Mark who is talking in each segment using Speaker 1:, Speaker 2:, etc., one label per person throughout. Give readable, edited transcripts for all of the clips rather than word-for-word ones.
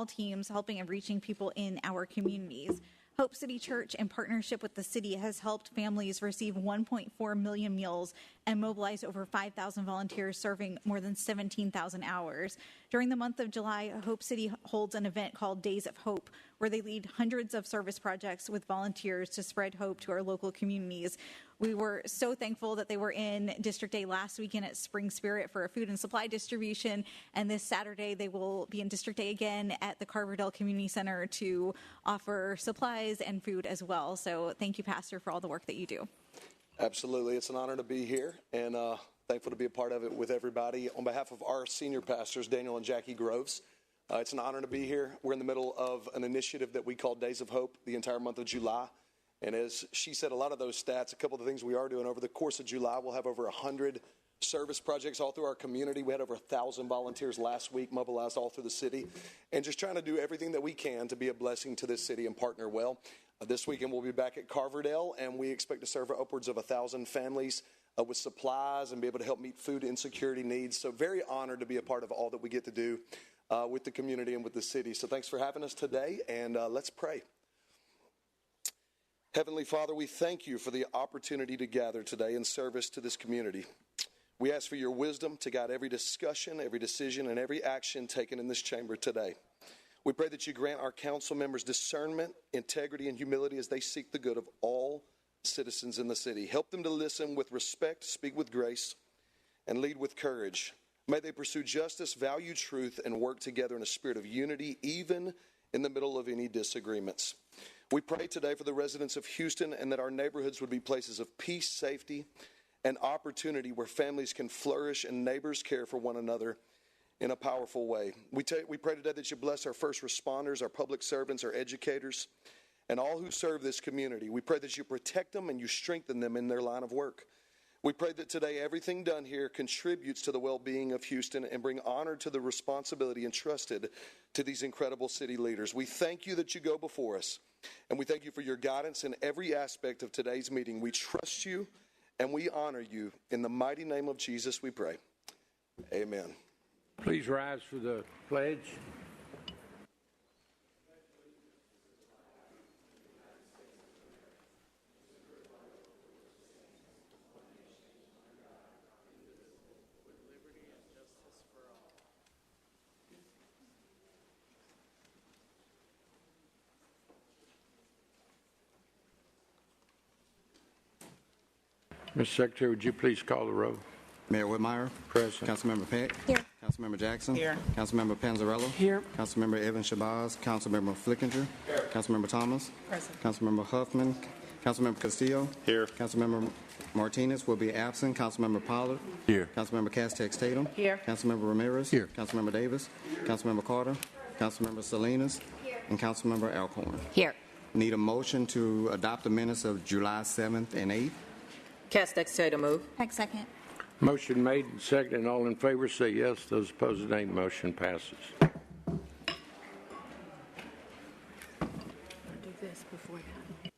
Speaker 1: teams helping and reaching people in our communities. Hope City Church, in partnership with the city, has helped families receive 1.4 million meals and mobilize over 5,000 volunteers serving more than 17,000 hours. During the month of July, Hope City holds an event called Days of Hope, where they lead hundreds of service projects with volunteers to spread hope to our local communities. We were so thankful that they were in District A last weekend at Spring Spirit for a food and supply distribution, and this Saturday they will be in District A again at the Carverdale Community Center to offer supplies and food as well. So thank you, Pastor, for all the work that you do.
Speaker 2: Absolutely. It's an honor to be here, and thankful to be a part of it with everybody. On behalf of our senior pastors, Daniel and Jackie Groves, it's an honor to be here. We're in the middle of an initiative that we call Days of Hope the entire month of July. And as she said, a lot of those stats, a couple of the things we are doing over the course of July, we'll have over 100 service projects all through our community. We had over 1,000 volunteers last week mobilized all through the city, and just trying to do everything that we can to be a blessing to this city and partner well. This weekend we'll be back at Carverdale, and we expect to serve upwards of 1,000 families with supplies and be able to help meet food insecurity needs. So very honored to be a part of all that we get to do with the community and with the city. So thanks for having us today, and let's pray. Heavenly Father, we thank you for the opportunity to gather today in service to this community. We ask for your wisdom to guide every discussion, every decision, and every action taken in this chamber today. We pray that you grant our council members discernment, integrity, and humility as they seek the good of all citizens in the city. Help them to listen with respect, speak with grace, and lead with courage. May they pursue justice, value truth, and work together in a spirit of unity, even in the middle of any disagreements. We pray today for the residents of Houston and that our neighborhoods would be places of peace, safety, and opportunity where families can flourish and neighbors care for one another in a powerful way. We pray today that you bless our first responders, our public servants, our educators, and all who serve this community. We pray that you protect them and you strengthen them in their line of work. We pray that today everything done here contributes to the well-being of Houston and bring honor to the responsibility entrusted to these incredible city leaders. We thank you that you go before us, and we thank you for your guidance in every aspect of today's meeting. We trust you and we honor you. In the mighty name of Jesus we pray. Amen.
Speaker 3: Please rise for the pledge. Mr. Secretary, would you please call the roll?
Speaker 4: Mayor Whitmire.
Speaker 3: Present.
Speaker 4: Councilmember Peck.
Speaker 1: Here.
Speaker 4: Councilmember Jackson.
Speaker 5: Here.
Speaker 4: Councilmember Panzarello.
Speaker 5: Here.
Speaker 4: Councilmember Evans Shabazz. Councilmember Flickinger. Here. Councilmember Thomas.
Speaker 5: Present.
Speaker 4: Councilmember Huffman. Councilmember Castillo.
Speaker 6: Here.
Speaker 4: Councilmember Martinez will be absent. Councilmember Pollard.
Speaker 6: Here.
Speaker 4: Councilmember Castex Tatum.
Speaker 5: Here.
Speaker 4: Councilmember Ramirez.
Speaker 6: Here.
Speaker 4: Councilmember Davis. Councilmember Carter. Councilmember Salinas. Here. And Councilmember Alcorn.
Speaker 5: Here.
Speaker 4: Need a motion to adopt the minutes of July 7th and 8th.
Speaker 5: Castex Tatum move.
Speaker 1: Heck, second.
Speaker 3: Motion made and seconded. All in favor say yes. Those opposed nay. Motion passes.
Speaker 5: I'll do this before that.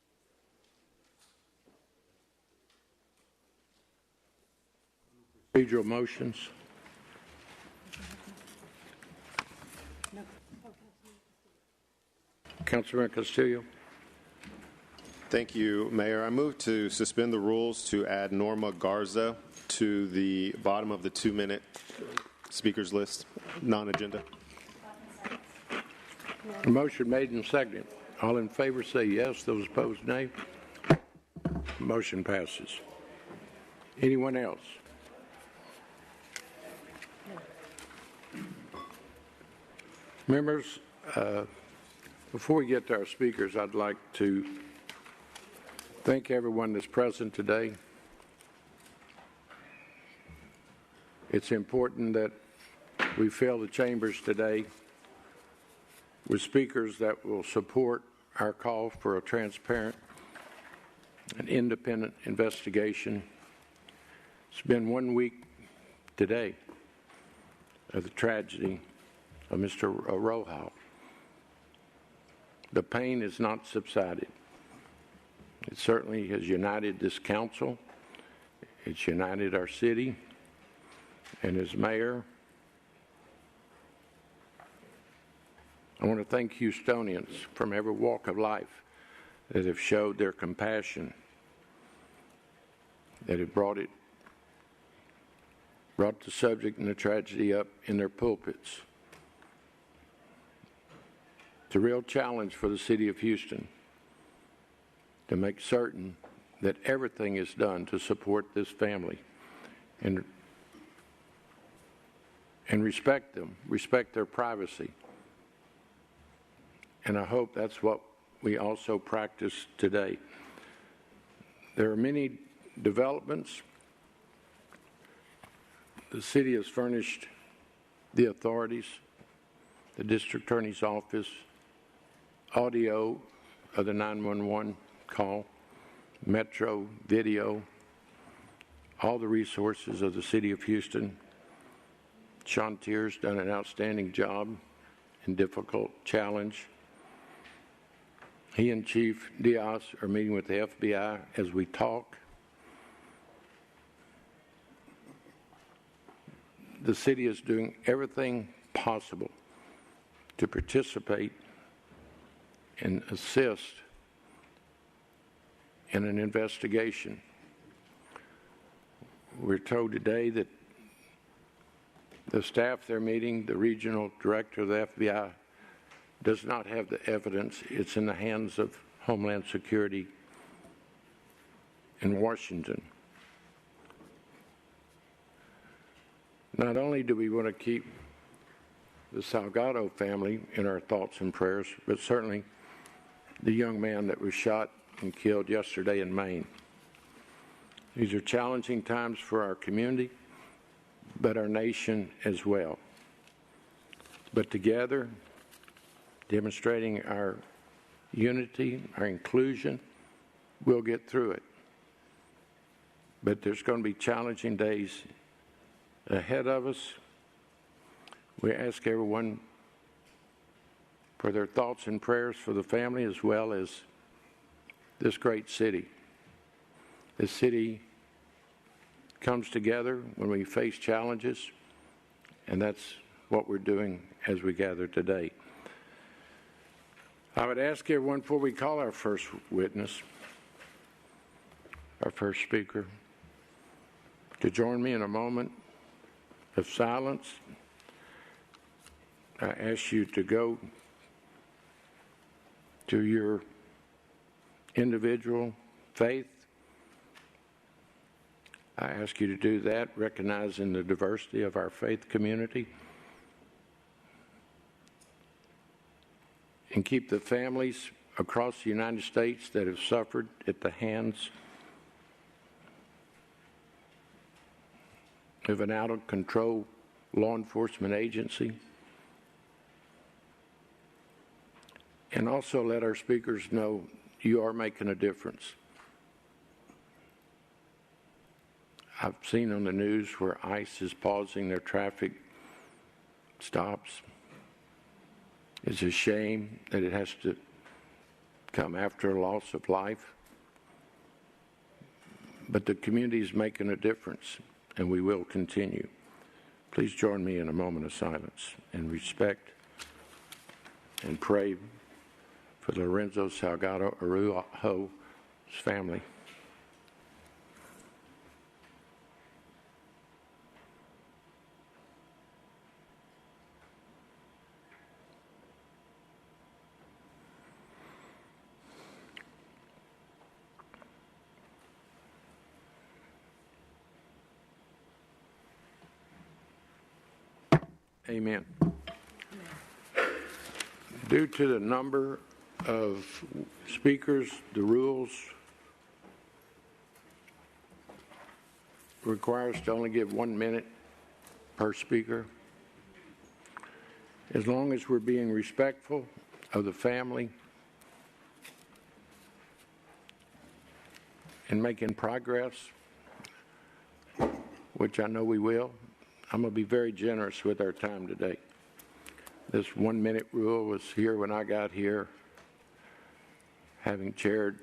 Speaker 3: Procedural motions. Councilman Castillo.
Speaker 6: Thank you, Mayor. I move to suspend the rules to add Norma Garza to the bottom of the 2-minute speakers list, non-agenda.
Speaker 3: Motion made and seconded. All in favor say yes. Those opposed nay. Motion passes. Anyone else? Members, before we get to our speakers, I'd like to thank everyone that's present today. It's important that we fill the chambers today with speakers that will support our call for a transparent and independent investigation. It's been 1 week today of the tragedy of Mr. Rojo. The pain has not subsided. It certainly has united this council. It's united our city. And as mayor, I want to thank Houstonians from every walk of life that have showed their compassion, that have brought the subject and the tragedy up in their pulpits. It's a real challenge for the city of Houston to make certain that everything is done to support this family and respect them, respect their privacy. And I hope that's what we also practice today. There are many developments. The city has furnished the authorities, the district attorney's office, audio of the 911 call, metro video, all the resources of the city of Houston. Sean Tier's done an outstanding job and difficult challenge. He and Chief Diaz are meeting with the FBI as we talk. The city is doing everything possible to participate and assist in an investigation. We're told today that the staff they're meeting, the regional director of the FBI, does not have the evidence. It's in the hands of Homeland Security in Washington. Not only do we want to keep the Salgado family in our thoughts and prayers, but certainly the young man that was shot and killed yesterday in Maine. These are challenging times for our community, but our nation as well. But together, demonstrating our unity, our inclusion, we'll get through it. But there's going to be challenging days ahead of us. We ask everyone for their thoughts and prayers for the family as well as this great city. This city comes together when we face challenges, and that's what we're doing as we gather today. I would ask everyone, before we call our first witness, our first speaker, to join me in a moment of silence. I ask you to go to your individual faith. I ask you to do that, recognizing the diversity of our faith community. And keep the families across the United States that have suffered at the hands of an out-of-control law enforcement agency. And also let our speakers know you are making a difference. I've seen on the news where ICE is pausing their traffic stops. It's a shame that it has to come after a loss of life. But the community is making a difference, and we will continue. Please join me in a moment of silence and respect and pray for Lorenzo Salgado Araujo's family. Amen. Due to the number of speakers, the rules require us to only give 1 minute per speaker. As long as we're being respectful of the family and making progress, which I know we will, I'm going to be very generous with our time today. This 1 minute rule was here when I got here, having chaired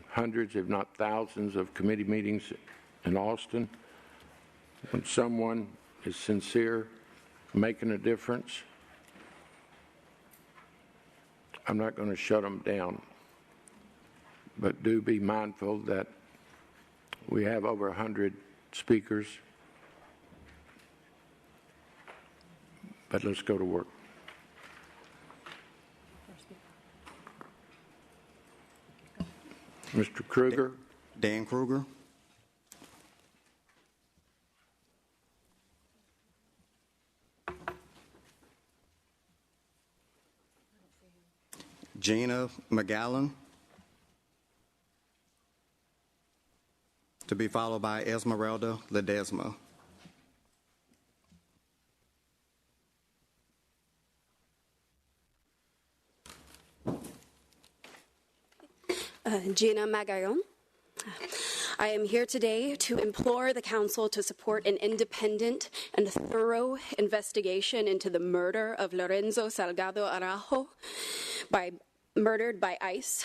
Speaker 3: hundreds, if not thousands, of committee meetings in Austin. When someone is sincere, making a difference, I'm not going to shut them down. But do be mindful that we have over 100 speakers. But let's go to work. Mr. Kruger.
Speaker 4: Dan Kruger. Gina McGowan. To be followed by Esmeralda Ledesma.
Speaker 7: Gina Magayon. I am here today to implore the council to support an independent and thorough investigation into the murder of Lorenzo Salgado Araujo, murdered by ICE.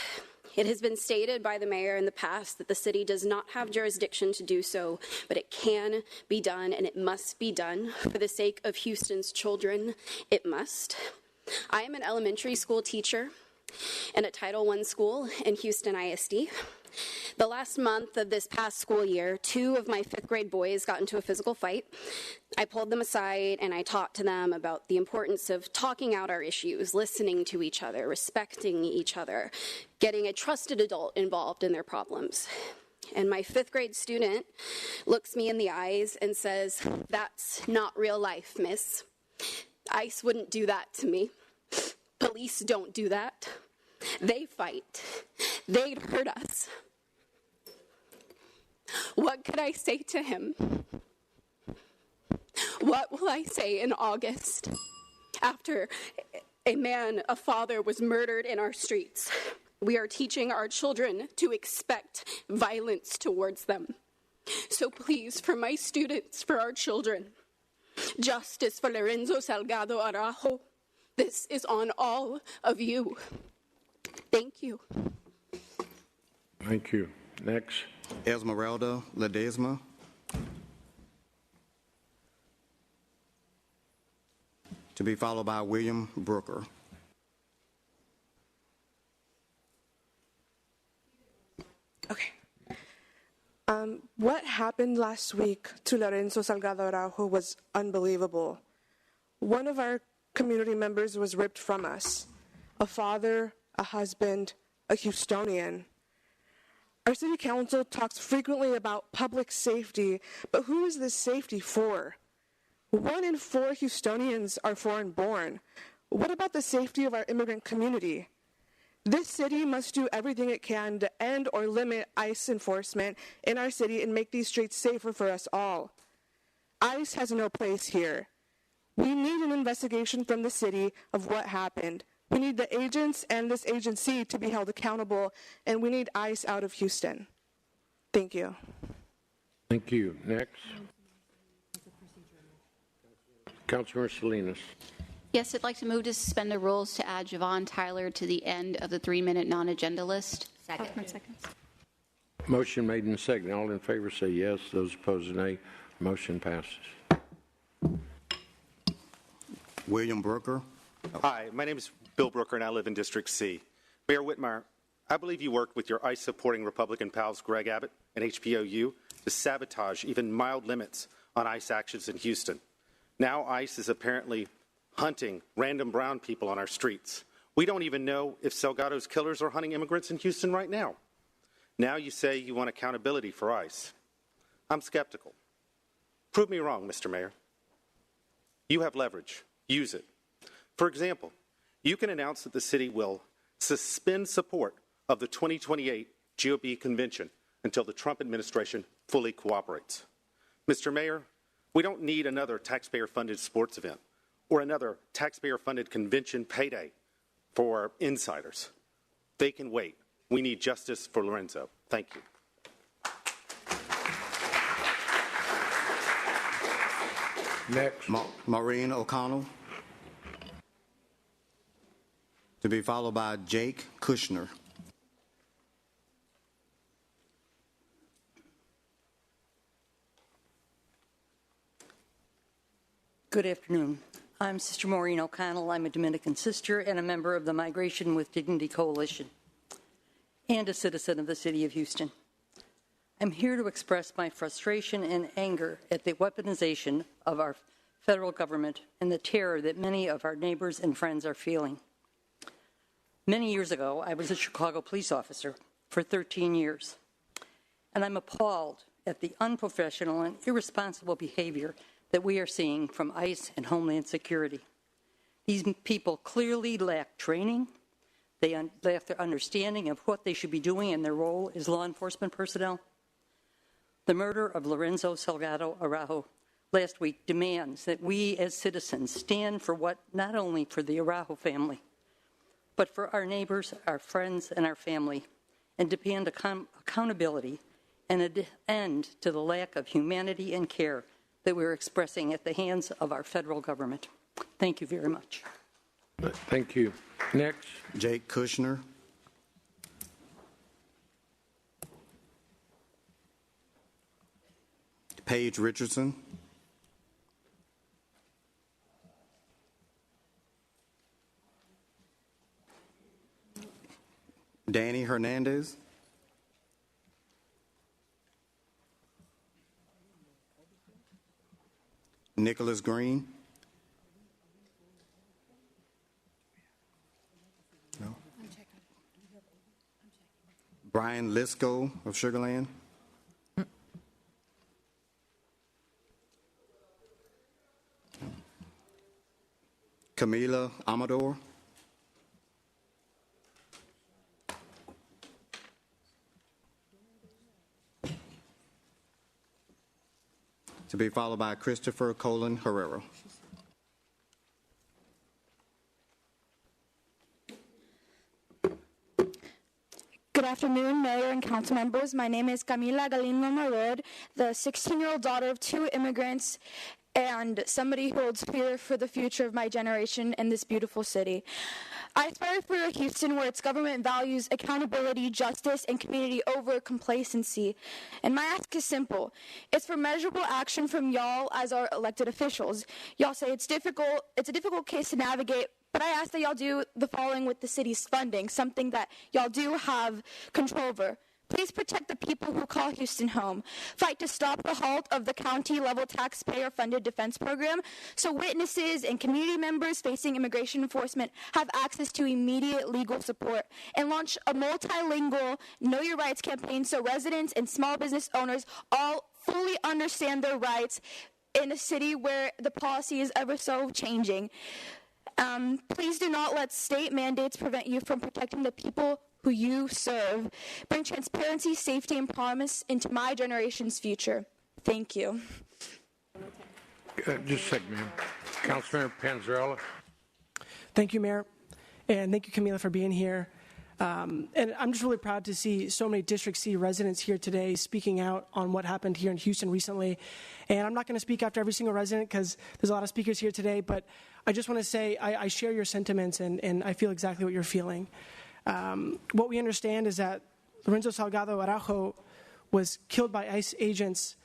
Speaker 7: It has been stated by the mayor in the past that the city does not have jurisdiction to do so, but it can be done, and it must be done for the sake of Houston's children. It must. I am an elementary school teacher in a Title I school in Houston ISD. The last month of this past school year, 2 of my 5th grade boys got into a physical fight. I pulled them aside and I talked to them about the importance of talking out our issues, listening to each other, respecting each other, getting a trusted adult involved in their problems. And my 5th grade student looks me in the eyes and says, "That's not real life, miss. ICE wouldn't do that to me. Police don't do that. They fight. They'd hurt us." What could I say to him? What will I say in August after a father was murdered in our streets? We are teaching our children to expect violence towards them. So please, for my students, for our children, justice for Lorenzo Salgado Araujo. This is on all of you. Thank you.
Speaker 3: Thank you. Next.
Speaker 4: Esmeralda Ledesma. To be followed by William Brooker.
Speaker 8: Okay. What happened last week to Lorenzo Salgado Araujo was unbelievable. One of our community members was ripped from us. A father, a husband, a Houstonian. Our city council talks frequently about public safety, but who is this safety for? 1 in 4 Houstonians are foreign-born. What about the safety of our immigrant community? This city must do everything it can to end or limit ICE enforcement in our city and make these streets safer for us all. ICE has no place here. We need an investigation from the city of what happened. We need the agents and this agency to be held accountable, and we need ICE out of Houston. Thank you.
Speaker 3: Thank you. Next. Councilor Salinas.
Speaker 9: Yes, I'd like to move to suspend the rules to add Javon Tyler to the end of the 3-minute non-agenda list.
Speaker 5: Second.
Speaker 3: Motion made and seconded. All in favor say yes. Those opposed nay. Motion passes.
Speaker 4: William Brooker.
Speaker 10: Hi, my name is Bill Brooker, and I live in District C. Mayor Whitmire, I believe you worked with your ICE-supporting Republican pals Greg Abbott and HPOU to sabotage even mild limits on ICE actions in Houston. Now ICE is apparently hunting random brown people on our streets. We don't even know if Salgado's killers are hunting immigrants in Houston right now. Now you say you want accountability for ICE. I'm skeptical. Prove me wrong, Mr. Mayor. You have leverage. Use it. For example, you can announce that the city will suspend support of the 2028 GOP convention until the Trump administration fully cooperates. Mr. Mayor, we don't need another taxpayer-funded sports event or another taxpayer-funded convention payday for insiders. They can wait. We need justice for Lorenzo. Thank you.
Speaker 3: Next.
Speaker 4: Maureen O'Connell. To be followed by Jake Kushner.
Speaker 11: Good afternoon. I'm Sister Maureen O'Connell. I'm a Dominican sister and a member of the Migration with Dignity Coalition and a citizen of the city of Houston. I'm here to express my frustration and anger at the weaponization of our federal government and the terror that many of our neighbors and friends are feeling. Many years ago, I was a Chicago police officer for 13 years, and I'm appalled at the unprofessional and irresponsible behavior that we are seeing from ICE and Homeland Security. These people clearly lack training. They lack their understanding of what they should be doing in their role as law enforcement personnel. The murder of Lorenzo Salgado Araujo last week demands that we as citizens stand for what, not only for the Araujo family, but for our neighbors, our friends, and our family, and demand accountability and an end to the lack of humanity and care that we're expressing at the hands of our federal government. Thank you very much.
Speaker 3: Thank you. Next.
Speaker 4: Jake Kushner. Paige Richardson. Danny Hernandez. Nicholas Green. No. Brian Lisco of Sugarland. Camila Amador. To be followed by Christopher Colin Herrera.
Speaker 12: Good afternoon, Mayor and Council members. My name is Camila Galindo Marod, the 16-year-old daughter of two immigrants and somebody who holds fear for the future of my generation in this beautiful city. I aspire for a Houston where its government values accountability, justice, and community over complacency. And my ask is simple. It's for measurable action from y'all as our elected officials. Y'all say it's a difficult case to navigate, but I ask that y'all do the following with the city's funding, something that y'all do have control over. Please protect the people who call Houston home. Fight to stop the halt of the county-level taxpayer-funded defense program so witnesses and community members facing immigration enforcement have access to immediate legal support. And launch a multilingual Know Your Rights campaign so residents and small business owners all fully understand their rights in a city where the policy is ever so changing. Please do not let state mandates prevent you from protecting the people who you serve. Bring transparency, safety, and promise into my generation's future. Thank you.
Speaker 3: Just a second, ma'am. Councilmember Panzarella.
Speaker 13: Thank you, Mayor. And thank you, Camila, for being here. And I'm just really proud to see so many District C residents here today speaking out on what happened here in Houston recently. And I'm not going to speak after every single resident because there's a lot of speakers here today, but I just want to say I share your sentiments and I feel exactly what you're feeling. What we understand is that Lorenzo Salgado Araujo was killed by ICE agents,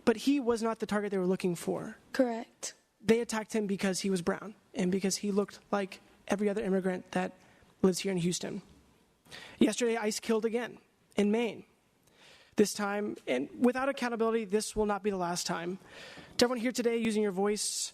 Speaker 13: but he was not the target they were looking for.
Speaker 12: Correct.
Speaker 13: They attacked him because he was brown and because he looked like every other immigrant that lives here in Houston. Yesterday, ICE killed again in Maine. This time, and without accountability, this will not be the last time. To everyone here today using your voice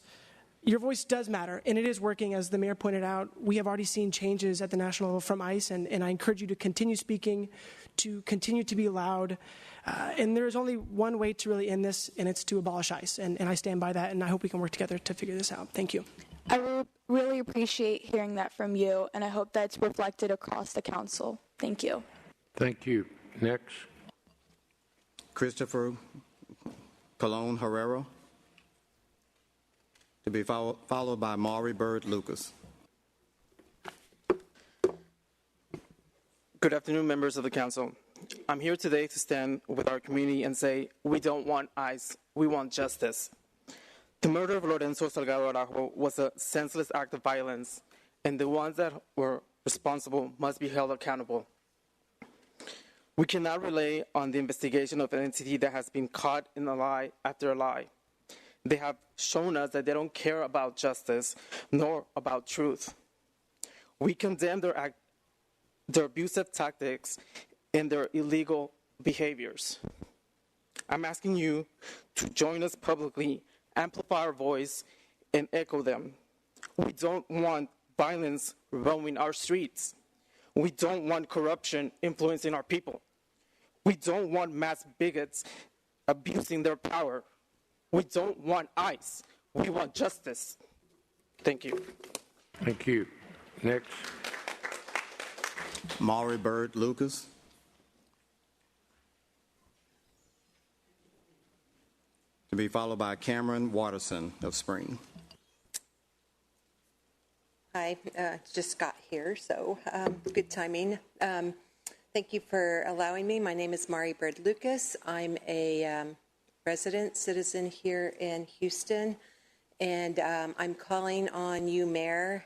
Speaker 13: does matter, and it is working, as the mayor pointed out. We have already seen changes at the national level from ICE, and I encourage you to continue speaking, to continue to be loud. And there is only one way to really end this, and it's to abolish ICE. And I stand by that, and I hope we can work together to figure this out. Thank you.
Speaker 12: I really appreciate hearing that from you, and I hope that's reflected across the council. Thank you.
Speaker 3: Thank you. Next.
Speaker 4: Christopher Colon Herrera. To be followed by Maury Bird Lucas.
Speaker 14: Good afternoon, members of the council. I'm here today to stand with our community and say, we don't want ICE, we want justice. The murder of Lorenzo Salgado Araujo was a senseless act of violence, and the ones that were responsible must be held accountable. We cannot rely on the investigation of an entity that has been caught in a lie after a lie. They have shown us that they don't care about justice nor about truth. We condemn their abusive tactics and their illegal behaviors. I'm asking you to join us publicly, amplify our voice, and echo them. We don't want violence roaming our streets. We don't want corruption influencing our people. We don't want mass bigots abusing their power. We don't want ICE. We want justice. Thank you.
Speaker 3: Thank you. Next.
Speaker 4: Maury Bird Lucas. To be followed by Cameron Watterson of Spring.
Speaker 15: Hi, just got here, so good timing. Thank you for allowing me. My name is Maury Bird Lucas. I'm a resident citizen here in Houston, and I'm calling on you, Mayor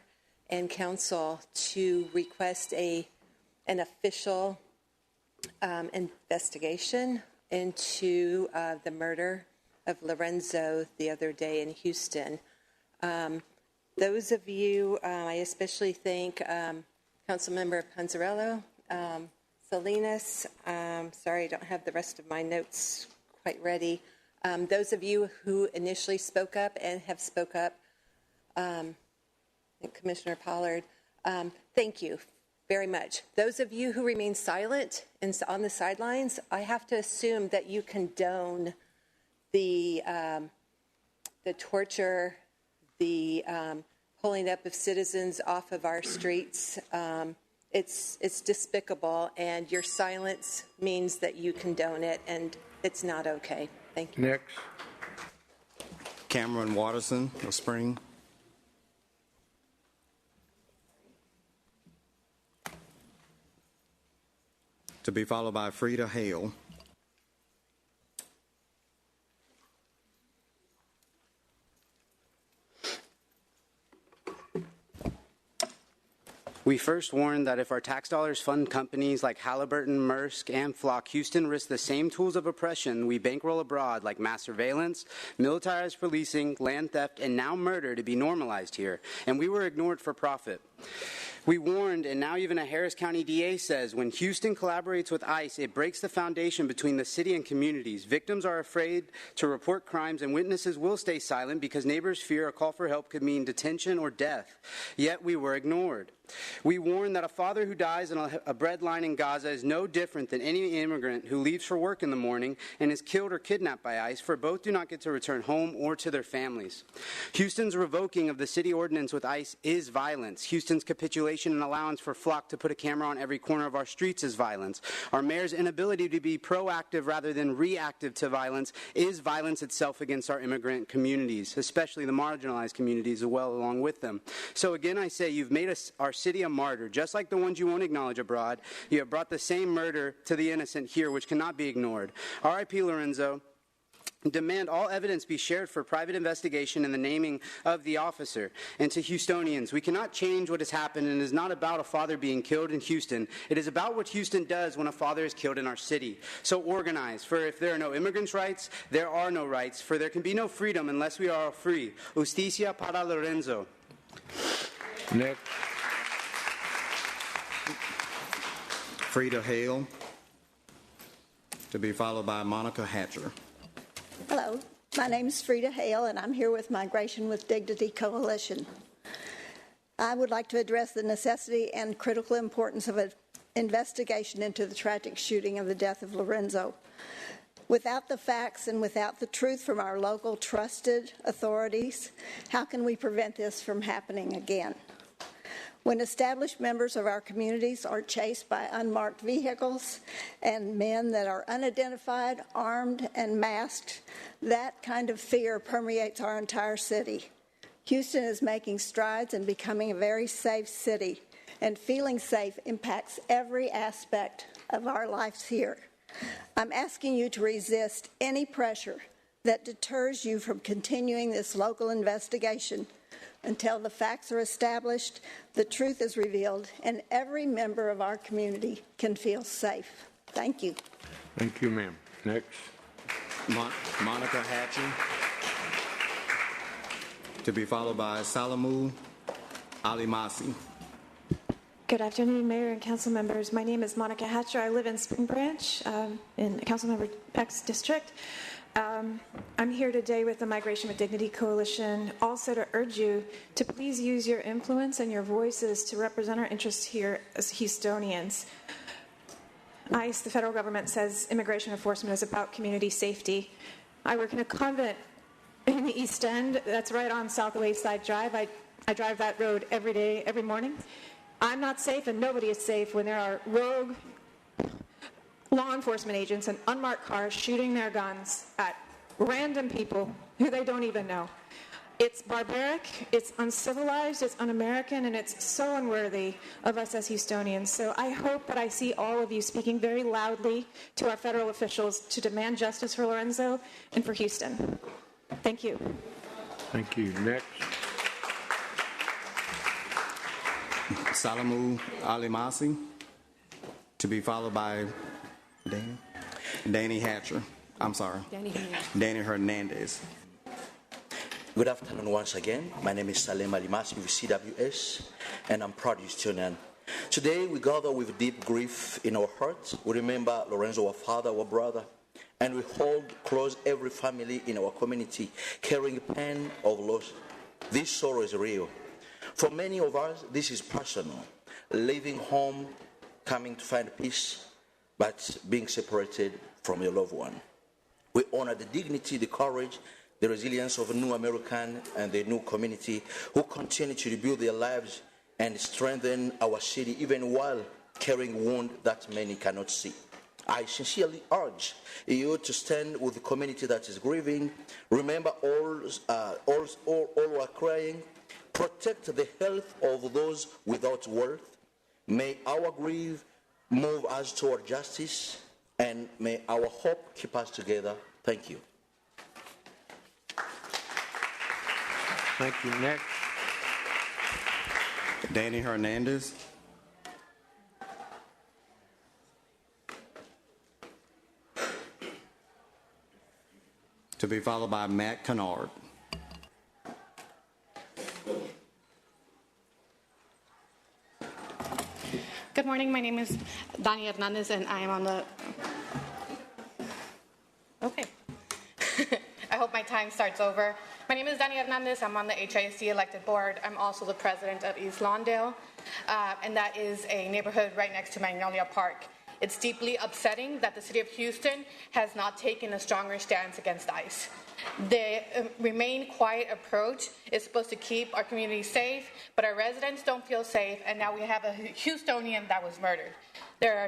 Speaker 15: and Council, to request an official investigation into the murder of Lorenzo the other day in Houston. Those of you, I especially thank Councilmember Panzarello, Salinas. Sorry, I don't have the rest of my notes quite ready. Those of you who initially spoke up and have spoke up, and Commissioner Pollard, thank you very much. Those of you who remain silent and on the sidelines, I have to assume that you condone the torture, the pulling up of citizens off of our streets. It's despicable, and your silence means that you condone it, and it's not okay. Thank you.
Speaker 3: Next.
Speaker 4: Cameron Watterson of Spring. To be followed by Frida Hale.
Speaker 16: We first warned that if our tax dollars fund companies like Halliburton, Maersk, and Flock, Houston risks the same tools of oppression we bankroll abroad, like mass surveillance, militarized policing, land theft, and now murder, to be normalized here. And we were ignored for profit. We warned, and now even a Harris County DA says, when Houston collaborates with ICE, it breaks the foundation between the city and communities. Victims are afraid to report crimes, and witnesses will stay silent because neighbors fear a call for help could mean detention or death. Yet we were ignored. We warned that a father who dies in a bread line in Gaza is no different than any immigrant who leaves for work in the morning and is killed or kidnapped by ICE, for both do not get to return home or to their families. Houston's revoking of the city ordinance with ICE is violence. Houston's capitulation and allowance for Flock to put a camera on every corner of our streets is violence. Our mayor's inability to be proactive rather than reactive to violence is violence itself against our immigrant communities, especially the marginalized communities as well along with them. So again, I say you've made our city a martyr, just like the ones you won't acknowledge abroad. You have brought the same murder to the innocent here, which cannot be ignored. R.I.P. Lorenzo. Demand all evidence be shared for private investigation and the naming of the officer. And to Houstonians, we cannot change what has happened, and it is not about a father being killed in Houston. It is about what Houston does when a father is killed in our city. So organize, for if there are no immigrants' rights, there are no rights, for there can be no freedom unless we are all free. Justicia para Lorenzo.
Speaker 3: Next.
Speaker 4: Frida Hale. To be followed by Monica Hatcher.
Speaker 17: Hello, my name is Frida Hale, and I'm here with Migration with Dignity Coalition. I would like to address the necessity and critical importance of an investigation into the tragic shooting of the death of Lorenzo. Without the facts and without the truth from our local trusted authorities, how can we prevent this from happening again? When established members of our communities are chased by unmarked vehicles and men that are unidentified, armed, and masked, that kind of fear permeates our entire city. Houston is making strides in becoming a very safe city, and feeling safe impacts every aspect of our lives here. I'm asking you to resist any pressure that deters you from continuing this local investigation until the facts are established, the truth is revealed, and every member of our community can feel safe. Thank you.
Speaker 3: Thank you, ma'am. Next.
Speaker 4: Monica Hatcher. to be followed by Salamu Alimasi.
Speaker 18: Good afternoon, Mayor and council members. My name is Monica Hatcher. I live in Spring Branch in Councilmember Peck's district. I'm here today with the Migration with Dignity Coalition, also to urge you to please use your influence and your voices to represent our interests here as Houstonians. ICE, the federal government, says immigration enforcement is about community safety. I work in a convent in the East End. That's right on South Wayside Drive. I drive that road every day, every morning. I'm not safe, and nobody is safe when there are rogue law enforcement agents in unmarked cars shooting their guns at random people who they don't even know. It's barbaric, it's uncivilized, it's un-American, and it's so unworthy of us as Houstonians. So I hope that I see all of you speaking very loudly to our federal officials to demand justice for Lorenzo and for Houston. Thank you.
Speaker 3: Thank you. Next.
Speaker 4: Salamu Alimasi, to be followed by Danny Hatcher. I'm sorry. Danny Hernandez.
Speaker 19: Good afternoon once again. My name is Salem Alimasi with CWS, and I'm proud Houstonian. Today we gather with deep grief in our hearts. We remember Lorenzo, our father, our brother, and we hold close every family in our community carrying the pain of loss. This sorrow is real. For many of us, this is personal. Leaving home, coming to find peace, but being separated from your loved one. We honor the dignity, the courage, the resilience of a new American and the new community who continue to rebuild their lives and strengthen our city even while carrying wounds that many cannot see. I sincerely urge you to stand with the community that is grieving. Remember all who are crying. Protect the health of those without worth. May our grief move us toward justice, and may our hope keep us together. Thank you.
Speaker 3: Thank you. Next.
Speaker 4: Danny Hernandez. To be followed by Matt Kennard.
Speaker 20: Good morning. My name is Dani Hernandez, and I am on the... Okay. I hope my time starts over. My name is Dani Hernandez. I'm on the HISD elected board. I'm also the president of East Lawndale, and that is a neighborhood right next to Magnolia Park. It's deeply upsetting that the city of Houston has not taken a stronger stance against ICE. The remain quiet approach is supposed to keep our community safe, but our residents don't feel safe, and now we have a Houstonian that was murdered. There are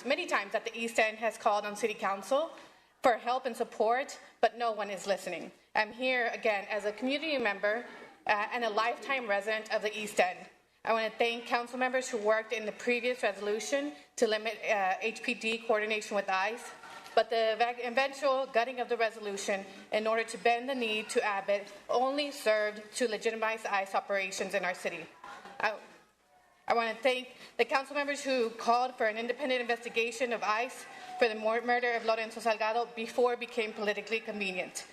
Speaker 20: many times that the East End has called on City Council for help and support, but no one is listening. I'm here again as a community member and a lifetime resident of the East End. I want to thank council members who worked in the previous resolution to limit HPD coordination with ICE, but the eventual gutting of the resolution in order to bend the knee to Abbott only served to legitimize ICE operations in our city. I want to thank the council members who called for an independent investigation of ICE for the murder of Lorenzo Salgado before it became politically convenient.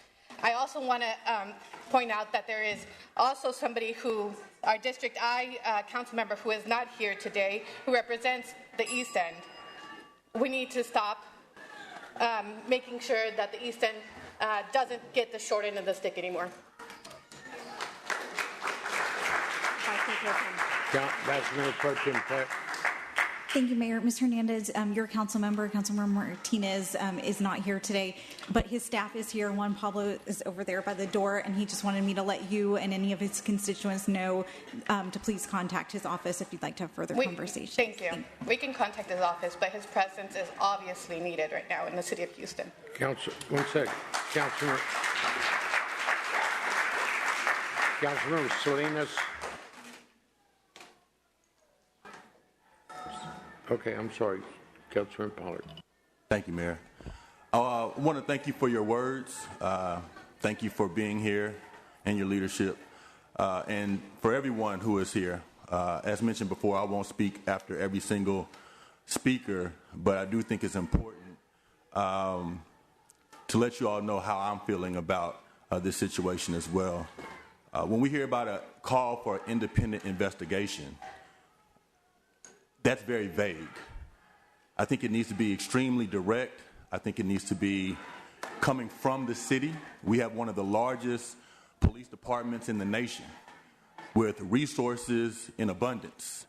Speaker 20: I also want to point out that there is also somebody who, our District I council member who is not here today, who represents the East End. We need to stop making sure that the East End doesn't get the short end of the stick anymore.
Speaker 3: Vice Mayor Pro Tem Peck.
Speaker 1: Thank you, Mayor. Ms. Hernandez, your council member, Councilmember Martinez, is not here today, but his staff is here. Juan Pablo is over there by the door, and he just wanted me to let you and any of his constituents know to please contact his office if you'd like to have further conversations.
Speaker 20: Thank you. We can contact his office, but his presence is obviously needed right now in the city of Houston.
Speaker 3: Councilmember Salinas. Okay, I'm sorry. Councilman Pollard.
Speaker 21: Thank you, Mayor. I want to thank you for your words. Thank you for being here and your leadership. And for everyone who is here, as mentioned before, I won't speak after every single speaker, but I do think it's important to let you all know how I'm feeling about this situation as well. When we hear about a call for an independent investigation, that's very vague. I think it needs to be extremely direct. I think it needs to be coming from the city. We have one of the largest police departments in the nation with resources in abundance.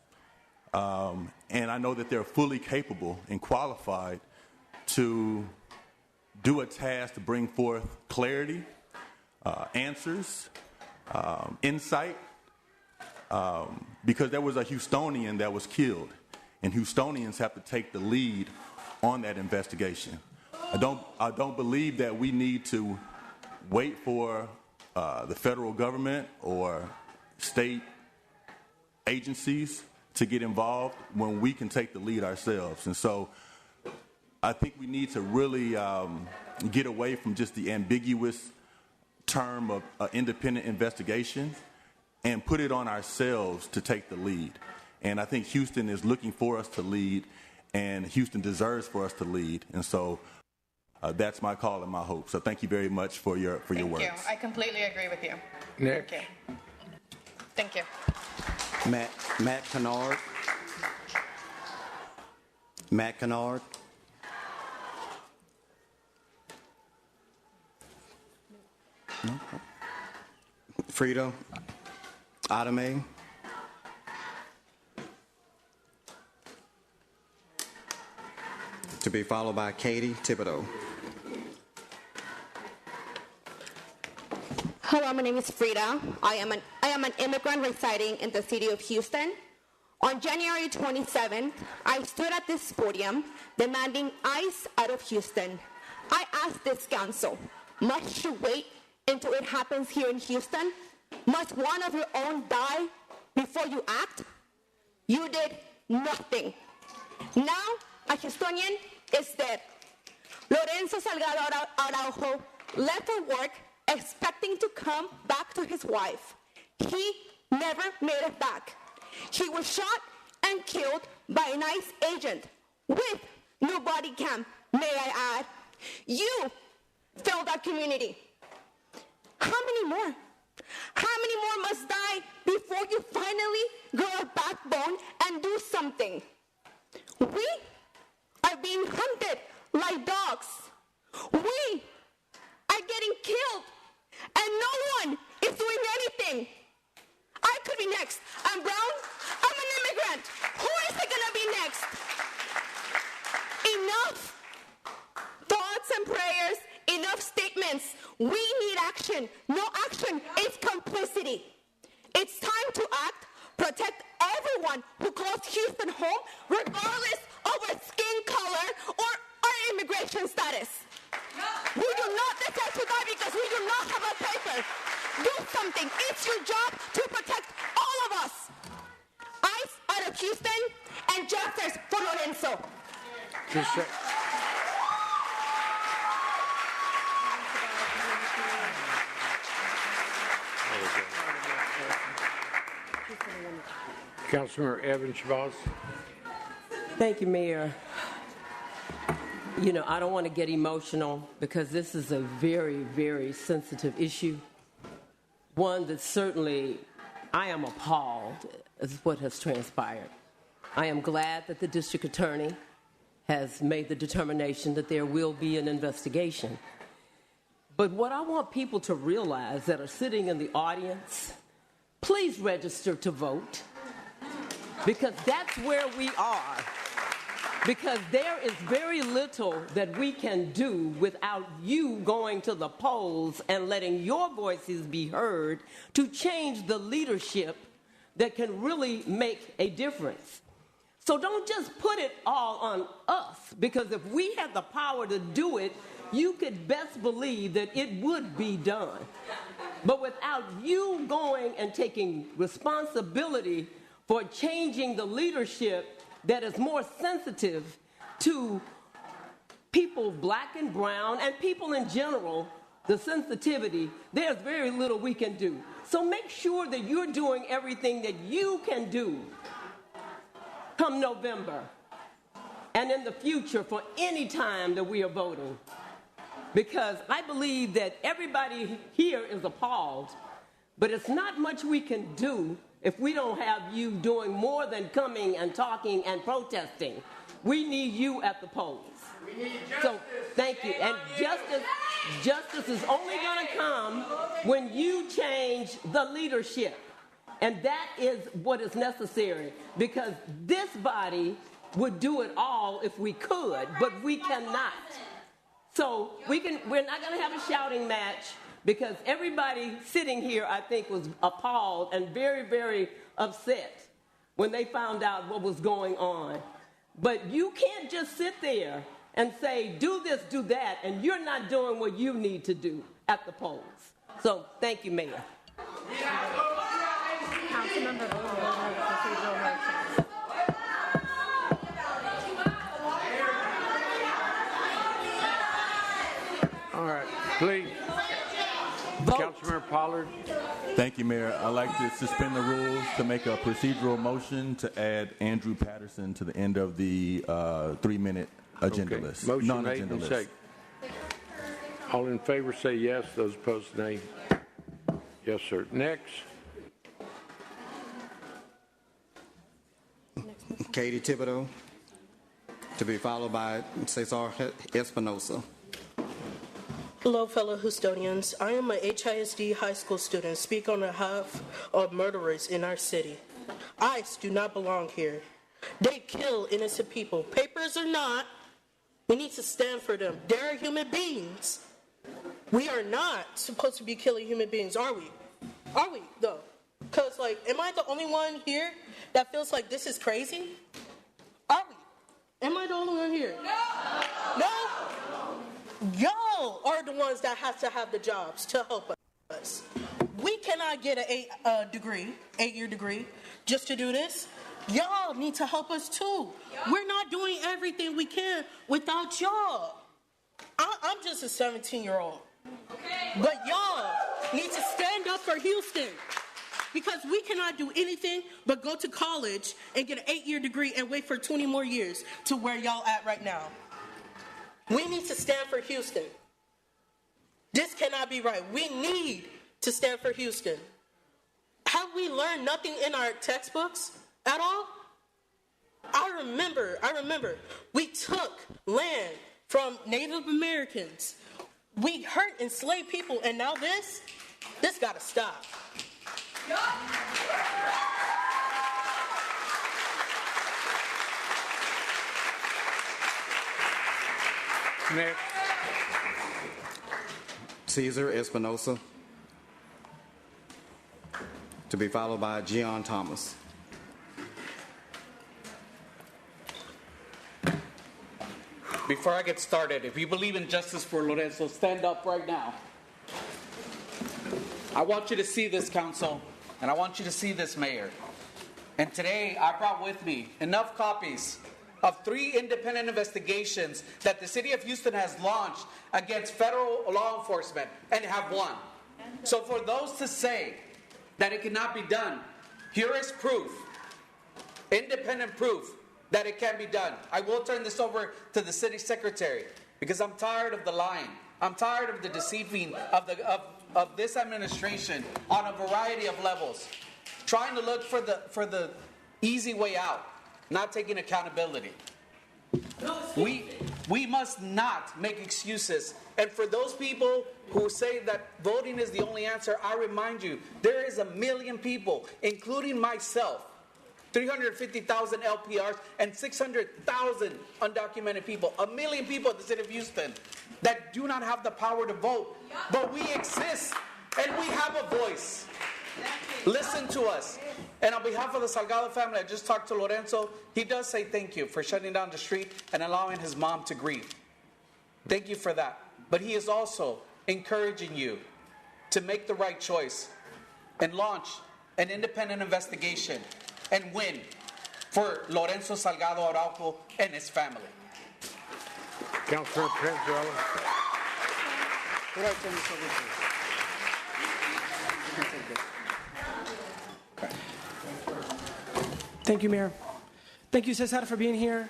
Speaker 21: And I know that they're fully capable and qualified to do a task to bring forth clarity, answers, insight, because there was a Houstonian that was killed, and Houstonians have to take the lead on that investigation. I don't believe that we need to wait for the federal government or state agencies to get involved when we can take the lead ourselves. And so I think we need to really get away from just the ambiguous term of independent investigation and put it on ourselves to take the lead. And I think Houston is looking for us to lead, and Houston deserves for us to lead. And so that's my call and my hope. So thank you very much for your words.
Speaker 20: Thank you. I completely agree with you.
Speaker 3: Next.
Speaker 20: Thank you.
Speaker 4: Matt Kennard. Matt Kennard. No. Frida Adame. To be followed by Katie Thibodeau.
Speaker 2: Hello, my name is Frida. I am an immigrant residing in the city of Houston. On January 27th, I stood at this podium demanding ICE out of Houston. I asked this council, must you wait until it happens here in Houston? Must one of your own die before you act? You did nothing. Now, a Houstonian is dead. Lorenzo Salgado Araujo left for work expecting to come back to his wife. He never made it back. He was shot and killed by an ICE agent with no body cam, may I add. You failed our community. How many more? How many more must die before you finally grow a backbone and do something? We are being hunted like dogs. We are getting killed, and no one is doing anything. I could be next. I'm brown. I'm an immigrant. Who is it going to be next? Enough thoughts and prayers, enough statements. We need action. No action is complicity. It's time to act, protect everyone who calls Houston home, regardless of our skin color or our immigration status. We do not deserve to die because we do not have a paper. Do something. It's your job to protect all of us. ICE out of Houston and justice for Lorenzo.
Speaker 3: Councilmember Evans Chavez.
Speaker 22: Thank you, Mayor. You know, I don't want to get emotional because this is a very, very sensitive issue. One that certainly I am appalled at what has transpired. I am glad that the district attorney has made the determination that there will be an investigation. But what I want people to realize that are sitting in the audience, please register to vote, because that's where we are. Because there is very little that we can do without you going to the polls and letting your voices be heard to change the leadership that can really make a difference. So don't just put it all on us, because if we had the power to do it, you could best believe that it would be done. But without you going and taking responsibility for changing the leadership that is more sensitive to people black and brown and people in general, the sensitivity, there's very little we can do. So make sure that you're doing everything that you can do come November and in the future for any time that we are voting. Because I believe that everybody here is appalled But it's not much we can do if we don't have you doing more than coming and talking and protesting. We need you at the polls. We need justice. So thank you. And justice is only going to come when you change the leadership. And that is what is necessary, because this body would do it all if we could, but we cannot. So we're not going to have a shouting match, because everybody sitting here, I think, was appalled and very, very upset when they found out what was going on. But you can't just sit there and say, do this, do that, and you're not doing what you need to do at the polls. So thank you, Mayor.
Speaker 1: Councilmember
Speaker 3: All right, please. Councilmember Pollard.
Speaker 21: Thank you, Mayor. I'd like to suspend the rules to make a procedural motion to add Andrew Patterson to the end of the 3-minute agenda list.
Speaker 3: Motion made and seconded. All in favor say yes. Those opposed, nay. Yes, sir. Next.
Speaker 4: Katie Thibodeau, to be followed by Cesar Espinosa.
Speaker 6: Hello, fellow Houstonians. I am a HISD high school student. Speak on behalf of murderers in our city. ICE do not belong here. They kill innocent people. Papers or not, we need to stand for them. They're human beings. We are not supposed to be killing human beings, are we? Are we, though? Because, am I the only one here that feels like this is crazy? Are we? Am I the only one here? No? Y'all are the ones that have to have the jobs to help us. We cannot get an 8-year degree, just to do this. Y'all need to help us too. We're not doing everything we can without y'all. I'm just a 17-year-old. But y'all need to stand up for Houston, because we cannot do anything but go to college and get an 8-year degree and wait for 20 more years to where y'all at right now. We need to stand for Houston. This cannot be right. We need to stand for Houston. Have we learned nothing in our textbooks at all? I remember we took land from Native Americans. We hurt enslaved people, and now this gotta stop.
Speaker 3: Next.
Speaker 4: Cesar Espinosa, to be followed by Gian Thomas.
Speaker 7: Before I get started, if you believe in justice for Lorenzo, stand up right now. I want you to see this, council, and I want you to see this, mayor. And today, I brought with me enough copies of 3 independent investigations that the city of Houston has launched against federal law enforcement and have won. So for those to say that it cannot be done, here is proof, independent proof, that it can be done. I will turn this over to the city secretary, because I'm tired of the lying. I'm tired of the deceiving of this administration on a variety of levels, trying to look for the easy way out, not taking accountability. We must not make excuses. And for those people who say that voting is the only answer, I remind you, there is 1 million people, including myself, 350,000 LPRs, and 600,000 undocumented people, 1 million people in the city of Houston that do not have the power to vote. But we exist, and we have a voice. Listen to us. And on behalf of the Salgado family, I just talked to Lorenzo. He does say thank you for shutting down the street and allowing his mom to grieve. Thank you for that. But he is also encouraging you to make the right choice and launch an independent investigation and win for Lorenzo Salgado Araujo and his family.
Speaker 3: Councilor Panzarella.
Speaker 7: What I turn this over to?
Speaker 13: Thank you, Mayor. Thank you, Cesar, for being here.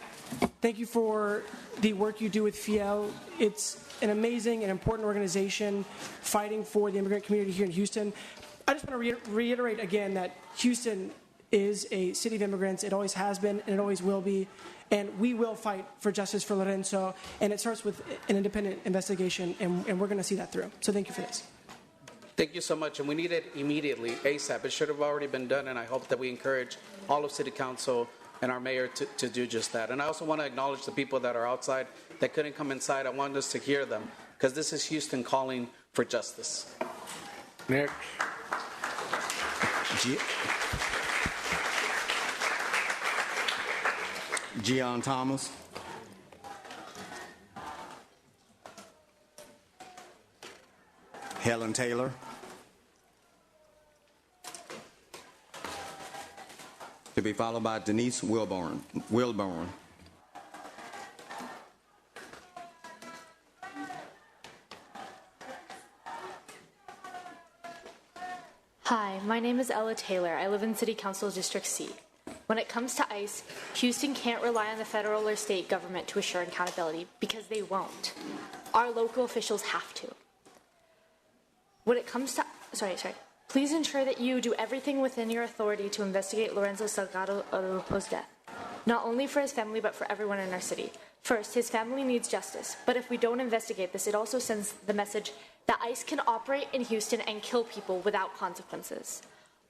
Speaker 13: Thank you for the work you do with FIEL. It's an amazing and important organization fighting for the immigrant community here in Houston. I just want to reiterate again that Houston is a city of immigrants. It always has been, and it always will be. And we will fight for justice for Lorenzo. And it starts with an independent investigation, and we're going to see that through. So thank you for this.
Speaker 7: Thank you so much, and we need it immediately, ASAP. It should have already been done, and I hope that we encourage all of City Council and our mayor to do just that. And I also want to acknowledge the people that are outside that couldn't come inside. I want us to hear them, because this is Houston calling for justice.
Speaker 3: Next.
Speaker 4: Gian Thomas. Helen Taylor. To be followed by Denise Wilborn.
Speaker 8: Hi, my name is Ella Taylor. I live in City Council District C. When it comes to ICE, Houston can't rely on the federal or state government to assure accountability because they won't. Our local officials have to. When it comes to, please ensure that you do everything within your authority to investigate Lorenzo Salgado Araujo's death, not only for his family but for everyone in our city. First, his family needs justice, but if we don't investigate this, it also sends the message that ICE can operate in Houston and kill people without consequences.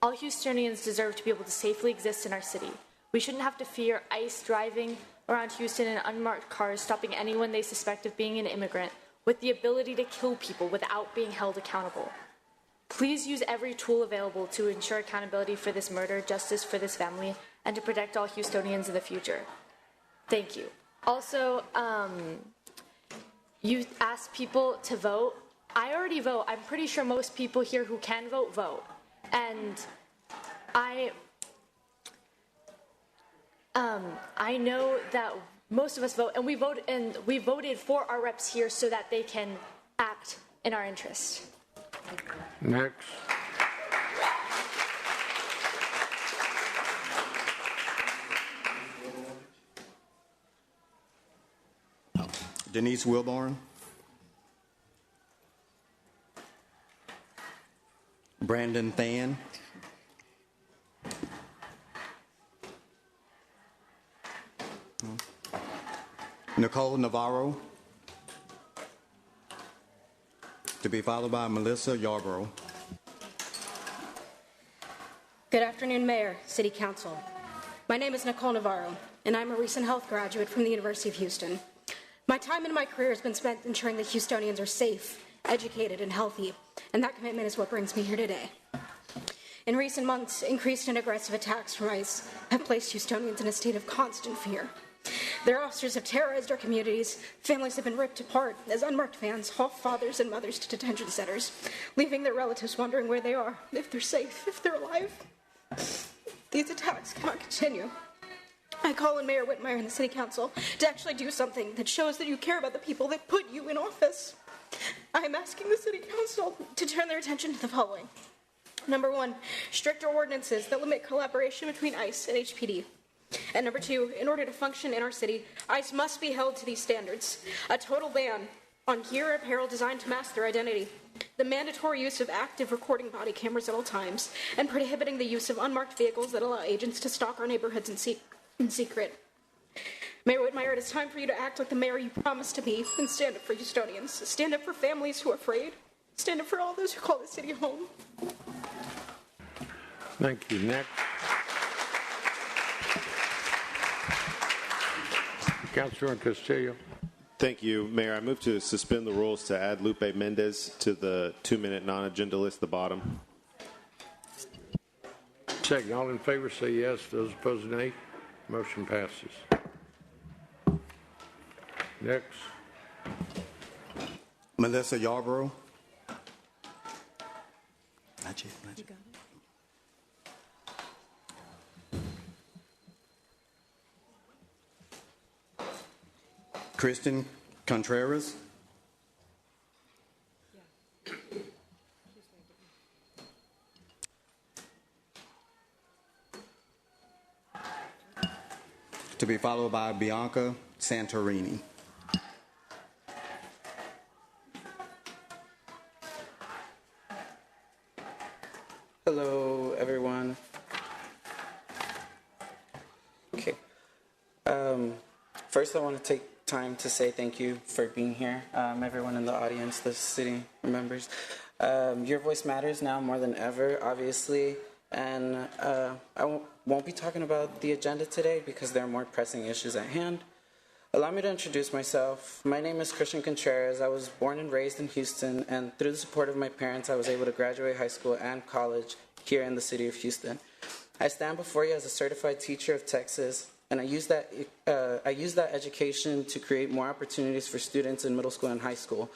Speaker 8: All Houstonians deserve to be able to safely exist in our city. We shouldn't have to fear ICE driving around Houston in unmarked cars, stopping anyone they suspect of being an immigrant, with the ability to kill people without being held accountable. Please use every tool available to ensure accountability for this murder, justice for this family, and to protect all Houstonians in the future. Thank you. Also, you asked people to vote. I already vote. I'm pretty sure most people here who can vote, vote. And I know that most of us vote, and we voted for our reps here so that they can act in our interest.
Speaker 3: Next.
Speaker 4: Denise Wilborn. Brandon Than. Nicole Navarro. To be followed by Melissa Yarborough.
Speaker 9: Good afternoon, Mayor, City Council. My name is Nicole Navarro, and I'm a recent health graduate from the University of Houston. My time in my career has been spent ensuring that Houstonians are safe, educated, and healthy, and that commitment is what brings me here today. In recent months, increased and aggressive attacks from ICE have placed Houstonians in a state of constant fear. Their officers have terrorized our communities, families have been ripped apart as unmarked vans haul fathers and mothers to detention centers, leaving their relatives wondering where they are, if they're safe, if they're alive. These attacks cannot continue. I call on Mayor Whitmire and the City Council to actually do something that shows that you care about the people that put you in office. I am asking the City Council to turn their attention to the following. Number one, stricter ordinances that limit collaboration between ICE and HPD. And number two, in order to function in our city, ICE must be held to these standards. A total ban on gear or apparel designed to mask their identity, the mandatory use of active recording body cameras at all times, and prohibiting the use of unmarked vehicles that allow agents to stalk our neighborhoods in secret. Mayor Whitmire, it is time for you to act like the mayor you promised to be and stand up for Houstonians. Stand up for families who are afraid. Stand up for all those who call the city home.
Speaker 3: Thank you. Next. Councilor Castillo.
Speaker 23: Thank you, Mayor. I move to suspend the rules to add Lupe Mendez to the 2-minute non-agenda list at the bottom.
Speaker 3: Second. All in favor say yes. Those opposed nay. Motion passes. Next.
Speaker 4: Melissa Yarborough. Not yet. Kristen Contreras. To be followed by Bianca Santorini.
Speaker 5: First, I want to take time to say thank you for being here. Everyone in the audience, the city members. Your voice matters now more than ever, obviously. And I won't be talking about the agenda today because there are more pressing issues at hand. Allow me to introduce myself. My name is Christian Contreras. I was born and raised in Houston, and through the support of my parents, I was able to graduate high school and college here in the city of Houston. I stand before you as a certified teacher of Texas, and I use that education to create more opportunities for students in middle school and high school.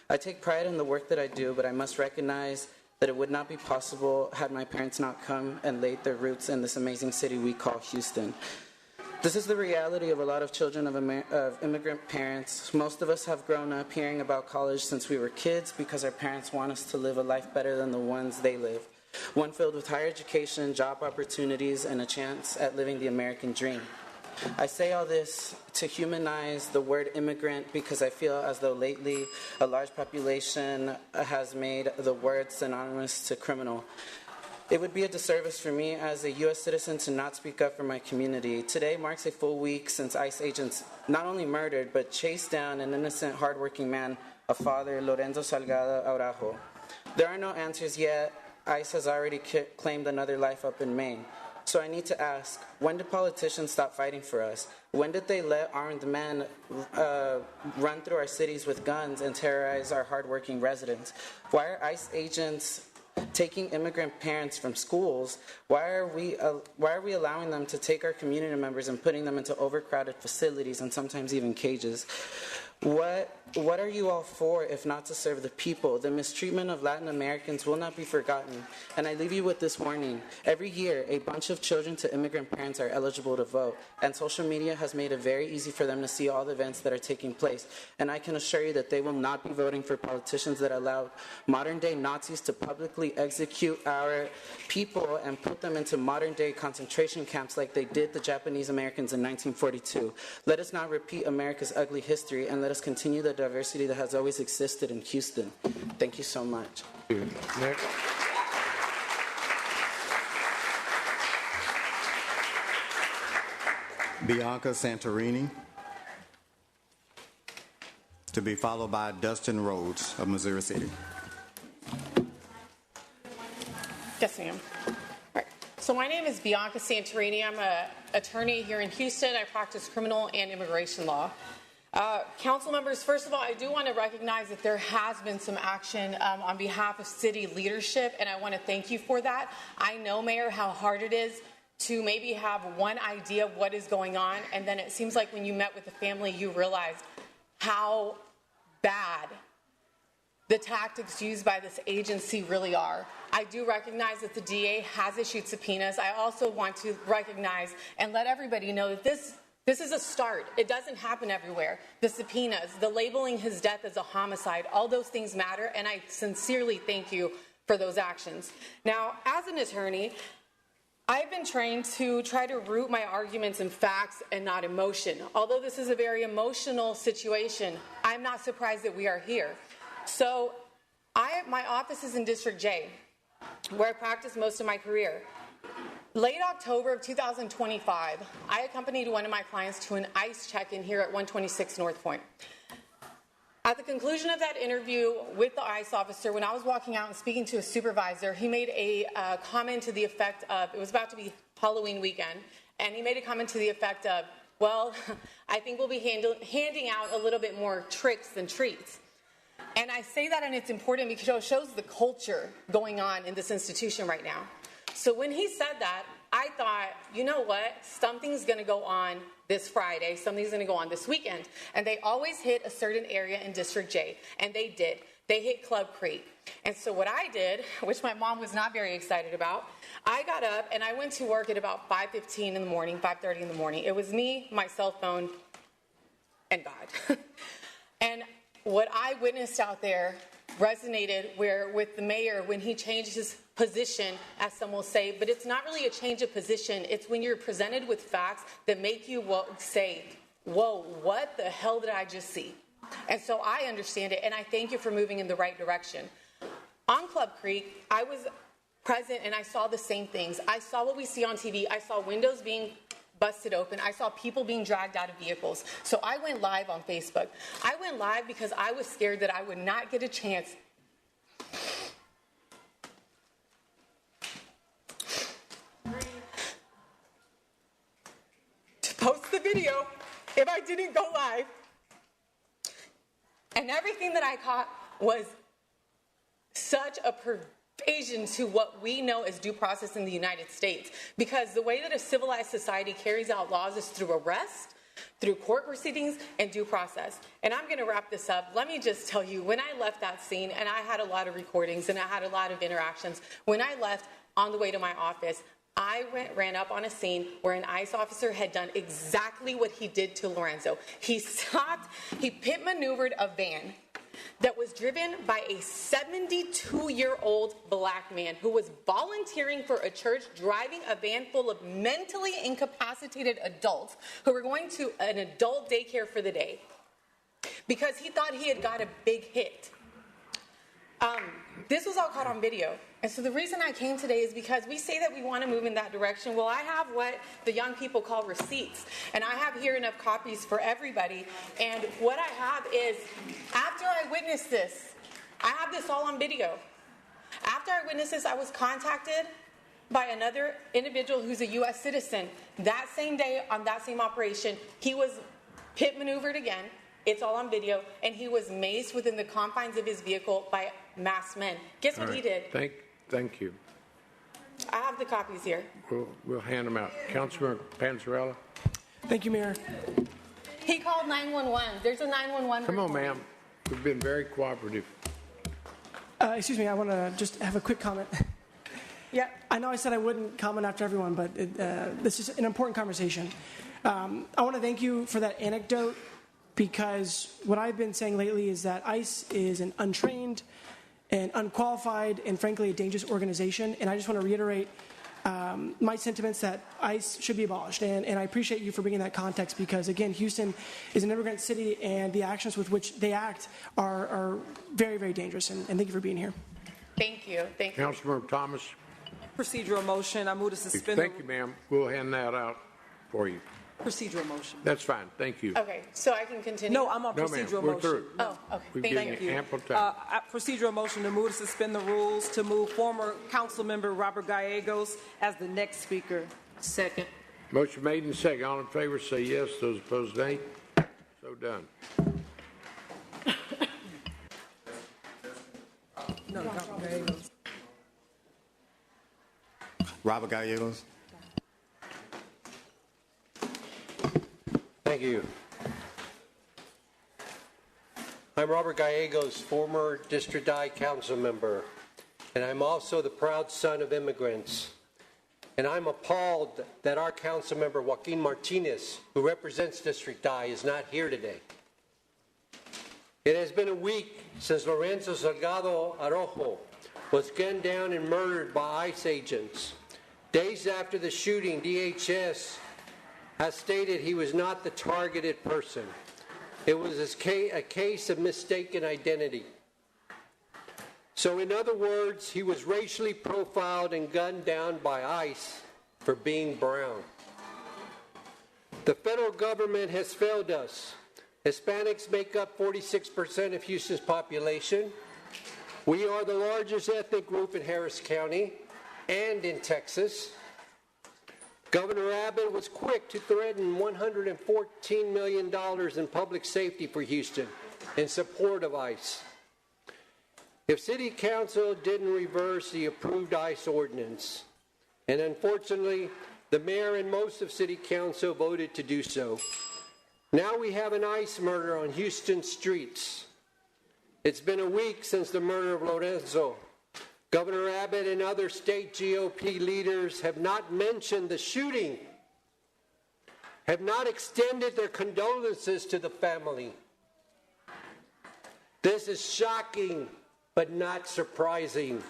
Speaker 5: I take pride in the work that I do, but I must recognize that it would not be possible had my parents not come and laid their roots in this amazing city we call Houston. This is the reality of a lot of children of immigrant parents. Most of us have grown up hearing about college since we were kids because our parents want us to live a life better than the ones they live. One filled with higher education, job opportunities, and a chance at living the American dream. I say all this to humanize the word immigrant because I feel as though lately a large population has made the word synonymous to criminal. It would be a disservice for me as a U.S. citizen to not speak up for my community. Today marks a full week since ICE agents not only murdered, but chased down an innocent, hardworking man, a father, Lorenzo Salgado Araujo. There are no answers yet. ICE has already claimed another life up in Maine. So I need to ask, when did politicians stop fighting for us? When did they let armed men run through our cities with guns and terrorize our hardworking residents? Why are ICE agents taking immigrant parents from schools? Why are we allowing them to take our community members and putting them into overcrowded facilities and sometimes even cages? What are you all for if not to serve the people? The mistreatment of Latin Americans will not be forgotten. And I leave you with this warning. Every year, a bunch of children to immigrant parents are eligible to vote. And social media has made it very easy for them to see all the events that are taking place. And I can assure you that they will not be voting for politicians that allow modern-day Nazis to publicly execute our people and put them into modern-day concentration camps like they did the Japanese Americans in 1942. Let us not repeat America's ugly history, and let us continue the diversity that has always existed in Houston. Thank you so much.
Speaker 3: Next.
Speaker 4: Bianca Santorini, to be followed by Dustin Rhodes of Missouri City.
Speaker 10: Yes, ma'am. All right. So my name is Bianca Santorini. I'm an attorney here in Houston. I practice criminal and immigration law. Council members, first of all, I do want to recognize that there has been some action on behalf of city leadership, and I want to thank you for that. I know, Mayor, how hard it is to maybe have one idea of what is going on, and then it seems like when you met with the family, you realized how bad the tactics used by this agency really are. I do recognize that the DA has issued subpoenas. I also want to recognize and let everybody know that this is a start. It doesn't happen everywhere. The subpoenas, the labeling his death as a homicide, all those things matter, and I sincerely thank you for those actions. Now, as an attorney, I've been trained to try to root my arguments in facts and not emotion. Although this is a very emotional situation, I'm not surprised that we are here. So my office is in District J, where I practiced most of my career. Late October of 2025, I accompanied one of my clients to an ICE check-in here at 126 North Point. At the conclusion of that interview with the ICE officer, when I was walking out and speaking to a supervisor, he made a comment to the effect of, it was about to be Halloween weekend, and he made a comment to the effect of, well, I think we'll be handing out a little bit more tricks than treats. And I say that, and it's important because it shows the culture going on in this institution right now. So when he said that, I thought, you know what? Something's going to go on this Friday. Something's going to go on this weekend. And they always hit a certain area in District J. And they did. They hit Club Creek. And so what I did, which my mom was not very excited about, I got up and I went to work at about 5:15 in the morning, 5:30 in the morning. It was me, my cell phone, and God. And what I witnessed out there resonated with the mayor when he changed his position, as some will say, but it's not really a change of position. It's when you're presented with facts that make you say, whoa, what the hell did I just see? And so I understand it, and I thank you for moving in the right direction. On Club Creek, I was present and I saw the same things. I saw what we see on TV. I saw windows being busted open. I saw people being dragged out of vehicles. So I went live on Facebook. I went live because I was scared that I would not get a chance to post the video if I didn't go live. And everything that I caught was such a pervasion to what we know as due process in the United States. Because the way that a civilized society carries out laws is through arrest, through court proceedings, and due process. And I'm going to wrap this up. Let me just tell you, when I left that scene, and I had a lot of recordings and I had a lot of interactions, when I left on the way to my office, I ran up on a scene where an ICE officer had done exactly what he did to Lorenzo. He stopped, he pit maneuvered a van that was driven by a 72-year-old black man who was volunteering for a church, driving a van full of mentally incapacitated adults who were going to an adult daycare for the day because he thought he had got a big hit. This was all caught on video. And so the reason I came today is because we say that we want to move in that direction. Well, I have what the young people call receipts. And I have here enough copies for everybody. And what I have is, after I witnessed this, I have this all on video. After I witnessed this, I was contacted by another individual who's a U.S. citizen. That same day, on that same operation, he was pit maneuvered again. It's all on video. And he was maced within the confines of his vehicle by masked men. Guess what he did?
Speaker 3: Thank you.
Speaker 10: I have the copies here.
Speaker 3: We'll hand them out. Councilman Panzarella.
Speaker 13: Thank you, Mayor.
Speaker 10: He called 911. There's a 911.
Speaker 3: Come on, ma'am. We've been very cooperative.
Speaker 13: Excuse me, I want to just have a quick comment.
Speaker 10: Yeah.
Speaker 13: I know I said I wouldn't comment after everyone, but this is an important conversation. I want to thank you for that anecdote, because what I've been saying lately is that ICE is an untrained and unqualified and frankly a dangerous organization. And I just want to reiterate my sentiments that ICE should be abolished. And I appreciate you for bringing that context, because again, Houston is an immigrant city and the actions with which they act are very, very dangerous. And thank you for being here.
Speaker 10: Thank you. Thank you.
Speaker 3: Councilman Thomas.
Speaker 11: Procedural motion. I move to suspend.
Speaker 3: Thank you, ma'am. We'll hand that out for you.
Speaker 11: Procedural motion.
Speaker 3: That's fine. Thank you.
Speaker 10: Okay, so I can continue?
Speaker 11: No, I'm on procedural
Speaker 3: we're
Speaker 11: motion.
Speaker 3: through.
Speaker 10: Oh, okay.
Speaker 3: We've
Speaker 10: Thank
Speaker 3: given you ample time.
Speaker 11: Procedural motion to move to suspend the rules, to move former council member Robert Gallegos as the next speaker. Second.
Speaker 3: Motion made and second. All in favor say yes. Those opposed, nay. So done.
Speaker 11: No, Gallegos.
Speaker 4: Robert Gallegos.
Speaker 12: Thank you. I'm Robert Gallegos, former District I council member, and I'm also the proud son of immigrants. And I'm appalled that our council member, Joaquin Martinez, who represents District I, is not here today. It has been a week since Lorenzo Salgado Araujo was gunned down and murdered by ICE agents. Days after the shooting, DHS has stated he was not the targeted person. It was a case of mistaken identity. So in other words, he was racially profiled and gunned down by ICE for being brown. The federal government has failed us. Hispanics make up 46% of Houston's population. We are the largest ethnic group in Harris County and in Texas. Governor Abbott was quick to threaten $114 million in public safety for Houston in support of ICE. If City Council didn't reverse the approved ICE ordinance, and unfortunately, the mayor and most of City Council voted to do so, now we have an ICE murder on Houston streets. It's been a week since the murder of Lorenzo. Governor Abbott and other state GOP leaders have not mentioned the shooting, have not extended their condolences to the family. This is shocking, but not surprising.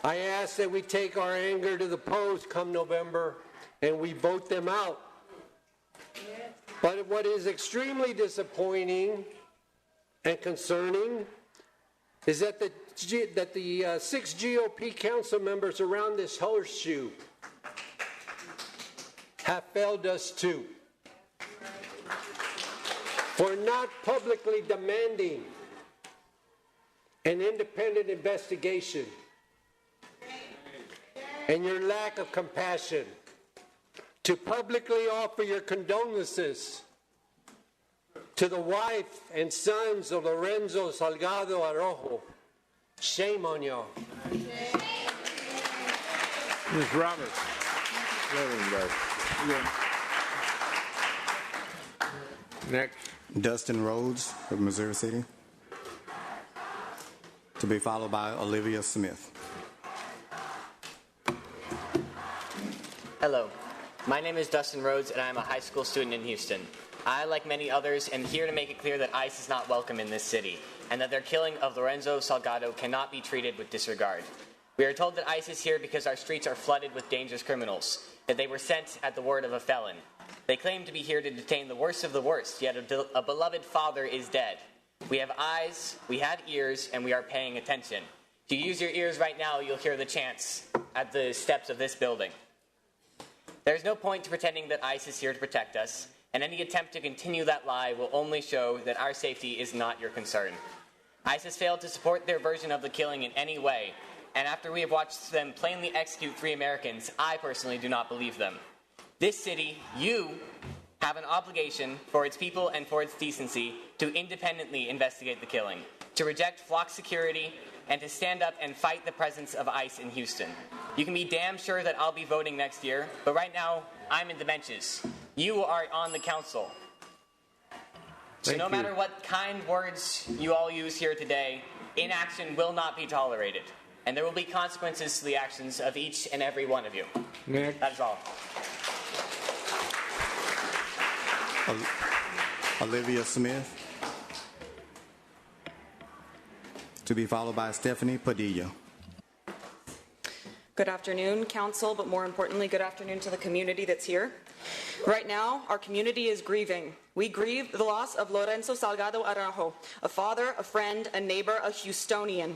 Speaker 12: I ask that we take our anger to the polls come November and we vote them out. But what is extremely disappointing and concerning is that the 6 GOP council members around this horseshoe have failed us too. For not publicly demanding an independent investigation and your lack of compassion to publicly offer your condolences to the wife and sons of Lorenzo Salgado Araujo. Shame on y'all.
Speaker 3: Ms. Roberts. Next.
Speaker 4: Dustin Rhodes of Missouri City. To be followed by Olivia Smith.
Speaker 14: Hello, my name is Dustin Rhodes and I am a high school student in Houston. I, like many others, am here to make it clear that ICE is not welcome in this city and that their killing of Lorenzo Salgado cannot be treated with disregard. We are told that ICE is here because our streets are flooded with dangerous criminals, that they were sent at the word of a felon. They claim to be here to detain the worst of the worst, yet a beloved father is dead. We have eyes, we have ears, and we are paying attention. If you use your ears right now, you'll hear the chants at the steps of this building. There is no point to pretending that ICE is here to protect us, and any attempt to continue that lie will only show that our safety is not your concern. ICE has failed to support their version of the killing in any way, and after we have watched them plainly execute 3 Americans, I personally do not believe them. This city, you, have an obligation for its people and for its decency to independently investigate the killing, to reject flock security, and to stand up and fight the presence of ICE in Houston. You can be damn sure that I'll be voting next year, but right now, I'm in the benches. You are on the council. So no matter what kind words you all use here today, inaction will not be tolerated. And there will be consequences to the actions of each and every one of you.
Speaker 3: Next.
Speaker 14: That is all.
Speaker 4: Olivia Smith. To be followed by Stephanie Padilla.
Speaker 15: Good afternoon, Council, but more importantly, good afternoon to the community that's here. Right now, our community is grieving. We grieve the loss of Lorenzo Salgado Araujo, a father, a friend, a neighbor, a Houstonian.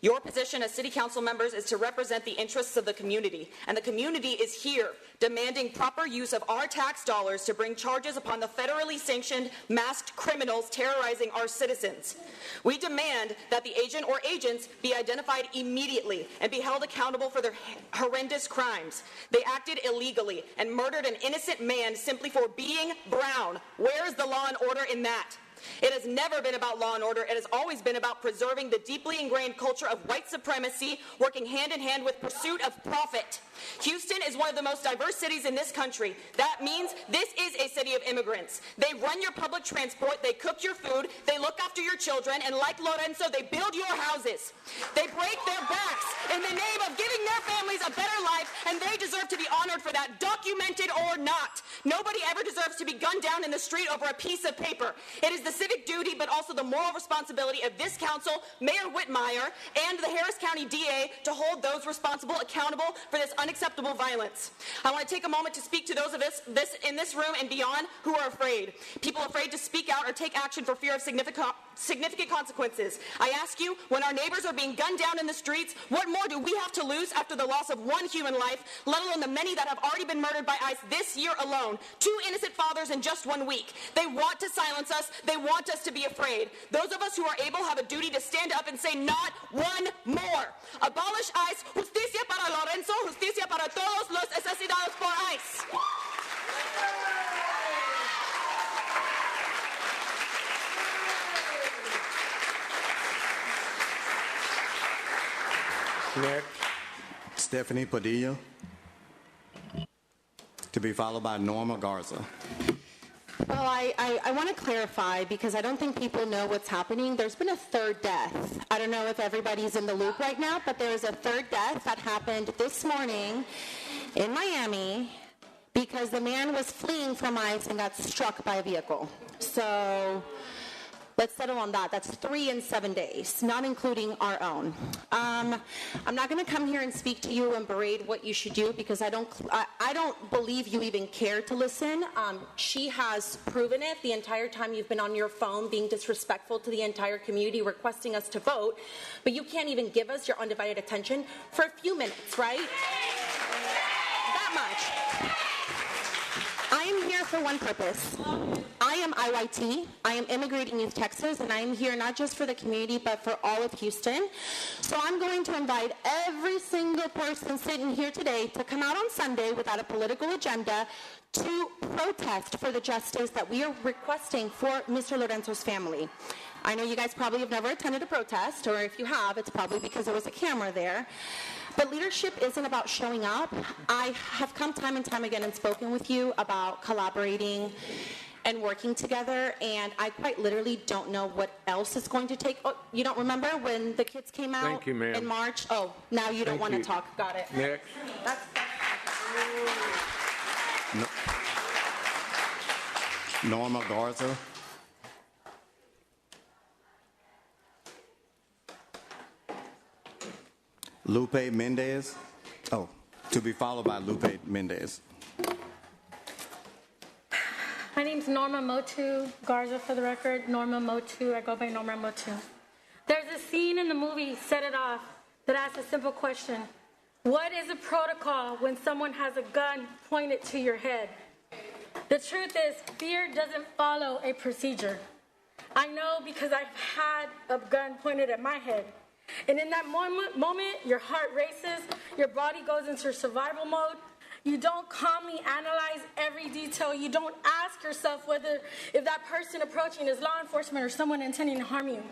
Speaker 15: Your position as City Council members is to represent the interests of the community, and the community is here demanding proper use of our tax dollars to bring charges upon the federally sanctioned masked criminals terrorizing our citizens. We demand that the agent or agents be identified immediately and be held accountable for their horrendous crimes. They acted illegally and murdered an innocent man simply for being brown. Where is the law and order in that? It has never been about law and order. It has always been about preserving the deeply ingrained culture of white supremacy, working hand in hand with pursuit of profit. Houston is one of the most diverse cities in this country. That means this is a city of immigrants. They run your public transport, they cook your food, they look after your children, and like Lorenzo, they build your houses. They break their backs in the name of giving their families a better life, and they deserve to be honored for that, documented or not. Nobody ever deserves to be gunned down in the street over a piece of paper. It is the civic duty, but also the moral responsibility of this council, Mayor Whitmire, and the Harris County DA to hold those responsible accountable for this unacceptable violence. I want to take a moment to speak to those of us in this room and beyond who are afraid. People afraid to speak out or take action for fear of significant consequences. I ask you, when our neighbors are being gunned down in the streets, what more do we have to lose after the loss of one human life, let alone the many that have already been murdered by ICE this year alone? 2 innocent fathers in just 1 week. They want to silence us. They want us to be afraid. Those of us who are able have a duty to stand up and say not one more. Abolish ICE. Justicia para Lorenzo. Justicia para todos los asesinados por ICE.
Speaker 4: Next. Stephanie Padilla. To be followed by Norma Garza.
Speaker 2: Well, I want to clarify because I don't think people know what's happening. There's been a 3rd death. I don't know if everybody's in the loop right now, but there was a 3rd death that happened this morning in Miami because the man was fleeing from ICE and got struck by a vehicle. So let's settle on that. That's 3 in 7 days, not including our own. I'm not going to come here and speak to you and berate what you should do because I don't believe you even care to listen. She has proven it the entire time you've been on your phone being disrespectful to the entire community, requesting us to vote, but you can't even give us your undivided attention for a few minutes, right? That much. here for one purpose. I am IYT. I am Immigrating Youth Texas, and I am here not just for the community, but for all of Houston. So I'm going to invite every single person sitting here today to come out on Sunday without a political agenda to protest for the justice that we are requesting for Mr. Lorenzo's family. I know you guys probably have never attended a protest, or if you have, it's probably because there was a camera there. But leadership isn't about showing up. I have come time and time again and spoken with you about collaborating and working together, and I quite literally don't know what else is going to take. Oh, you don't remember when the kids came out
Speaker 3: Thank you, ma'am.
Speaker 2: in March? Oh, now you don't want to talk. Got it.
Speaker 3: Next.
Speaker 4: Norma Garza. Lupe Mendez. Oh, to be followed by Lupe Mendez.
Speaker 16: My name's Norma Motu Garza, for the record. Norma Motu. I go by Norma Motu. There's a scene in the movie, Set It Off, that asks a simple question. What is a protocol when someone has a gun pointed to your head? The truth is, fear doesn't follow a procedure. I know because I've had a gun pointed at my head. And in that moment, your heart races, your body goes into survival mode. You don't calmly analyze every detail. You don't ask yourself if that person approaching is law enforcement or someone intending to harm you.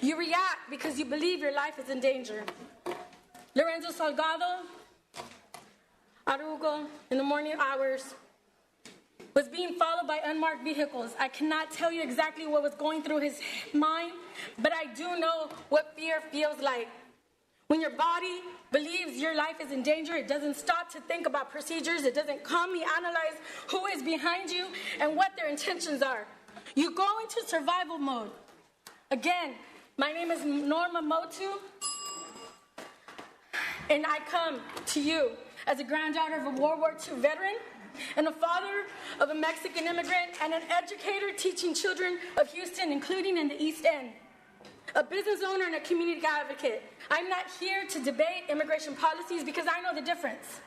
Speaker 16: You react because you believe your life is in danger. Lorenzo Salgado Arugo, in the morning hours, was being followed by unmarked vehicles. I cannot tell you exactly what was going through his mind, but I do know what fear feels like. When your body believes your life is in danger, it doesn't stop to think about procedures. It doesn't calmly analyze who is behind you and what their intentions are. You go into survival mode. Again, my name is Norma Motu, and I come to you as a granddaughter of a World War II veteran and a father of a Mexican immigrant and an educator teaching children of Houston, including in the East End. A business owner and a community advocate. I'm not here to debate immigration policies because I know the difference.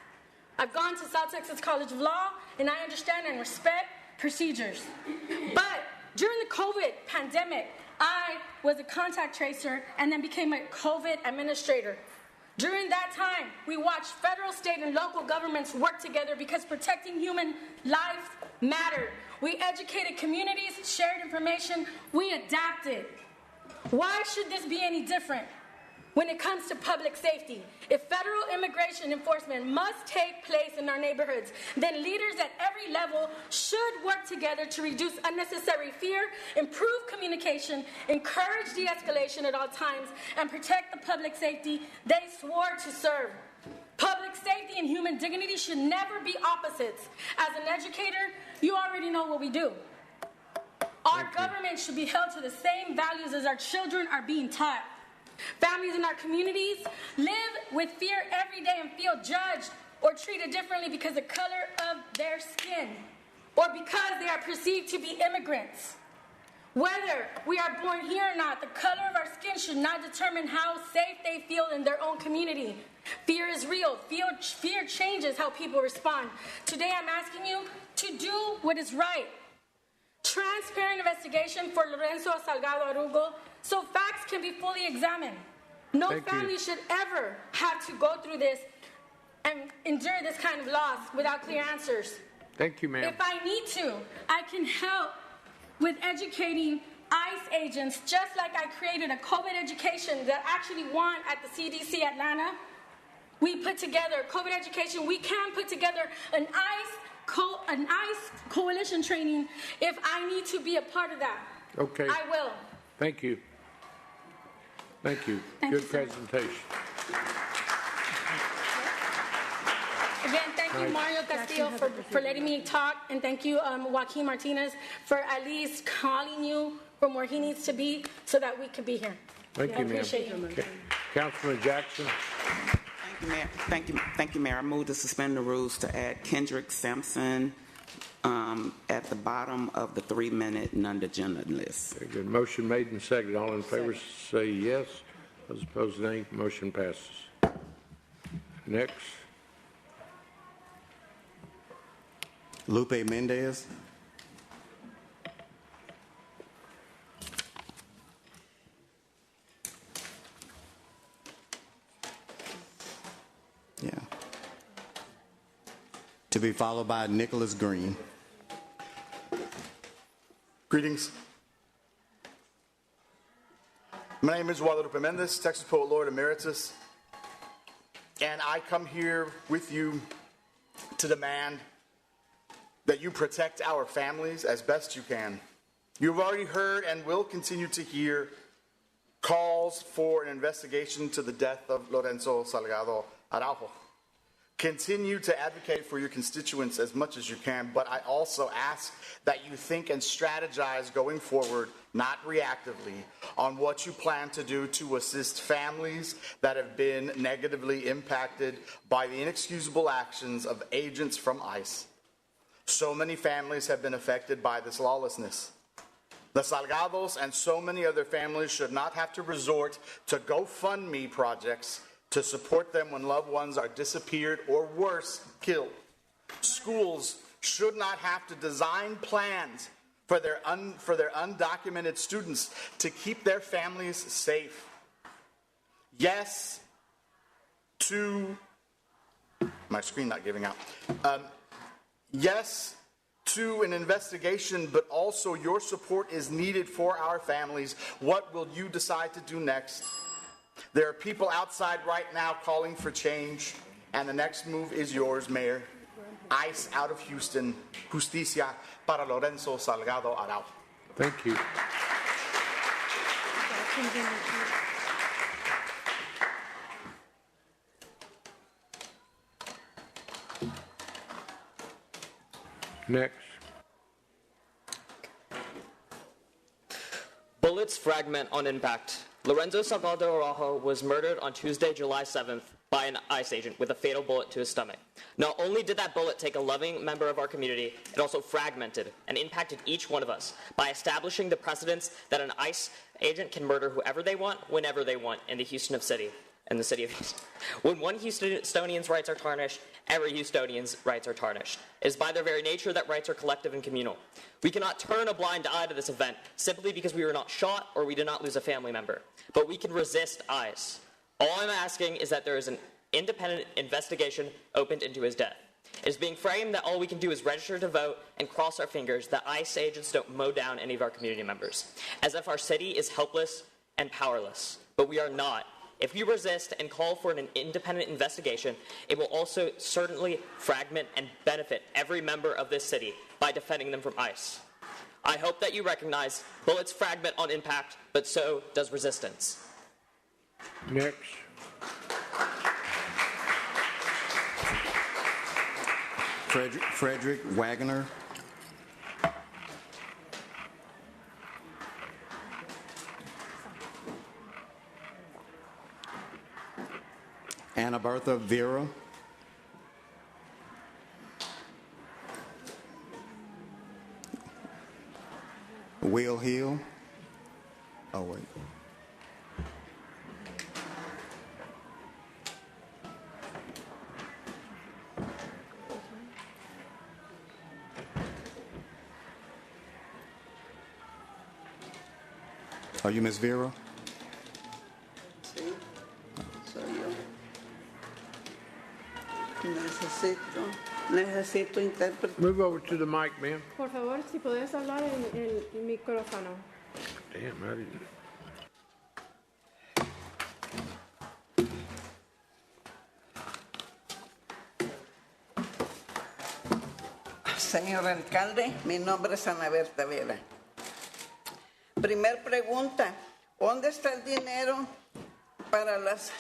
Speaker 16: I've gone to South Texas College of Law, and I understand and respect procedures. But during the COVID pandemic, I was a contact tracer and then became a COVID administrator. During that time, we watched federal, state, and local governments work together because protecting human life mattered. We educated communities, shared information, we adapted. Why should this be any different when it comes to public safety? If federal immigration enforcement must take place in our neighborhoods, then leaders at every level should work together to reduce unnecessary fear, improve communication, encourage de-escalation at all times, and protect the public safety they swore to serve. Public safety and human dignity should never be opposites. As an educator, you already know what we do. Our government should be held to the same values as our children are being taught. Families in our communities live with fear every day and feel judged or treated differently because of the color of their skin or because they are perceived to be immigrants. Whether we are born here or not, the color of our skin should not determine how safe they feel in their own community. Fear is real. Fear changes how people respond. Today I'm asking you to do what is right. Transparent investigation for Lorenzo Salgado Arugo so facts can be fully examined. No family should ever have to go through this and endure this kind of loss without clear answers.
Speaker 3: Thank you, ma'am.
Speaker 16: If I need to, I can help with educating ICE agents, just like I created a COVID education that actually won at the CDC Atlanta. We put together COVID education. We can put together an ICE coalition training if I need to be a part of that.
Speaker 3: Okay.
Speaker 16: I will.
Speaker 3: Thank you. Thank you. Good presentation.
Speaker 16: Again, thank you, Mario Castillo, for letting me talk, and thank you, Joaquin Martinez, for at least calling you from where he needs to be so that we could be here.
Speaker 3: Thank you, ma'am.
Speaker 16: Appreciate you.
Speaker 3: Okay. Councilman Jackson.
Speaker 17: Thank you, Mayor. Thank you, Mayor. I move to suspend the rules to add Kendrick Sampson at the bottom of the 3-minute non-agenda list.
Speaker 3: Very good. Motion made and seconded. All in favor say yes. Those opposed, nay. Motion passes. Next.
Speaker 4: Lupe Mendez. to be followed by Nicholas Green.
Speaker 18: Greetings. My name is Guadalupe Mendez, Texas Poet Laureate Emeritus, and I come here with you to demand that you protect our families as best you can. You've already heard and will continue to hear calls for an investigation to the death of Lorenzo Salgado Araujo. Continue to advocate for your constituents as much as you can, but I also ask that you think and strategize going forward, not reactively, on what you plan to do to assist families that have been negatively impacted by the inexcusable actions of agents from ICE. So many families have been affected by this lawlessness. The Salgados and so many other families should not have to resort to GoFundMe projects to support them when loved ones are disappeared or worse, killed. Schools should not have to design plans for their undocumented students to keep their families safe. Yes to, my screen not giving out. Yes to an investigation, but also your support is needed for our families. What will you decide to do next? There are people outside right now calling for change, and the next move is yours, Mayor. ICE out of Houston. Justicia para Lorenzo Salgado Araujo.
Speaker 3: Thank you. Next.
Speaker 14: Bullets fragment on impact. Lorenzo Salgado Araujo was murdered on Tuesday, July 7th by an ICE agent with a fatal bullet to his stomach. Not only did that bullet take a loving member of our community, it also fragmented and impacted each one of us by establishing the precedence that an ICE agent can murder whoever they want, whenever they want in the Houston city. In the city of Houston. When one Houstonian's rights are tarnished, every Houstonian's rights are tarnished. It is by their very nature that rights are collective and communal. We cannot turn a blind eye to this event simply because we were not shot or we did not lose a family member. But we can resist ICE. All I'm asking is that there is an independent investigation opened into his death. It is being framed that all we can do is register to vote and cross our fingers that ICE agents don't mow down any of our community members, as if our city is helpless and powerless. But we are not. If we resist and call for an independent investigation, it will also certainly fragment and benefit every member of this city by defending them from ICE. I hope that you recognize bullets fragment on impact, but so does resistance.
Speaker 3: Next.
Speaker 4: Frederick Wagner. Anna Bertha Vera. Will Hill. Oh, wait. Are you Miss Vera?
Speaker 19: Sí, soy yo. Necesito intérprete.
Speaker 3: Move over to the mic, ma'am.
Speaker 20: Por favor, si puedes hablar en el micrófono.
Speaker 3: Damn, I didn't.
Speaker 19: Señor alcalde, mi nombre es Ana Berta Vera. Primer pregunta, ¿dónde está el dinero para las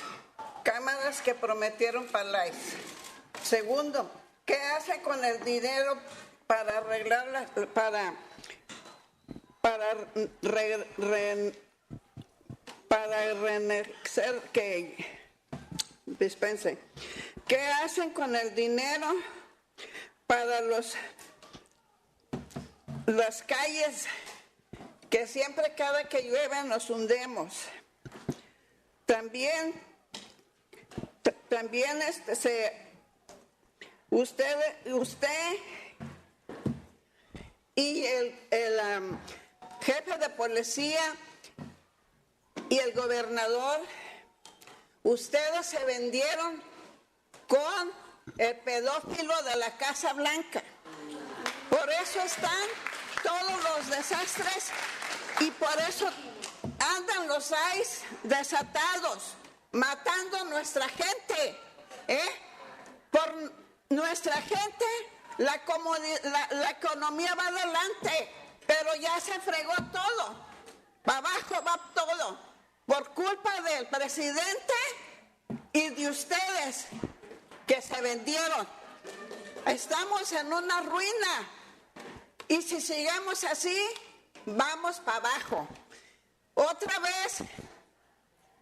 Speaker 19: cámaras que prometieron para la ICE? Segundo, ¿qué hace con el dinero para arreglar dispense? ¿Qué hacen con el dinero para las calles que siempre cada que llueve nos hundemos? También usted y el jefe de policía y el gobernador, ustedes se vendieron con el pedófilo de la Casa Blanca. Por eso están todos los desastres y por eso andan los ICE desatados, matando a nuestra gente. Por nuestra gente la economía va adelante, pero ya se fregó todo. Para abajo va todo. Por culpa del presidente y de ustedes que se vendieron. Estamos en una ruina. Y si sigamos así, vamos para abajo. Otra vez,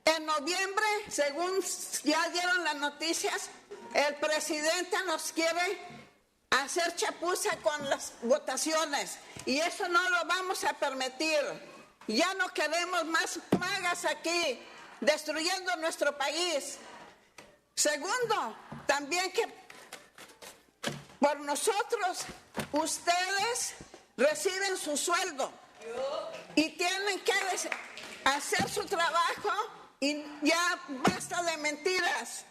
Speaker 19: en noviembre, según ya dieron las noticias, el presidente nos quiere hacer chapuza con las votaciones. Y eso no lo vamos a permitir. Ya no queremos más plagas aquí, destruyendo nuestro país. Segundo, también que por nosotros, ustedes reciben su sueldo y tienen que hacer su trabajo y ya basta de mentiras.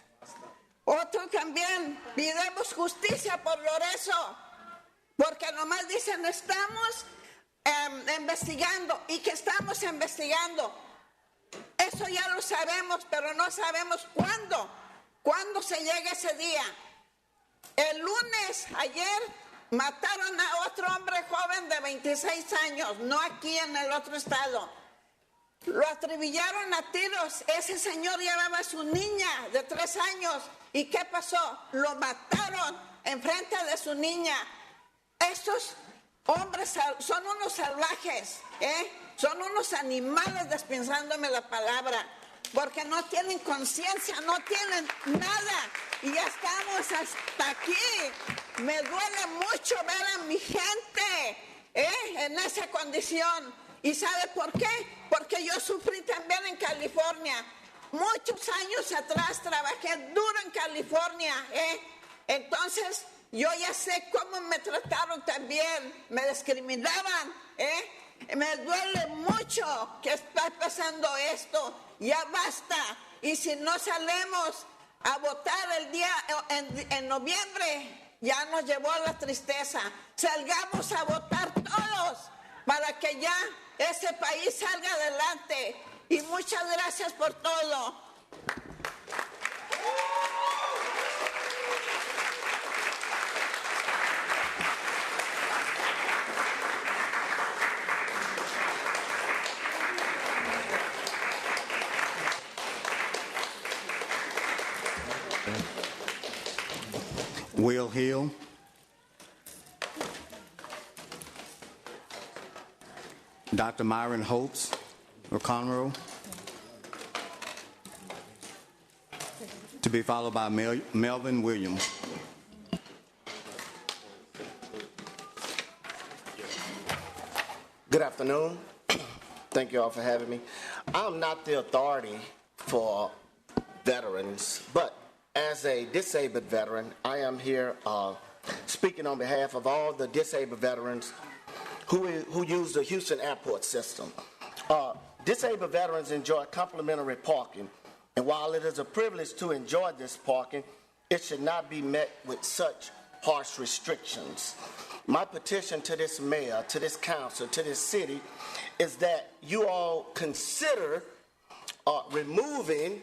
Speaker 19: Otro también, pidemos justicia por Lorenzo, porque nomás dicen estamos investigando y que estamos investigando. Eso ya lo sabemos, pero no sabemos cuándo se llega ese día. El lunes, ayer, mataron a otro hombre joven de 26 años, no aquí en el otro estado. Lo atribuyeron a tiros. Ese señor llevaba a su niña de 3 años. ¿Y qué pasó? Lo mataron enfrente de su niña. Estos hombres son unos salvajes, son unos animales, despensándome la palabra, porque no tienen conciencia, no tienen nada. Y ya estamos hasta aquí. Me duele mucho ver a mi gente en esa condición. ¿Y sabe por qué? Porque yo sufrí también en California. Muchos años atrás trabajé duro en California. Entonces, yo ya sé cómo me trataron también. Me discriminaban. Me duele mucho que está pasando esto. Ya basta. Y si no salimos a votar el día en noviembre, ya nos llevó a la tristeza. Salgamos a votar todos para que ya ese país salga adelante. Y muchas gracias por todo.
Speaker 4: Will Hill. Dr. Myron Holtz, Conroe. To be followed by Melvin Williams.
Speaker 1: Good afternoon. Thank you all for having me. I'm not the authority for veterans, but as a disabled veteran, I am here speaking on behalf of all the disabled veterans who use the Houston airport system. Disabled veterans enjoy complimentary parking, and while it is a privilege to enjoy this parking, it should not be met with such harsh restrictions. My petition to this mayor, to this council, to this city is that you all consider removing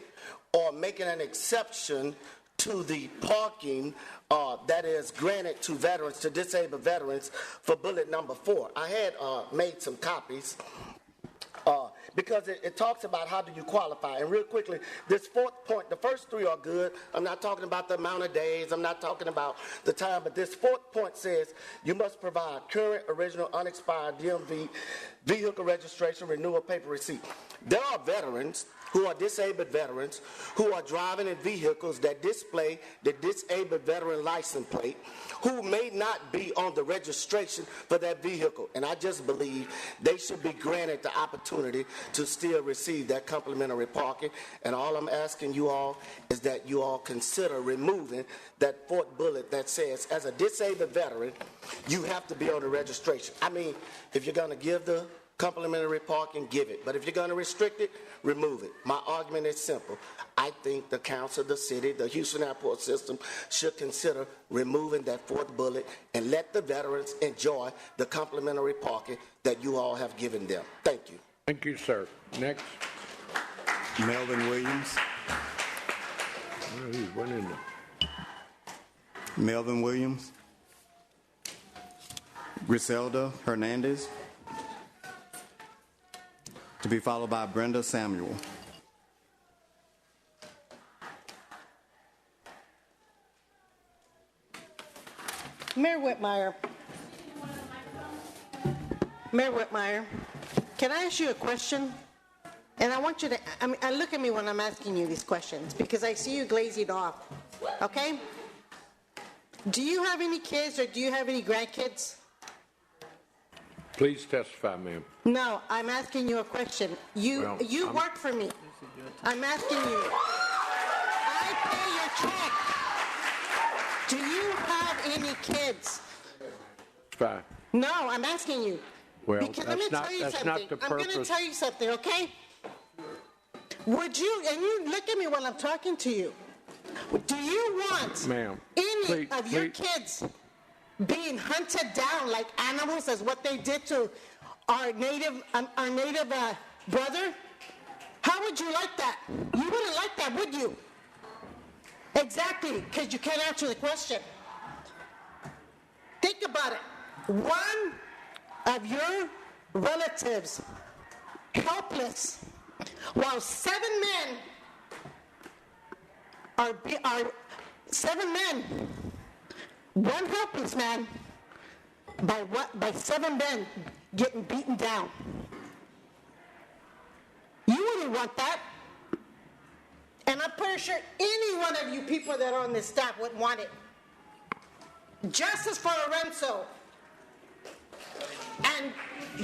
Speaker 1: or making an exception to the parking that is granted to veterans, to disabled veterans, for bullet number 4. I had made some copies because it talks about how do you qualify. And real quickly, this 4th point, the first 3 are good. I'm not talking about the amount of days. I'm not talking about the time. But this 4th point says you must provide current, original, unexpired DMV vehicle registration renewal paper receipt. There are veterans who are disabled veterans who are driving in vehicles that display the disabled veteran license plate, who may not be on the registration for that vehicle. And I just believe they should be granted the opportunity to still receive that complimentary parking. And all I'm asking you all is that you all consider removing that 4th bullet that says, as a disabled veteran, you have to be on the registration. I mean, if you're going to give the complimentary parking, give it. But if you're going to restrict it, remove it. My argument is simple. I think the council, the city, the Houston Airport System should consider removing that fourth bullet and let the veterans enjoy the complimentary parking that you all have given them. Thank you.
Speaker 3: Thank you, sir. Next.
Speaker 4: Melvin Williams.
Speaker 3: Well, he went in there.
Speaker 4: Melvin Williams. Griselda Hernandez. To be followed by Brenda Samuel.
Speaker 6: Mayor Whitmire. Mayor Whitmire, can I ask you a question? And I want you to, look at me when I'm asking you these questions because I see you glazing off, okay? Do you have any kids or do you have any grandkids?
Speaker 3: Please testify, ma'am.
Speaker 6: No, I'm asking you a question. You work for me. I'm asking you. I pay your check. Do you have any kids?
Speaker 3: Fine.
Speaker 6: No, I'm asking you.
Speaker 3: Well,
Speaker 6: because let me tell you
Speaker 3: that's
Speaker 6: something.
Speaker 3: not the
Speaker 6: I'm going to
Speaker 3: purpose.
Speaker 6: tell you something, okay? Would you, and you look at me while I'm talking to you, do you want any of your kids being hunted down like animals as what they did to our native brother? How would you like that? You wouldn't like that, would you? Exactly, because you can't answer the question. Think about it. One of your relatives helpless while seven men, one helpless man by seven men getting beaten down. You wouldn't want that. And I'm pretty sure any one of you people that are on this staff would want it. Justice for Lorenzo. And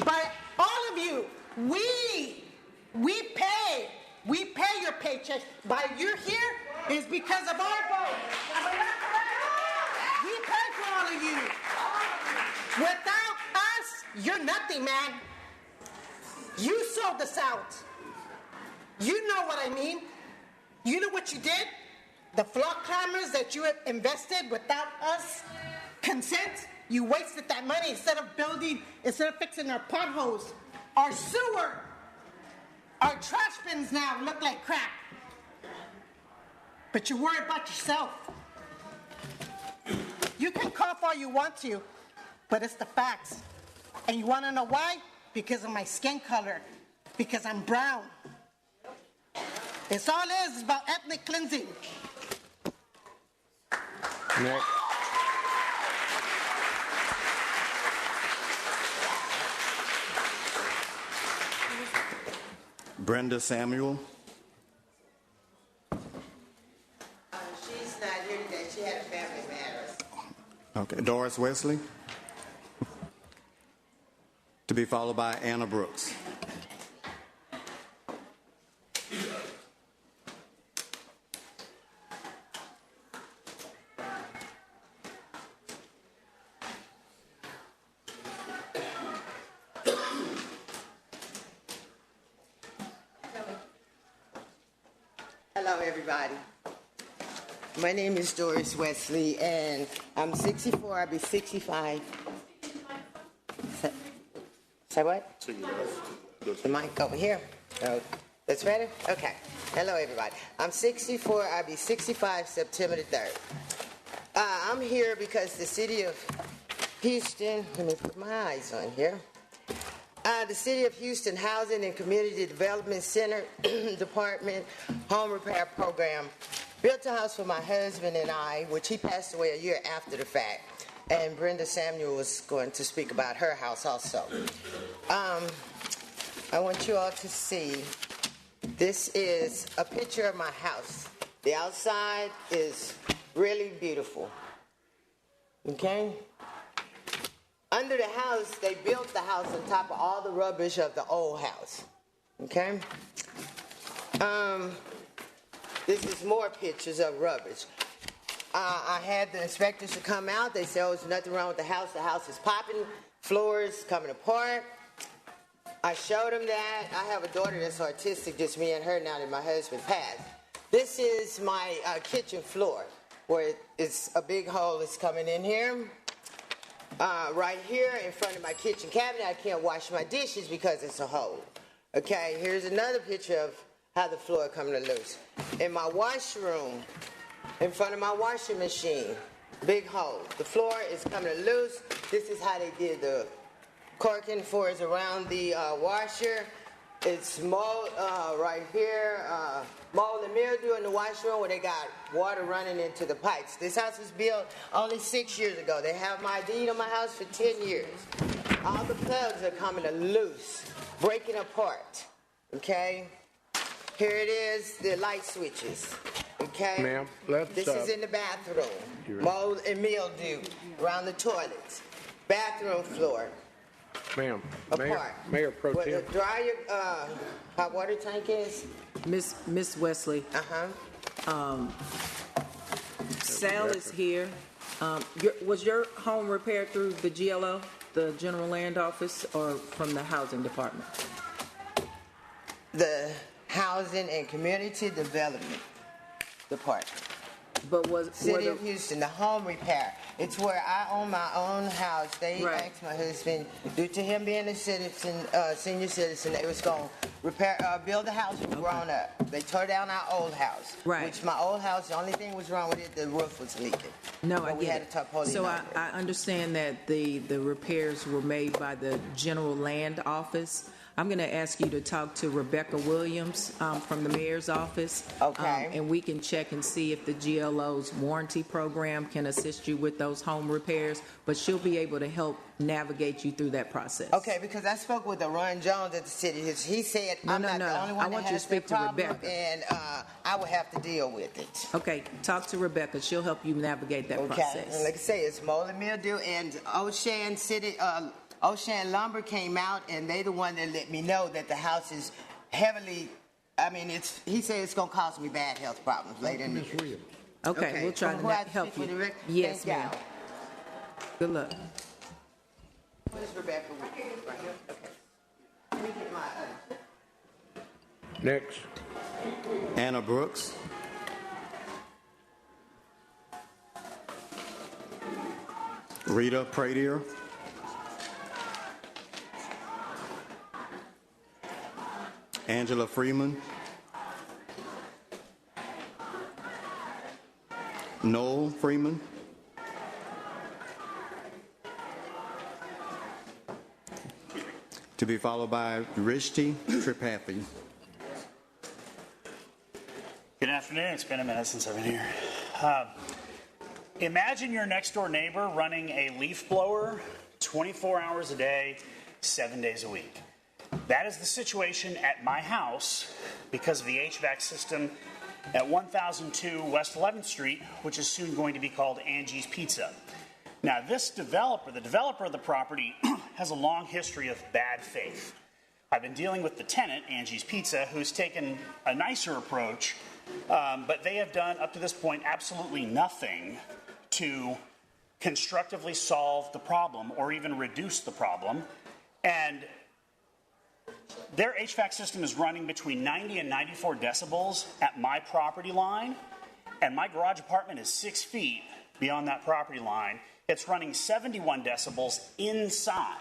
Speaker 6: by all of you, we pay your paychecks. By you're here is because of our vote. We pay for all of you. Without us, you're nothing, man. You sold us out. You know what I mean. You know what you did? The flock climbers that you have invested without us consent, you wasted that money instead of fixing our potholes, our sewer, our trash bins now look like crap. But you're worried about yourself. You can cough all you want to, but it's the facts. And you want to know why? Because of my skin color. Because I'm brown. It's all it is about ethnic cleansing.
Speaker 3: Next.
Speaker 4: Brenda Samuel.
Speaker 6: She's not here today. She had a family matters.
Speaker 4: Okay, Doris Wesley. To be followed by Anna Brooks.
Speaker 21: Hello, everybody. My name is Doris Wesley, and I'm 64. I'll be 65. Say what? The mic over here. Oh, that's better? Okay. Hello, everybody. I'm 64. I'll be 65 September the 3rd. I'm here because the city of Houston, let me put my eyes on here. The City of Houston Housing and Community Development Center Department Home Repair Program built a house for my husband and I, which he passed away a year after the fact. And Brenda Samuel was going to speak about her house also. I want you all to see, this is a picture of my house. The outside is really beautiful. Okay? Under the house, they built the house on top of all the rubbish of the old house. Okay? This is more pictures of rubbish. I had the inspectors to come out. They said, oh, there's nothing wrong with the house. The house is popping. Floors coming apart. I showed him that. I have a daughter that's autistic, just me and her now that my husband passed. This is my kitchen floor, where it's a big hole that's coming in here. Right here in front of my kitchen cabinet, I can't wash my dishes because it's a hole. Okay, here's another picture of how the floor coming loose. In my washroom, in front of my washing machine, big hole. The floor is coming loose. This is how they did the corking for is around the washer. It's mold right here, mold and mildew in the washroom where they got water running into the pipes. This house was built only 6 years ago. They have my deed on my house for 10 years. All the plugs are coming loose, breaking apart. Okay? Here it is, the light switches. Okay?
Speaker 3: Ma'am,
Speaker 21: this is in the bathroom. Mold and mildew around the toilets. Bathroom floor.
Speaker 3: Ma'am,
Speaker 21: Apart.
Speaker 3: Mayor Pro
Speaker 21: Where
Speaker 3: Tem.
Speaker 21: the dryer hot water tank is?
Speaker 11: Miss Wesley. Sal is here. Was your home repaired through the GLO, the General Land Office, or from the Housing Department?
Speaker 21: The Housing and Community Development Department.
Speaker 11: But was
Speaker 21: City of Houston, the home repair. It's where I own my own house. They asked my husband, due to him being a citizen, senior citizen, they was going to repair, build a house for grown up. They tore down our old house.
Speaker 11: Right.
Speaker 21: Which my old house, the only thing was wrong with it, the roof was leaking.
Speaker 11: No,
Speaker 21: but
Speaker 11: I
Speaker 21: we
Speaker 11: get
Speaker 21: had
Speaker 11: it.
Speaker 21: to tarpaulin
Speaker 11: So
Speaker 21: over it.
Speaker 11: I understand that the repairs were made by the General Land Office. I'm going to ask you to talk to Rebecca Williams from the mayor's office.
Speaker 21: Okay.
Speaker 11: And we can check and see if the GLO's warranty program can assist you with those home repairs, but she'll be able to help navigate you through that process.
Speaker 21: Okay, because I spoke with Ron Jones at the city. He said I'm not the only one
Speaker 11: I want
Speaker 21: that
Speaker 11: you to
Speaker 21: has
Speaker 11: speak
Speaker 21: that
Speaker 11: to
Speaker 21: problem,
Speaker 11: Rebecca.
Speaker 21: and I will have to deal with it.
Speaker 11: Okay, talk to Rebecca. She'll help you navigate that
Speaker 21: Okay,
Speaker 11: process.
Speaker 21: and like I say, it's mold and mildew, and Ocean City, Ocean Lumber came out, and they the one that let me know that the house is heavily. I mean, he said it's going to cause me bad health problems later in the year.
Speaker 11: Okay, we'll try
Speaker 21: From
Speaker 11: to
Speaker 21: who I
Speaker 11: help
Speaker 21: speak
Speaker 11: you.
Speaker 21: with,
Speaker 11: Yes,
Speaker 21: thank
Speaker 11: ma'am.
Speaker 21: y'all.
Speaker 11: Good luck.
Speaker 21: Where's Rebecca? Right here. Okay. Let me get my.
Speaker 3: Next.
Speaker 4: Anna Brooks. Rita Pradier. Angela Freeman. Noel Freeman. To be followed by Rishti Tripathi.
Speaker 7: Good afternoon. It's been a minute since I've been here. Imagine your next door neighbor running a leaf blower 24 hours a day, 7 days a week. That is the situation at my house because of the HVAC system at 1002 West 11th Street, which is soon going to be called Angie's Pizza. Now, this developer, the developer of the property, has a long history of bad faith. I've been dealing with the tenant, Angie's Pizza, who's taken a nicer approach, but they have done, up to this point, absolutely nothing to constructively solve the problem or even reduce the problem. And their HVAC system is running between 90 and 94 decibels at my property line, and my garage apartment is 6 feet beyond that property line. It's running 71 decibels inside.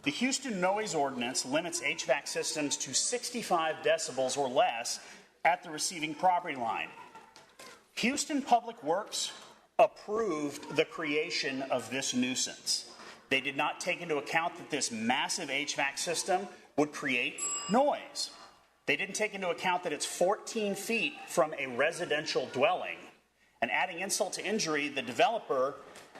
Speaker 7: The Houston Noise Ordinance limits HVAC systems to 65 decibels or less at the receiving property line. Houston Public Works approved the creation of this nuisance. They did not take into account that this massive HVAC system would create noise. They didn't take into account that it's 14 feet from a residential dwelling. And adding insult to injury, the developer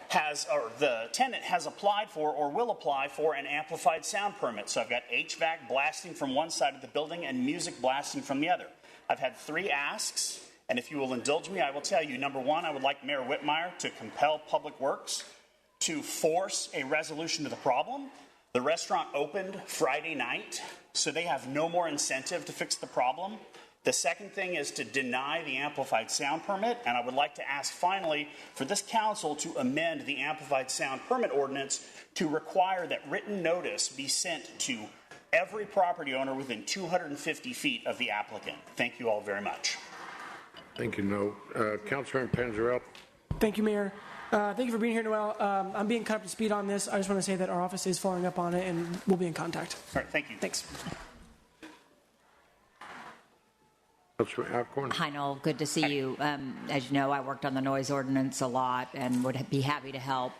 Speaker 7: has, or the tenant has applied for or will apply for an amplified sound permit. So I've got HVAC blasting from one side of the building and music blasting from the other. I've had 3 asks, and if you will indulge me, I will tell you. Number one, I would like Mayor Whitmire to compel Public Works to force a resolution to the problem. The restaurant opened Friday night, so they have no more incentive to fix the problem. The second thing is to deny the amplified sound permit, and I would like to ask finally for this council to amend the amplified sound permit ordinance to require that written notice be sent to every property owner within 250 feet of the applicant. Thank you all very much.
Speaker 3: Thank you, Noel. Councilman Panzarella.
Speaker 13: Thank you, Mayor. Thank you for being here, Noel. I'm being cut up to speed on this. I just want to say that our office is following up on it, and we'll be in contact.
Speaker 7: All right, thank you.
Speaker 13: Thanks.
Speaker 3: Alcorn.
Speaker 8: Hi, Noel. Good to see you. As you know, I worked on the noise ordinance a lot and would be happy to help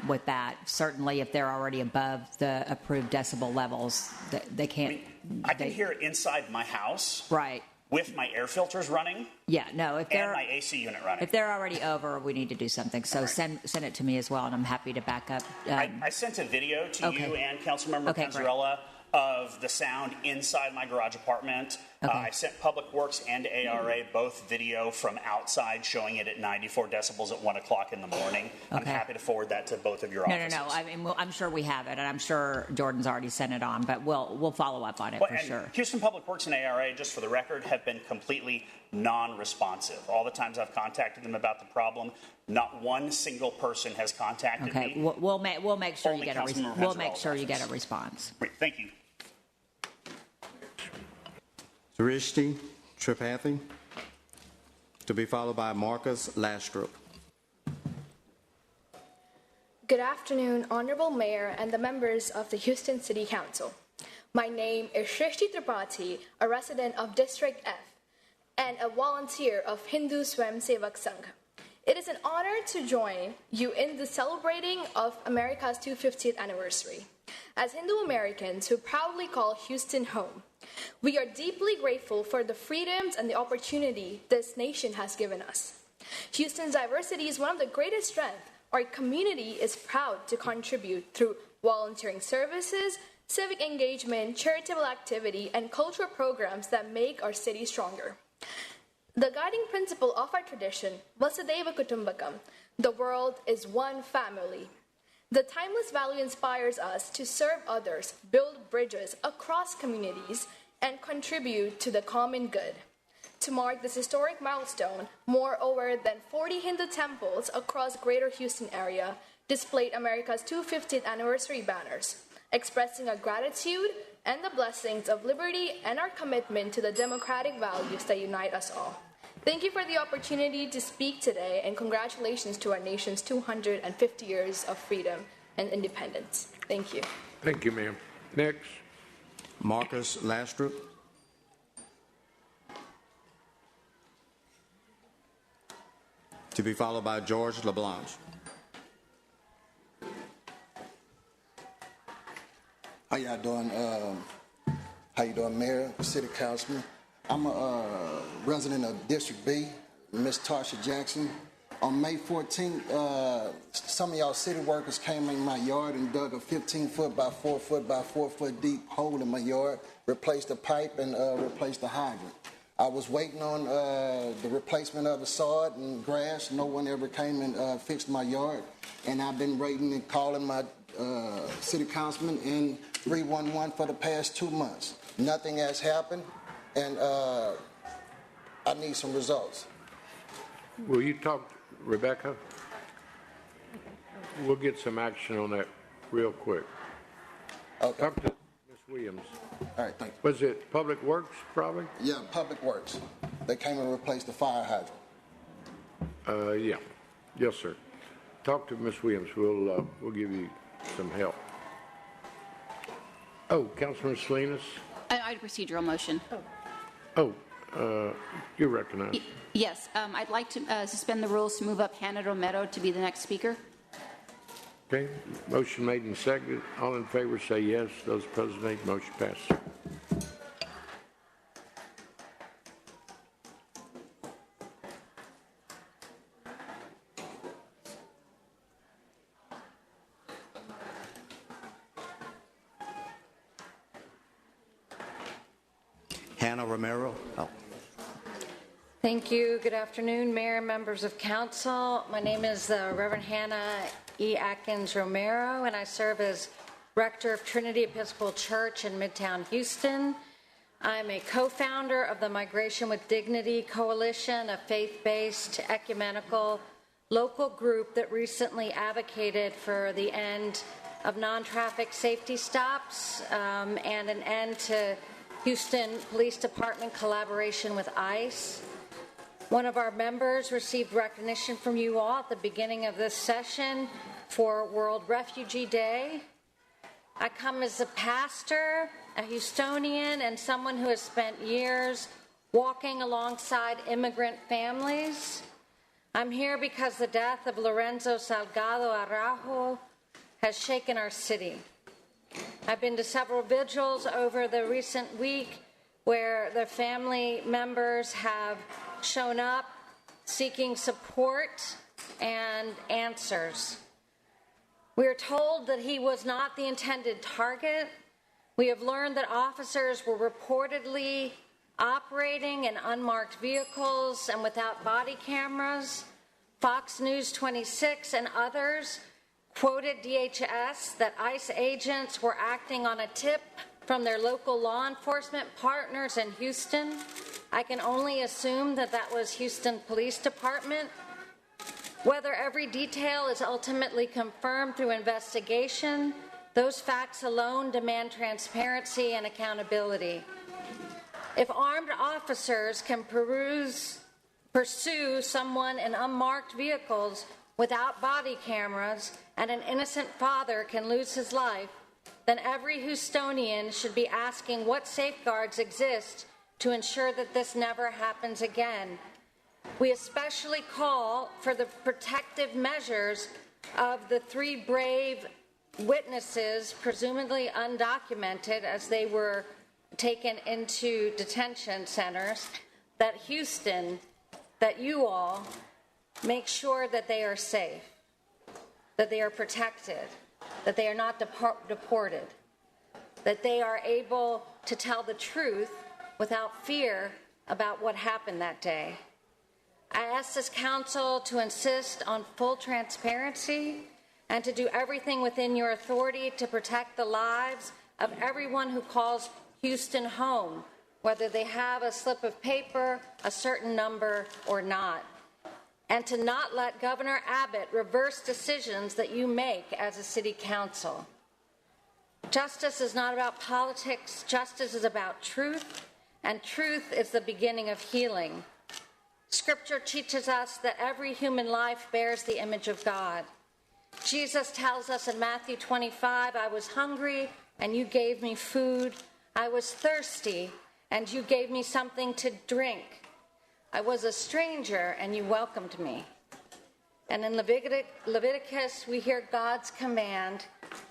Speaker 8: with that. Certainly, if they're already above the approved decibel levels, they can't.
Speaker 7: I can hear it inside my house.
Speaker 8: Right.
Speaker 7: With my air filters running.
Speaker 8: Yeah, no. If they're
Speaker 7: and my AC unit running.
Speaker 8: If they're already over, we need to do something. So send it to me as well, and I'm happy to back up.
Speaker 7: I sent a video to you and Councilmember Panzarella of the sound inside my garage apartment. I sent Public Works and ARA both video from outside showing it at 94 decibels at 1 o'clock in the morning. I'm happy to forward that to both of your offices.
Speaker 8: No. I mean, I'm sure we have it, and I'm sure Jordan's already sent it on, but we'll follow up on it for sure.
Speaker 7: Houston Public Works and ARA, just for the record, have been completely non-responsive. All the times I've contacted them about the problem, not one single person has contacted me.
Speaker 8: We'll make sure you get a response.
Speaker 7: Great, thank you.
Speaker 4: Rishti Tripathi, to be followed by Marcus Lastrup.
Speaker 9: Good afternoon, Honorable Mayor and the members of the Houston City Council. My name is Shrishti Tripathi, a resident of District F and a volunteer of Hindu Swam Sevak Sangh. It is an honor to join you in the celebrating of America's 250th anniversary. As Hindu Americans who proudly call Houston home, we are deeply grateful for the freedoms and the opportunity this nation has given us. Houston's diversity is one of the greatest strengths. Our community is proud to contribute through volunteering services, civic engagement, charitable activity, and cultural programs that make our city stronger. The guiding principle of our tradition, Vasudhaiva Kutumbakam, the world is one family. The timeless value inspires us to serve others, build bridges across communities, and contribute to the common good. To mark this historic milestone, moreover than 40 Hindu temples across Greater Houston area displayed America's 250th anniversary banners, expressing our gratitude and the blessings of liberty and our commitment to the democratic values that unite us all. Thank you for the opportunity to speak today, and congratulations to our nation's 250 years of freedom and independence. Thank you.
Speaker 3: Thank you, ma'am. Next.
Speaker 4: Marcus Lastrup. To be followed by George LeBlanche.
Speaker 22: How y'all doing? How you doing, Mayor, City Councilman? I'm a resident of District B, Miss Tarsha Jackson. On May 14th, some of y'all city workers came in my yard and dug a 15-foot by 4-foot by 4-foot deep hole in my yard, replaced the pipe, and replaced the hydrant. I was waiting on the replacement of the sod and grass. No one ever came and fixed my yard. And I've been waiting and calling my city councilman and 311 for the past 2 months. Nothing has happened, and I need some results.
Speaker 3: Will you talk, Rebecca? We'll get some action on that real quick.
Speaker 22: Okay.
Speaker 3: Talk to Ms. Williams.
Speaker 22: All right, thank you.
Speaker 3: Was it Public Works, probably?
Speaker 22: Yeah, Public Works. They came and replaced the fire hydrant.
Speaker 3: Yeah. Yes, sir. Talk to Ms. Williams. We'll give you some help. Oh, Councilman Salinas?
Speaker 24: I had a procedural motion.
Speaker 3: You're recognized.
Speaker 24: Yes, I'd like to suspend the rules to move up Hannah Romero to be the next speaker.
Speaker 3: Okay, motion made and seconded. All in favor say yes. Those opposed nay. Motion passes.
Speaker 4: Hannah Romero.
Speaker 25: Thank you. Good afternoon, Mayor, members of Council. My name is Reverend Hannah E. Atkins Romero, and I serve as Rector of Trinity Episcopal Church in Midtown Houston. I'm a co-founder of the Migration with Dignity Coalition, a faith-based, ecumenical, local group that recently advocated for the end of non-traffic safety stops and an end to Houston Police Department collaboration with ICE. One of our members received recognition from you all at the beginning of this session for World Refugee Day. I come as a pastor, a Houstonian, and someone who has spent years walking alongside immigrant families. I'm here because the death of Lorenzo Salgado Araujo has shaken our city. I've been to several vigils over the recent week where the family members have shown up seeking support and answers. We are told that he was not the intended target. We have learned that officers were reportedly operating in unmarked vehicles and without body cameras. Fox News 26 and others quoted DHS that ICE agents were acting on a tip from their local law enforcement partners in Houston. I can only assume that that was Houston Police Department. Whether every detail is ultimately confirmed through investigation, those facts alone demand transparency and accountability. If armed officers can pursue someone in unmarked vehicles without body cameras and an innocent father can lose his life, then every Houstonian should be asking what safeguards exist to ensure that this never happens again. We especially call for the protective measures of the 3 brave witnesses, presumably undocumented as they were taken into detention centers, that Houston, that you all make sure that they are safe, that they are protected, that they are not deported, that they are able to tell the truth without fear about what happened that day. I ask this council to insist on full transparency and to do everything within your authority to protect the lives of everyone who calls Houston home, whether they have a slip of paper, a certain number, or not. And to not let Governor Abbott reverse decisions that you make as a city council. Justice is not about politics. Justice is about truth, and truth is the beginning of healing. Scripture teaches us that every human life bears the image of God. Jesus tells us in Matthew 25, I was hungry, and you gave me food. I was thirsty, and you gave me something to drink. I was a stranger, and you welcomed me. And in Leviticus, we hear God's command,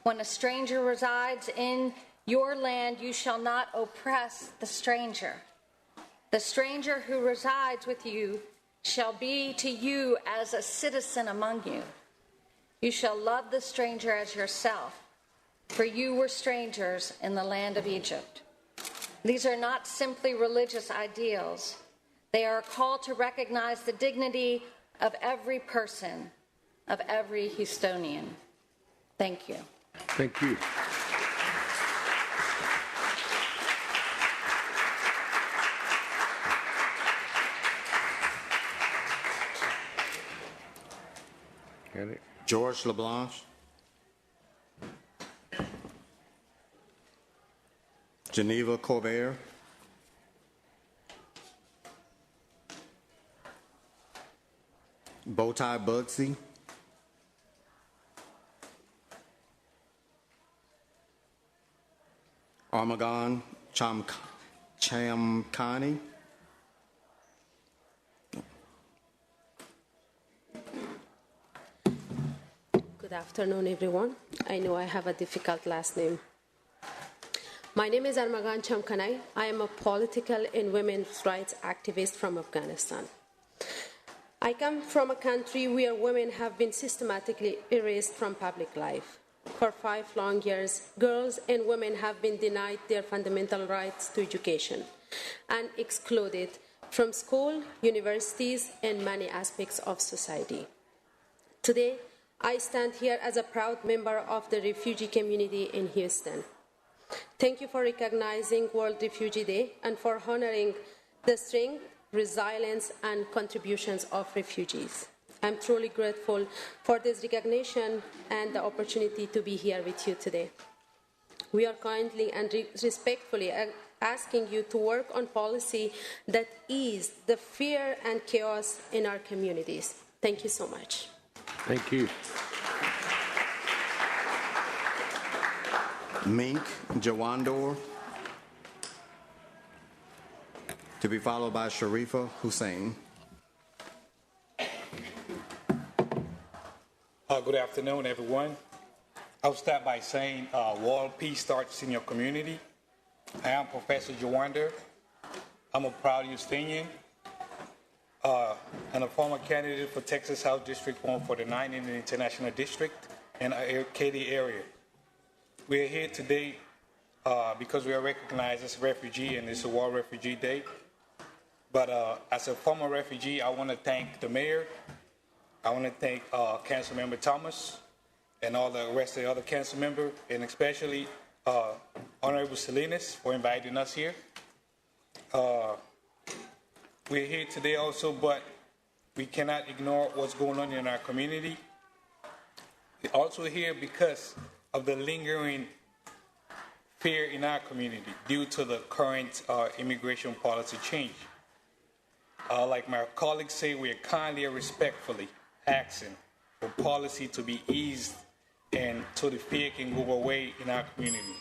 Speaker 25: when a stranger resides in your land, you shall not oppress the stranger. The stranger who resides with you shall be to you as a citizen among you. You shall love the stranger as yourself, for you were strangers in the land of Egypt. These are not simply religious ideals. They are a call to recognize the dignity of every person, of every Houstonian. Thank you.
Speaker 3: Thank you.
Speaker 4: George LeBlanc. Geneva Colbert. Bowtie Bugsy. Armagon Chamkani.
Speaker 5: Good afternoon, everyone. I know I have a difficult last name. My name is Armagan Chamkanai. I am a political and women's rights activist from Afghanistan. I come from a country where women have been systematically erased from public life. For 5 long years, girls and women have been denied their fundamental rights to education and excluded from school, universities, and many aspects of society. Today, I stand here as a proud member of the refugee community in Houston. Thank you for recognizing World Refugee Day and for honoring the strength, resilience, and contributions of refugees. I'm truly grateful for this recognition and the opportunity to be here with you today. We are kindly and respectfully asking you to work on policy that ease the fear and chaos in our communities. Thank you so much.
Speaker 3: Thank you.
Speaker 4: Mink Jawandor, to be followed by Sharifa Hussein.
Speaker 2: Good afternoon, everyone. I'll start by saying world peace starts in your community. I am Professor Jawandor. I'm a proud Houstonian and a former candidate for Texas House District 149 in the International District and Arcadia area. We are here today because we are recognized as a refugee and it's a World Refugee Day. But as a former refugee, I want to thank the mayor. I want to thank Councilmember Thomas and all the rest of the other council members, and especially Honorable Salinas for inviting us here. We're here today also, but we cannot ignore what's going on in our community. We're also here because of the lingering fear in our community due to the current immigration policy change. Like my colleagues say, we are kindly and respectfully asking for policy to be eased and so the fear can go away in our community.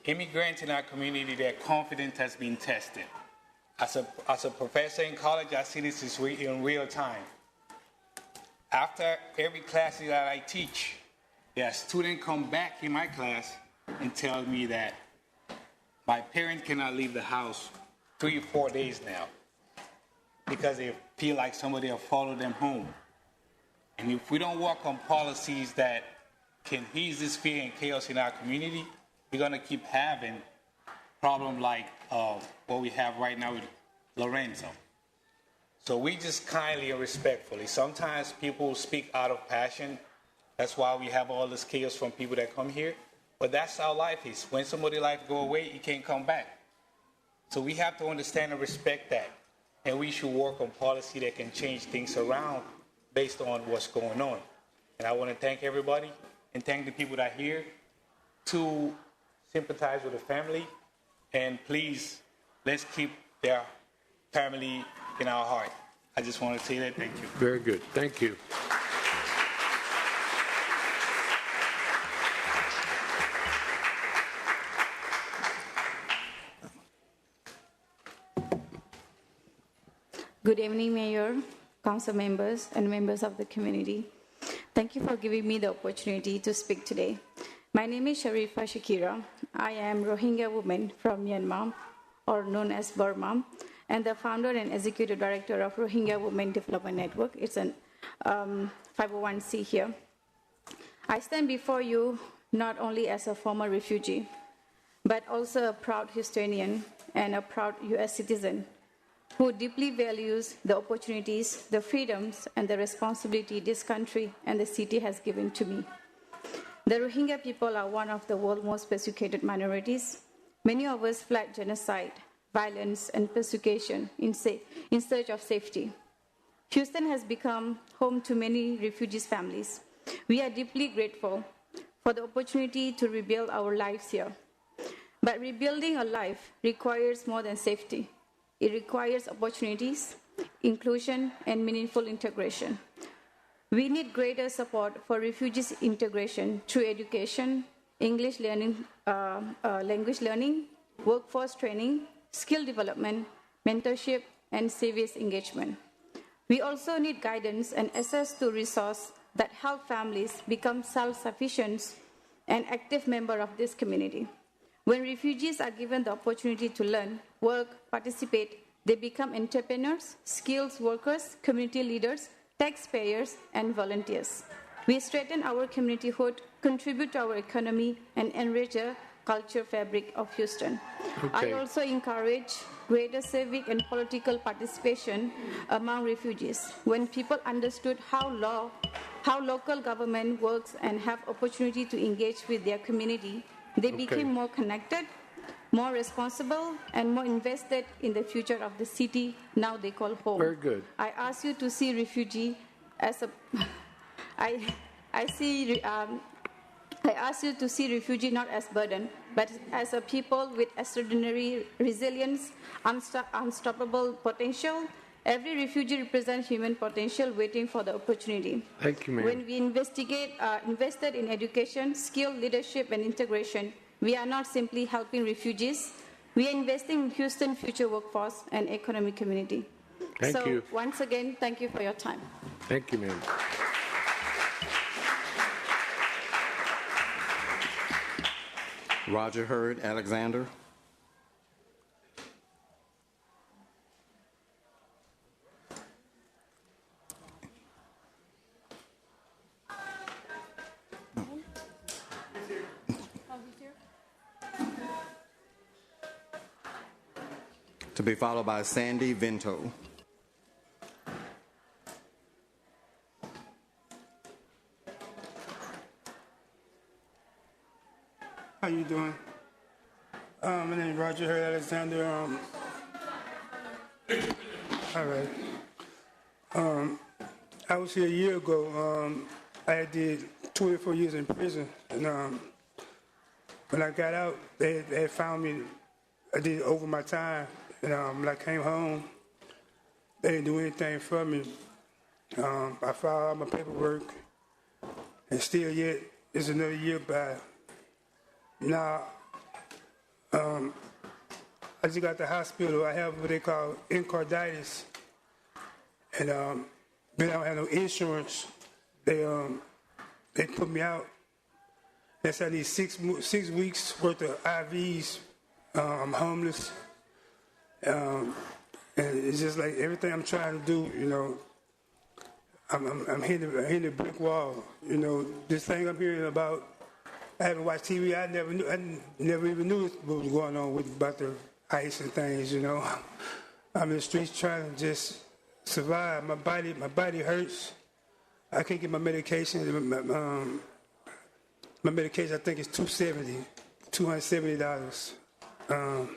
Speaker 2: Immigrants in our community, their confidence has been tested. As a professor in college, I see this in real time. After every class that I teach, a student come back in my class and tell me that my parents cannot leave the house 3 or 4 days now because they feel like somebody will follow them home. And if we don't work on policies that can ease this fear and chaos in our community, we're going to keep having problems like what we have right now with Lorenzo. So we just kindly and respectfully, sometimes people speak out of passion. That's why we have all this chaos from people that come here. But that's how life is. When somebody's life go away, it can't come back. So we have to understand and respect that. And we should work on policy that can change things around based on what's going on. And I want to thank everybody and thank the people that are here to sympathize with the family. And please, let's keep their family in our heart. I just want to say that. Thank you.
Speaker 3: Very good. Thank you.
Speaker 10: Good evening, Mayor, council members, and members of the community. Thank you for giving me the opportunity to speak today. My name is Sharifa Shakira. I am Rohingya woman from Myanmar, or known as Burma, and the founder and executive director of Rohingya Women Development Network. It's an 501c here. I stand before you not only as a former refugee, but also a proud Houstonian and a proud U.S. citizen who deeply values the opportunities, the freedoms, and the responsibility this country and the city has given to me. The Rohingya people are one of the world's most persecuted minorities. Many of us fled genocide, violence, and persecution in search of safety. Houston has become home to many refugees' families. We are deeply grateful for the opportunity to rebuild our lives here. But rebuilding a life requires more than safety. It requires opportunities, inclusion, and meaningful integration. We need greater support for refugees' integration through education, English learning, language learning, workforce training, skill development, mentorship, and civic engagement. We also need guidance and access to resources that help families become self-sufficient and active members of this community. When refugees are given the opportunity to learn, work, participate, they become entrepreneurs, skilled workers, community leaders, taxpayers, and volunteers. We strengthen our communityhood, contribute to our economy, and enrich the culture fabric of Houston.
Speaker 3: Okay.
Speaker 10: I also encourage greater civic and political participation among refugees. When people understood how local government works and have opportunity to engage with their community, they became more connected, more responsible, and more invested in the future of the city now they call home.
Speaker 3: Very good.
Speaker 10: I ask you to see refugee I ask you to see refugee not as burden, but as a people with extraordinary resilience, unstoppable potential. Every refugee represents human potential waiting for the opportunity.
Speaker 3: Thank you, ma'am.
Speaker 10: When we invested in education, skill, leadership, and integration, we are not simply helping refugees. We are investing in Houston's future workforce and economic community.
Speaker 3: Thank you.
Speaker 10: Once again, thank you for your time.
Speaker 3: Thank you, ma'am.
Speaker 4: Roger Hurd Alexander. To be followed by Sandy Vento.
Speaker 12: How you doing? My name is Roger Hurd Alexander. All right. I was here a year ago. I did 24 years in prison, and when I got out, they had found me. I did over my time, and when I came home, they didn't do anything for me. I filed all my paperwork, and still yet, it's another year by. Now, I just got to the hospital. I have what they call encarditis, and then I don't have no insurance. They put me out. They said I need 6 weeks worth of IVs. I'm homeless, and it's just like everything I'm trying to do. You know, I'm hitting a brick wall. You know, this thing I'm hearing about. I haven't watched TV. I never even knew what was going on about the ICE and things. You know, I'm in the streets trying to just survive. My body hurts. I can't get my medication. My medication, I think, is $270. And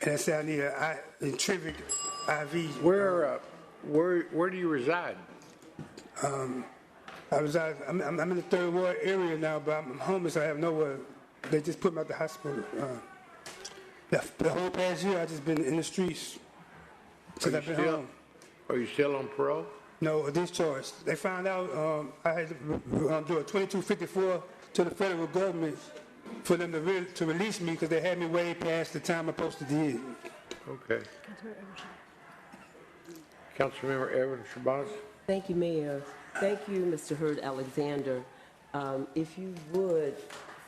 Speaker 12: I said I need a Intrivic IV.
Speaker 3: Where do you reside?
Speaker 12: I'm in the third ward area now, but I'm homeless. I have nowhere. They just put me out the hospital. The whole past year, I've just been in the streets since I've been home.
Speaker 3: Are you still on parole?
Speaker 12: No, discharged. They found out I had to do a 2254 to the federal government for them to release me because they had me way past the time I'm supposed to do.
Speaker 3: Okay. Councilmember Evan Shabazz.
Speaker 15: Thank you, Mayor. Thank you, Mr. Hurd Alexander. If you would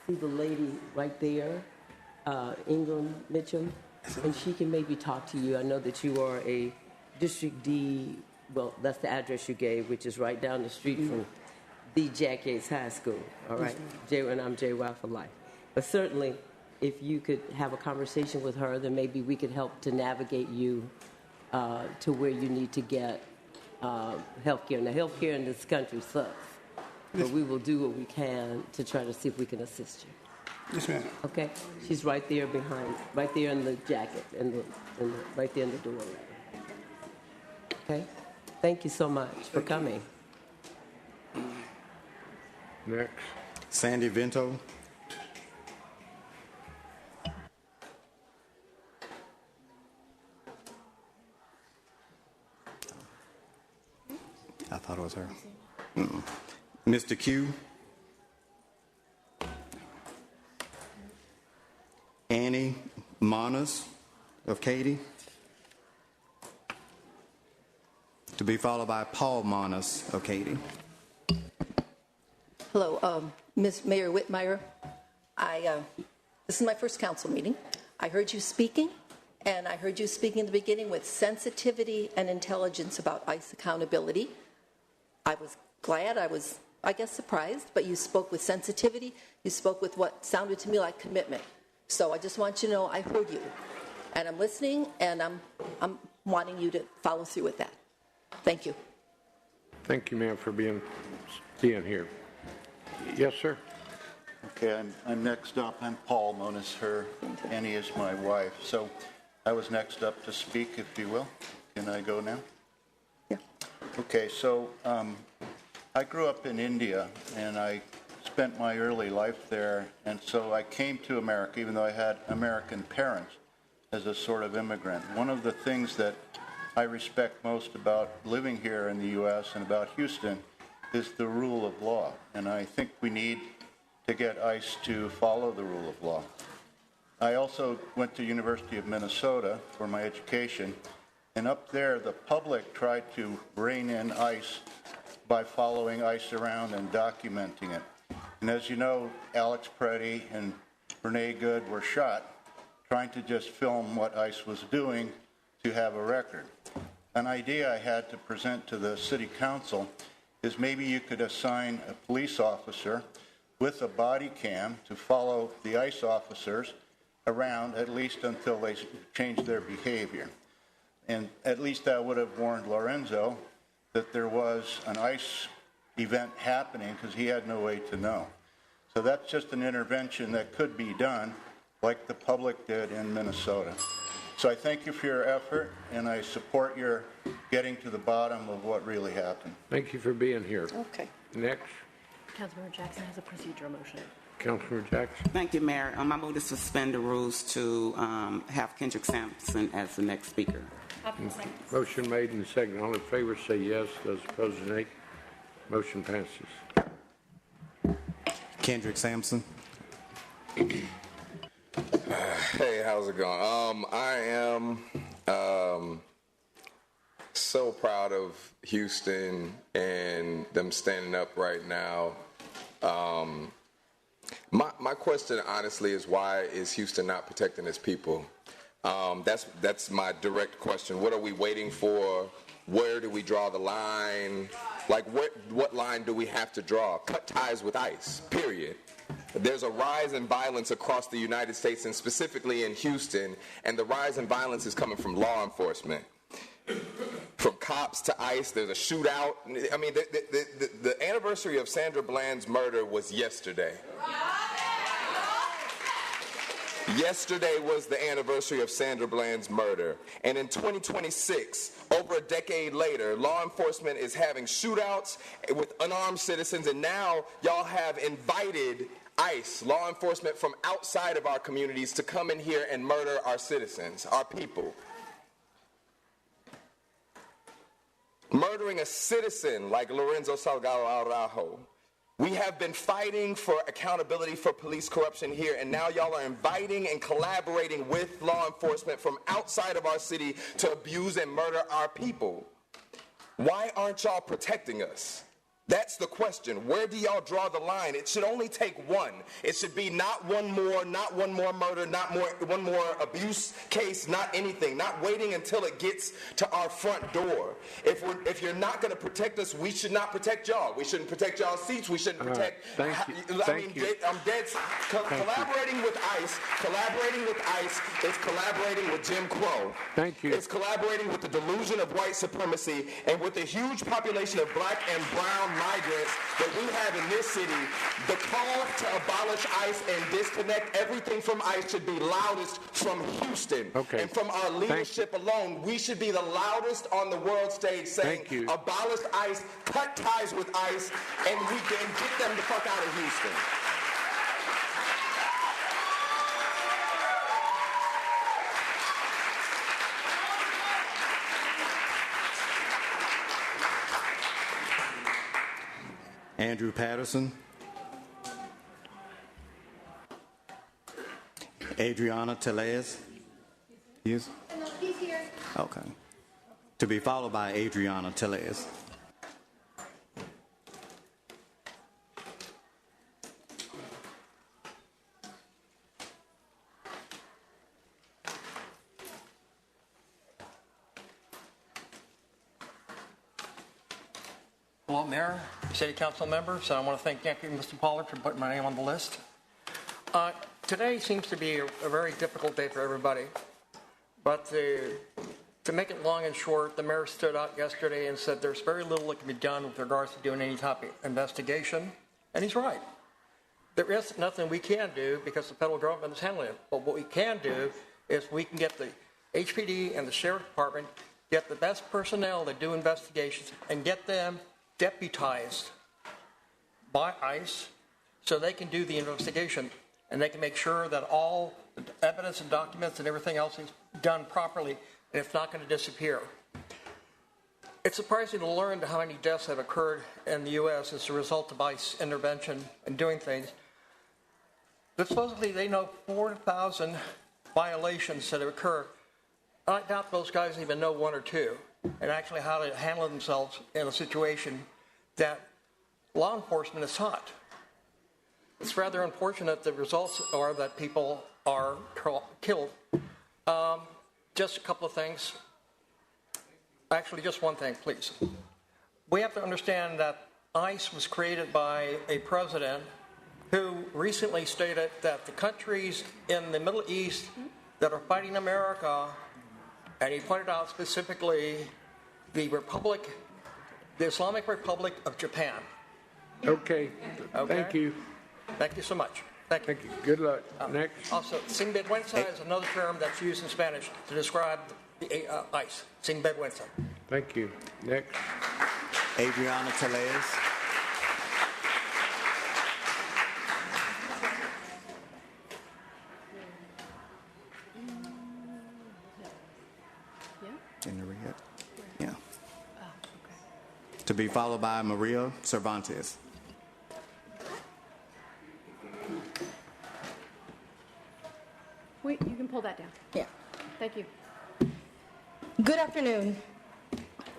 Speaker 15: see the lady right there, Ingram Mitchum, and she can maybe talk to you. I know that you are a District D, well, that's the address you gave, which is right down the street from the Jack Yates High School, all right? And I'm JY for life. But certainly, if you could have a conversation with her, then maybe we could help to navigate you to where you need to get health care. Now, health care in this country sucks, but we will do what we can to try to see if we can assist you.
Speaker 12: Yes, ma'am.
Speaker 15: Okay? She's right there behind, right there in the jacket, right there in the door. Okay? Thank you so much for coming.
Speaker 3: Next.
Speaker 4: Sandy Vento. I thought it was her. Mr. Q. Annie Manas of Katy. To be followed by Paul Manas of Katy.
Speaker 16: Hello, Ms. Mayor Whitmire. This is my first council meeting. I heard you speaking, and I heard you speaking in the beginning with sensitivity and intelligence about ICE accountability. I was glad, I guess, surprised, but you spoke with sensitivity. You spoke with what sounded to me like commitment. So I just want you to know I heard you, and I'm listening, and I'm wanting you to follow through with that. Thank you.
Speaker 3: Thank you, ma'am, for being here. Yes, sir.
Speaker 17: Okay, I'm next up. I'm Paul Monas. Annie is my wife. So I was next up to speak, if you will. Can I go now?
Speaker 16: Yeah.
Speaker 17: Okay, so I grew up in India, and I spent my early life there, and so I came to America, even though I had American parents, as a sort of immigrant. One of the things that I respect most about living here in the U.S. and about Houston is the rule of law, and I think we need to get ICE to follow the rule of law. I also went to University of Minnesota for my education, and up there the public tried to rein in ICE by following ICE around and documenting it. And as you know, Alex Preddy and Renee Good were shot trying to just film what ICE was doing to have a record. An idea I had to present to the city council is maybe you could assign a police officer with a body cam to follow the ICE officers around at least until they change their behavior. And at least that would have warned Lorenzo that there was an ICE event happening because he had no way to know. So that's just an intervention that could be done like the public did in Minnesota. So I thank you for your effort, and I support your getting to the bottom of what really happened.
Speaker 3: Thank you for being here.
Speaker 14: Okay.
Speaker 3: Next,
Speaker 14: Councilmember Jackson has a procedural motion.
Speaker 3: Councilmember Jackson.
Speaker 18: Thank you, Mayor. I move to suspend the rules to have Kendrick Sampson as the next speaker.
Speaker 3: Motion made and seconded. All in favor say yes. Those opposed, nay. Motion passes.
Speaker 4: Kendrick Sampson.
Speaker 19: Hey, how's it going? I am so proud of Houston and them standing up right now. My question, honestly, is why is Houston not protecting its people? That's my direct question. What are we waiting for? Where do we draw the line? Like, what line do we have to draw? Cut ties with ICE, period. There's a rise in violence across the United States and specifically in Houston, and the rise in violence is coming from law enforcement. From cops to ICE, there's a shootout. I mean, the anniversary of Sandra Bland's murder was yesterday. Yesterday was the anniversary of Sandra Bland's murder. And in 2026, over a decade later, law enforcement is having shootouts with unarmed citizens, and now y'all have invited ICE, law enforcement from outside of our communities, to come in here and murder our citizens, our people. Murdering a citizen like Lorenzo Salgado Araujo. We have been fighting for accountability for police corruption here, and now y'all are inviting and collaborating with law enforcement from outside of our city to abuse and murder our people. Why aren't y'all protecting us? That's the question. Where do y'all draw the line? It should only take one. It should be not one more murder, one more abuse case, not anything, not waiting until it gets to our front door. If you're not going to protect us, we should not protect y'all. We shouldn't protect y'all's seats. We shouldn't protect.
Speaker 3: Thank you.
Speaker 19: I'm dead. Collaborating with ICE is collaborating with Jim Crow.
Speaker 3: Thank you.
Speaker 19: It's collaborating with the delusion of white supremacy and with the huge population of black and brown migrants that we have in this city. The call to abolish ICE and disconnect everything from ICE should be loudest from Houston.
Speaker 3: Okay.
Speaker 19: And from our leadership alone, we should be the loudest on the world stage saying, abolish ICE, cut ties with ICE, and we can get them the fuck out of Houston.
Speaker 4: Andrew Patterson. Adriana Tellez. Yes?
Speaker 9: No, he's here.
Speaker 4: Okay. To be followed by Adriana Tellez.
Speaker 20: Hello, Mayor, City Council members. I want to thank you, Mr. Pollard, for putting my name on the list. Today seems to be a very difficult day for everybody. But to make it long and short, the mayor stood out yesterday and said there's very little that can be done with regards to doing any type of investigation. And he's right. There is nothing we can do because the federal government is handling it. But what we can do is we can get the HPD and the Sheriff Department get the best personnel that do investigations and get them deputized by ICE so they can do the investigation and they can make sure that all the evidence and documents and everything else is done properly and it's not going to disappear. It's surprising to learn how many deaths have occurred in the U.S. as a result of ICE intervention and doing things. But supposedly they know 4,000 violations that occur. I doubt those guys even know one or two, and actually how to handle themselves in a situation that law enforcement is taught. It's rather unfortunate the results are that people are killed. Just a couple of things. Actually, just one thing, please. We have to understand that ICE was created by a president who recently stated that the countries in the Middle East that are fighting America, and he pointed out specifically the Islamic Republic of Japan.
Speaker 3: Okay. Thank you.
Speaker 20: Thank you so much. Thank you.
Speaker 3: Good luck. Next.
Speaker 20: Also, sinvergüenza is another term that's used in Spanish to describe the ICE. Sinvergüenza.
Speaker 3: Thank you. Next.
Speaker 4: Adriana Tellez. Yeah. To be followed by Maria Cervantes.
Speaker 14: Wait, you can pull that down.
Speaker 1: Yeah.
Speaker 14: Thank you.
Speaker 1: Good afternoon.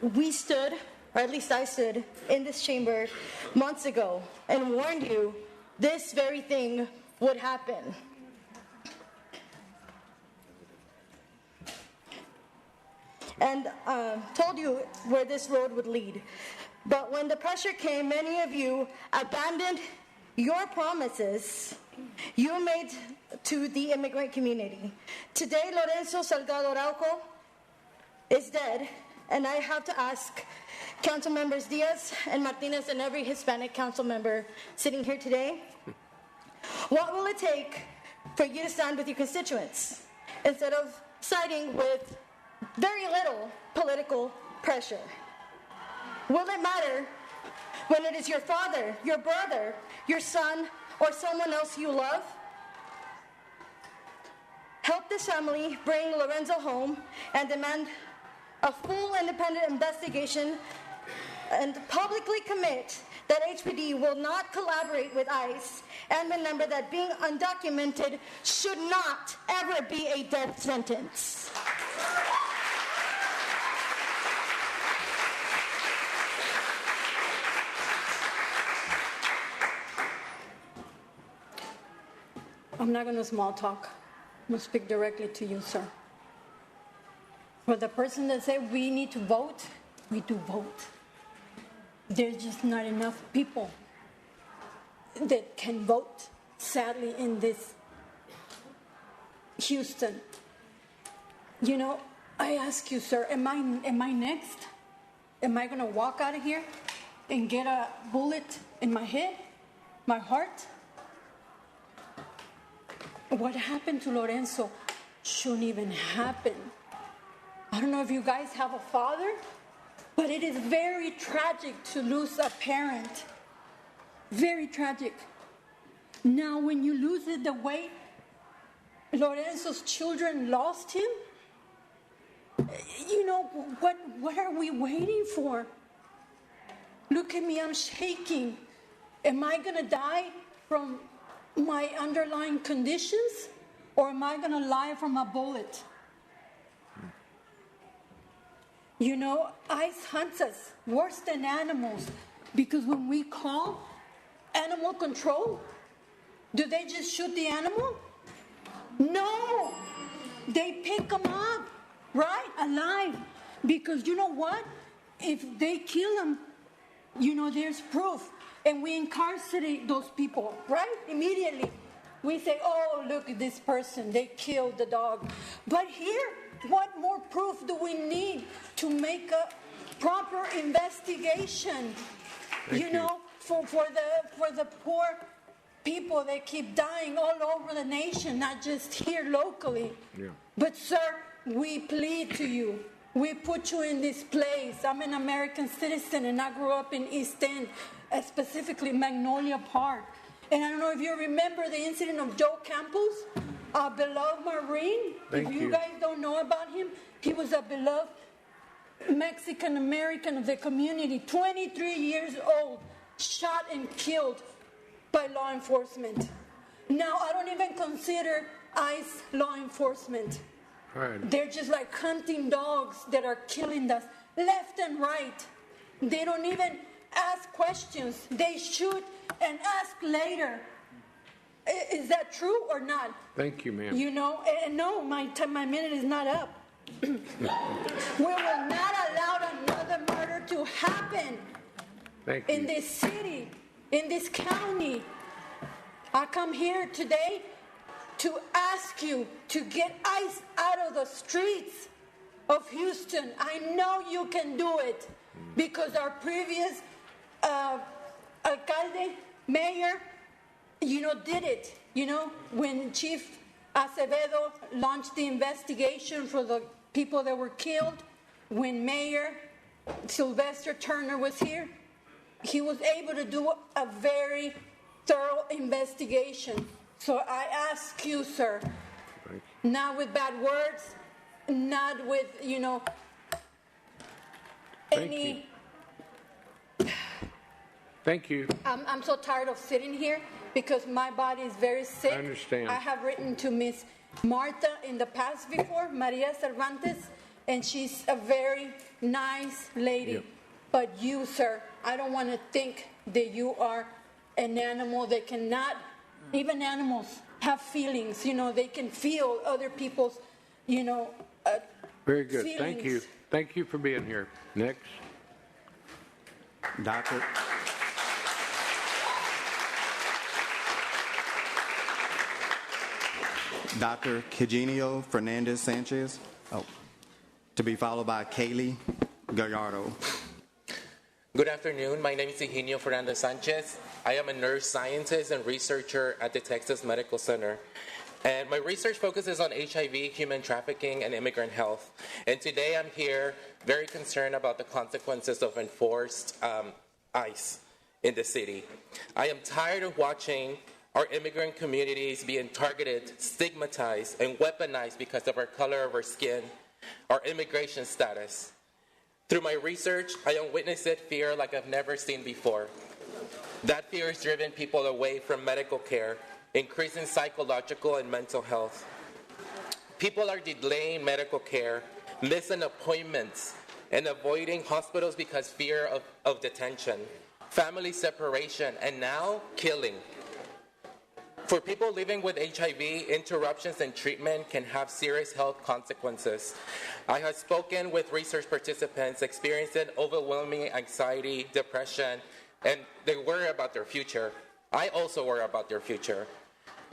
Speaker 1: We stood, or at least I stood, in this chamber months ago and warned you this very thing would happen. And told you where this road would lead. But when the pressure came, many of you abandoned your promises you made to the immigrant community. Today, Lorenzo Salgado Araujo is dead, and I have to ask Council Members Diaz and Martinez and every Hispanic council member sitting here today, what will it take for you to stand with your constituents instead of siding with very little political pressure? Will it matter when it is your father, your brother, your son, or someone else you love? Help this family bring Lorenzo home and demand a full independent investigation and publicly commit that HPD will not collaborate with ICE and remember that being undocumented should not ever be a death sentence.
Speaker 6: I'm not going to small talk. I'm going to speak directly to you, sir. For the person that said we need to vote, we do vote. There's just not enough people that can vote, sadly, in this Houston. You know, I ask you, sir, am I next? Am I going to walk out of here and get a bullet in my head, my heart? What happened to Lorenzo shouldn't even happen. I don't know if you guys have a father, but it is very tragic to lose a parent. Very tragic. Now, when you lose it the way Lorenzo's children lost him, you know, what are we waiting for? Look at me, I'm shaking. Am I going to die from my underlying conditions, or am I going to die from a bullet? You know, ICE hunts us worse than animals, because when we call animal control, do they just shoot the animal? No, they pick them up, right, alive, because you know what? If they kill them, you know, there's proof. And we incarcerate those people, right? Immediately. We say, oh, look at this person. They killed the dog. But here, what more proof do we need to make a proper investigation? You know, for the poor people that keep dying all over the nation, not just here locally.
Speaker 3: Yeah.
Speaker 6: But, sir, we plead to you. We put you in this place. I'm an American citizen, and I grew up in East End, specifically Magnolia Park. And I don't know if you remember the incident of Joe Campos, a beloved Marine. If you guys don't know about him, he was a beloved Mexican American of the community, 23 years old, shot and killed by law enforcement. Now, I don't even consider ICE law enforcement.
Speaker 3: Right.
Speaker 6: They're just like hunting dogs that are killing us left and right. They don't even ask questions. They shoot and ask later. Is that true or not?
Speaker 3: Thank you, ma'am.
Speaker 6: You know, and no, my minute is not up. We will not allow another murder to happen in this city, in this county. I come here today to ask you to get ICE out of the streets of Houston. I know you can do it because our previous alcalde, mayor, did it. When Chief Acevedo launched the investigation for the people that were killed, when Mayor Sylvester Turner was here, he was able to do a very thorough investigation. So I ask you, sir, not with bad words, not with, any...
Speaker 3: Thank you.
Speaker 6: I'm so tired of sitting here because my body is very sick.
Speaker 3: I understand.
Speaker 6: I have written to Miss Martha in the past before, Maria Cervantes, and she's a very nice lady.
Speaker 3: Yep.
Speaker 6: But you, sir, I don't want to think that you are an animal that cannot, even animals have feelings. They can feel other people's,
Speaker 3: Very good.
Speaker 6: feelings.
Speaker 3: Thank you. Thank you for being here. Next.
Speaker 4: Dr. Eugenio Fernandez Sanchez, to be followed by Kaylee Gallardo.
Speaker 8: Good afternoon. My name is Eugenio Fernandez Sanchez. I am a nurse scientist and researcher at the Texas Medical Center. And my research focuses on HIV, human trafficking, and immigrant health. And today I'm here very concerned about the consequences of enforced ICE in the city. I am tired of watching our immigrant communities being targeted, stigmatized, and weaponized because of our color of our skin, our immigration status. Through my research, I have witnessed fear like I've never seen before. That fear has driven people away from medical care, increasing psychological and mental health. People are delaying medical care, missing appointments, and avoiding hospitals because fear of detention, family separation, and now killing. For people living with HIV, interruptions in treatment can have serious health consequences. I have spoken with research participants experiencing overwhelming anxiety, depression, and they worry about their future. I also worry about their future.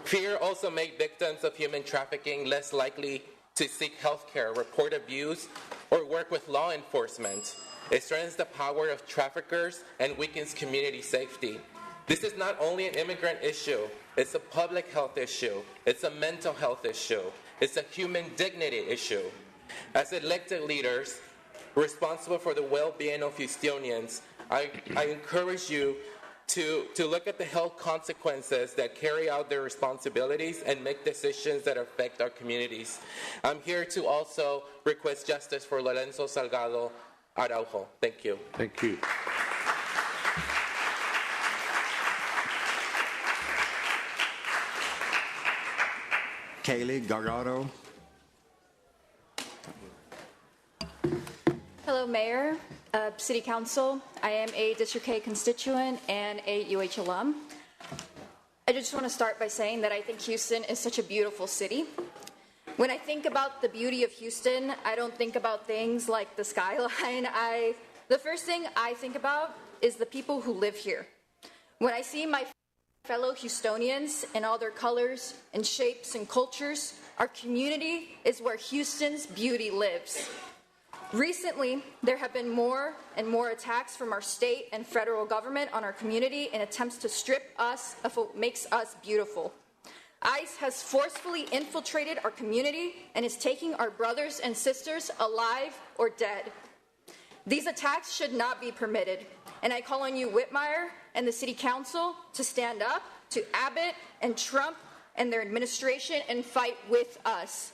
Speaker 8: Fear also makes victims of human trafficking less likely to seek health care, report abuse, or work with law enforcement. It strengthens the power of traffickers and weakens community safety. This is not only an immigrant issue, it's a public health issue, it's a mental health issue, it's a human dignity issue. As elected leaders responsible for the well-being of Houstonians, I encourage you to look at the health consequences that carry out their responsibilities and make decisions that affect our communities. I'm here to also request justice for Lorenzo Salgado Araujo. Thank you.
Speaker 3: Thank you.
Speaker 4: Kaylee Gallardo.
Speaker 11: Hello, Mayor, City Council. I am a District K constituent and a UH alum. I just want to start by saying that I think Houston is such a beautiful city. When I think about the beauty of Houston, I don't think about things like the skyline. The first thing I think about is the people who live here. When I see my fellow Houstonians in all their colors and shapes and cultures, our community is where Houston's beauty lives. Recently, there have been more and more attacks from our state and federal government on our community in attempts to strip us of what makes us beautiful. ICE has forcefully infiltrated our community and is taking our brothers and sisters alive or dead. These attacks should not be permitted, and I call on you, Whitmire, and the City Council to stand up to Abbott and Trump and their administration and fight with us.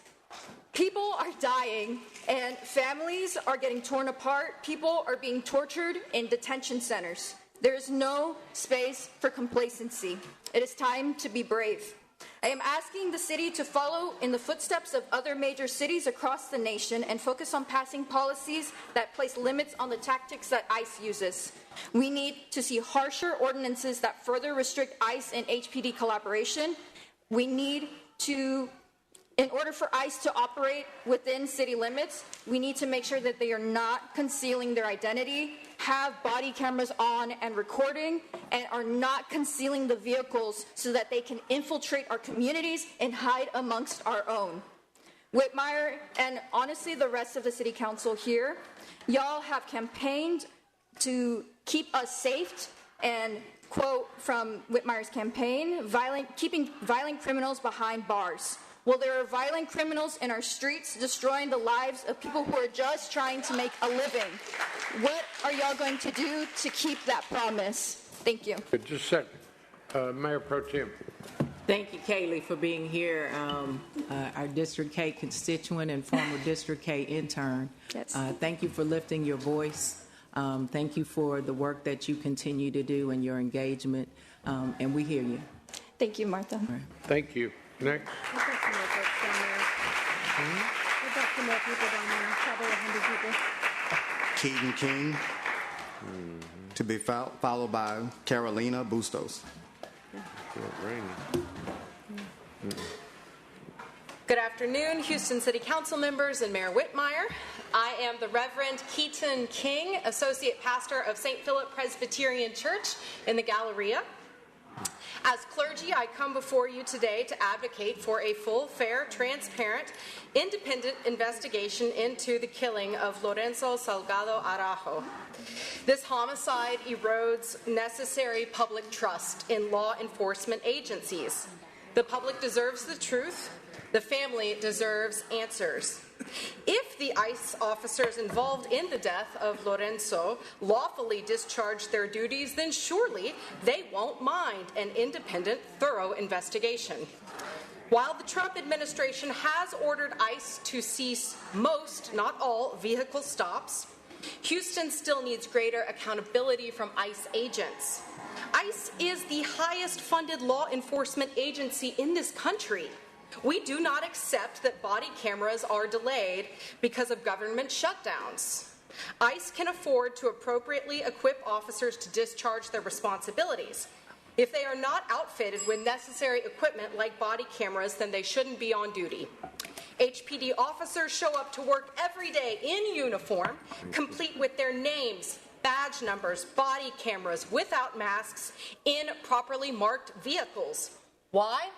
Speaker 11: People are dying, and families are getting torn apart. People are being tortured in detention centers. There is no space for complacency. It is time to be brave. I am asking the city to follow in the footsteps of other major cities across the nation and focus on passing policies that place limits on the tactics that ICE uses. We need to see harsher ordinances that further restrict ICE and HPD collaboration. We need to, in order for ICE to operate within city limits, we need to make sure that they are not concealing their identity, have body cameras on and recording, and are not concealing the vehicles so that they can infiltrate our communities and hide amongst our own. Whitmire, and honestly the rest of the City Council here, y'all have campaigned to keep us safe, and quote from Whitmire's campaign, keeping violent criminals behind bars. Well, there are violent criminals in our streets destroying the lives of people who are just trying to make a living. What are y'all going to do to keep that promise? Thank you.
Speaker 3: Just a second. Mayor Pro Tem.
Speaker 7: Thank you, Kaylee, for being here. Our District K constituent and former District K intern.
Speaker 11: Yes.
Speaker 7: Thank you for lifting your voice. Thank you for the work that you continue to do and your engagement. And we hear you.
Speaker 11: Thank you, Martha.
Speaker 7: Right.
Speaker 3: Thank you. Next.
Speaker 14: We've got some more folks down there. We've got some more people down there, probably 100 people.
Speaker 4: Keaton King, to be followed by Carolina Bustos.
Speaker 13: Good afternoon, Houston City Council members and Mayor Whitmire. I am the Reverend Keaton King, Associate Pastor of St. Philip Presbyterian Church in the Galleria. As clergy, I come before you today to advocate for a full, fair, transparent, independent investigation into the killing of Lorenzo Salgado Araujo. This homicide erodes necessary public trust in law enforcement agencies. The public deserves the truth. The family deserves answers. If the ICE officers involved in the death of Lorenzo lawfully discharge their duties, then surely they won't mind an independent, thorough investigation. While the Trump administration has ordered ICE to cease most, not all, vehicle stops, Houston still needs greater accountability from ICE agents. ICE is the highest funded law enforcement agency in this country. We do not accept that body cameras are delayed because of government shutdowns. ICE can afford to appropriately equip officers to discharge their responsibilities. If they are not outfitted with necessary equipment like body cameras, then they shouldn't be on duty. HPD officers show up to work every day in uniform, complete with their names, badge numbers, body cameras, without masks, in properly marked vehicles. Why?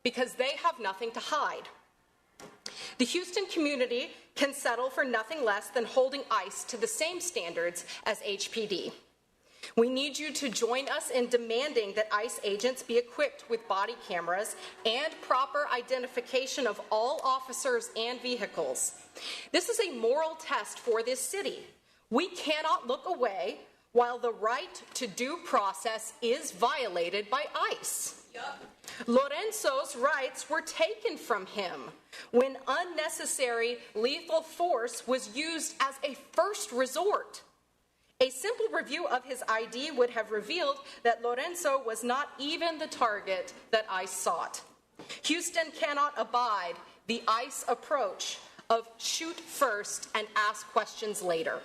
Speaker 13: Because they have nothing to hide. The Houston community can settle for nothing less than holding ICE to the same standards as HPD. We need you to join us in demanding that ICE agents be equipped with body cameras and proper identification of all officers and vehicles. This is a moral test for this city. We cannot look away while the right to due process is violated by ICE. Lorenzo's rights were taken from him when unnecessary lethal force was used as a first resort. A simple review of his ID would have revealed that Lorenzo was not even the target that ICE sought. Houston cannot abide the ICE approach of shoot first and ask questions later.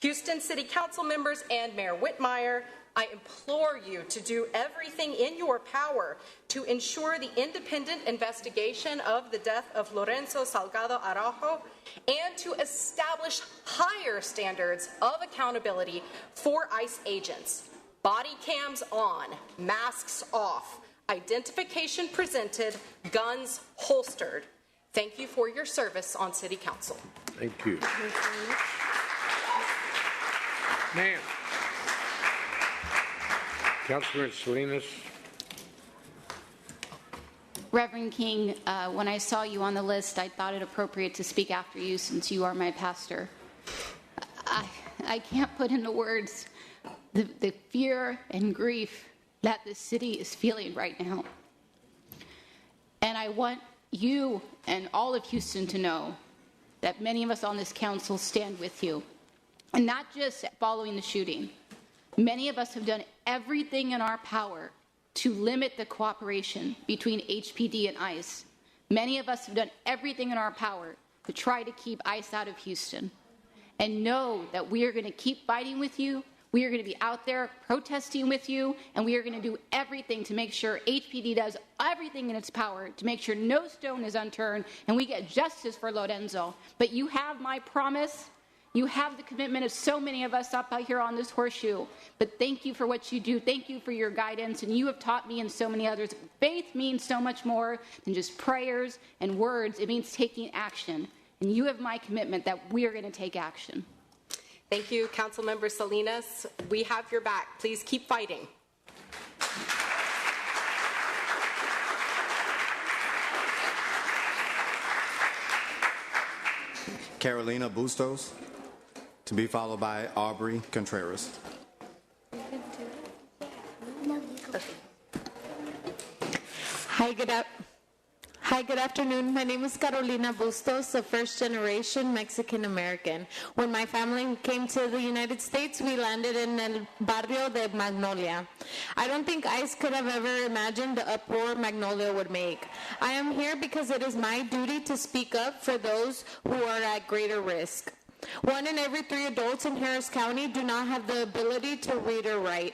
Speaker 13: Houston City Council members and Mayor Whitmire, I implore you to do everything in your power to ensure the independent investigation of the death of Lorenzo Salgado Araujo and to establish higher standards of accountability for ICE agents. Body cams on, masks off, identification presented, guns holstered. Thank you for your service on City Council.
Speaker 3: Thank you. Ma'am. Councilman Salinas.
Speaker 21: Reverend King, when I saw you on the list, I thought it appropriate to speak after you since you are my pastor. I can't put into words the fear and grief that this city is feeling right now. And I want you and all of Houston to know that many of us on this council stand with you. And not just following the shooting. Many of us have done everything in our power to limit the cooperation between HPD and ICE. Many of us have done everything in our power to try to keep ICE out of Houston. And know that we are going to keep fighting with you. We are going to be out there protesting with you, and we are going to do everything to make sure HPD does everything in its power to make sure no stone is unturned and we get justice for Lorenzo. But you have my promise. You have the commitment of so many of us up out here on this horseshoe. But thank you for what you do. Thank you for your guidance. And you have taught me and so many others. Faith means so much more than just prayers and words. It means taking action. And you have my commitment that we are going to take action.
Speaker 13: Thank you, Councilmember Salinas. We have your back. Please keep fighting.
Speaker 4: Carolina Bustos, to be followed by Aubrey Contreras.
Speaker 22: Hi, good afternoon. My name is Carolina Bustos, a first-generation Mexican-American. When my family came to the United States, we landed in El Barrio de Magnolia. I don't think ICE could have ever imagined the uproar Magnolia would make. I am here because it is my duty to speak up for those who are at greater risk. 1 in every 3 adults in Harris County do not have the ability to read or write.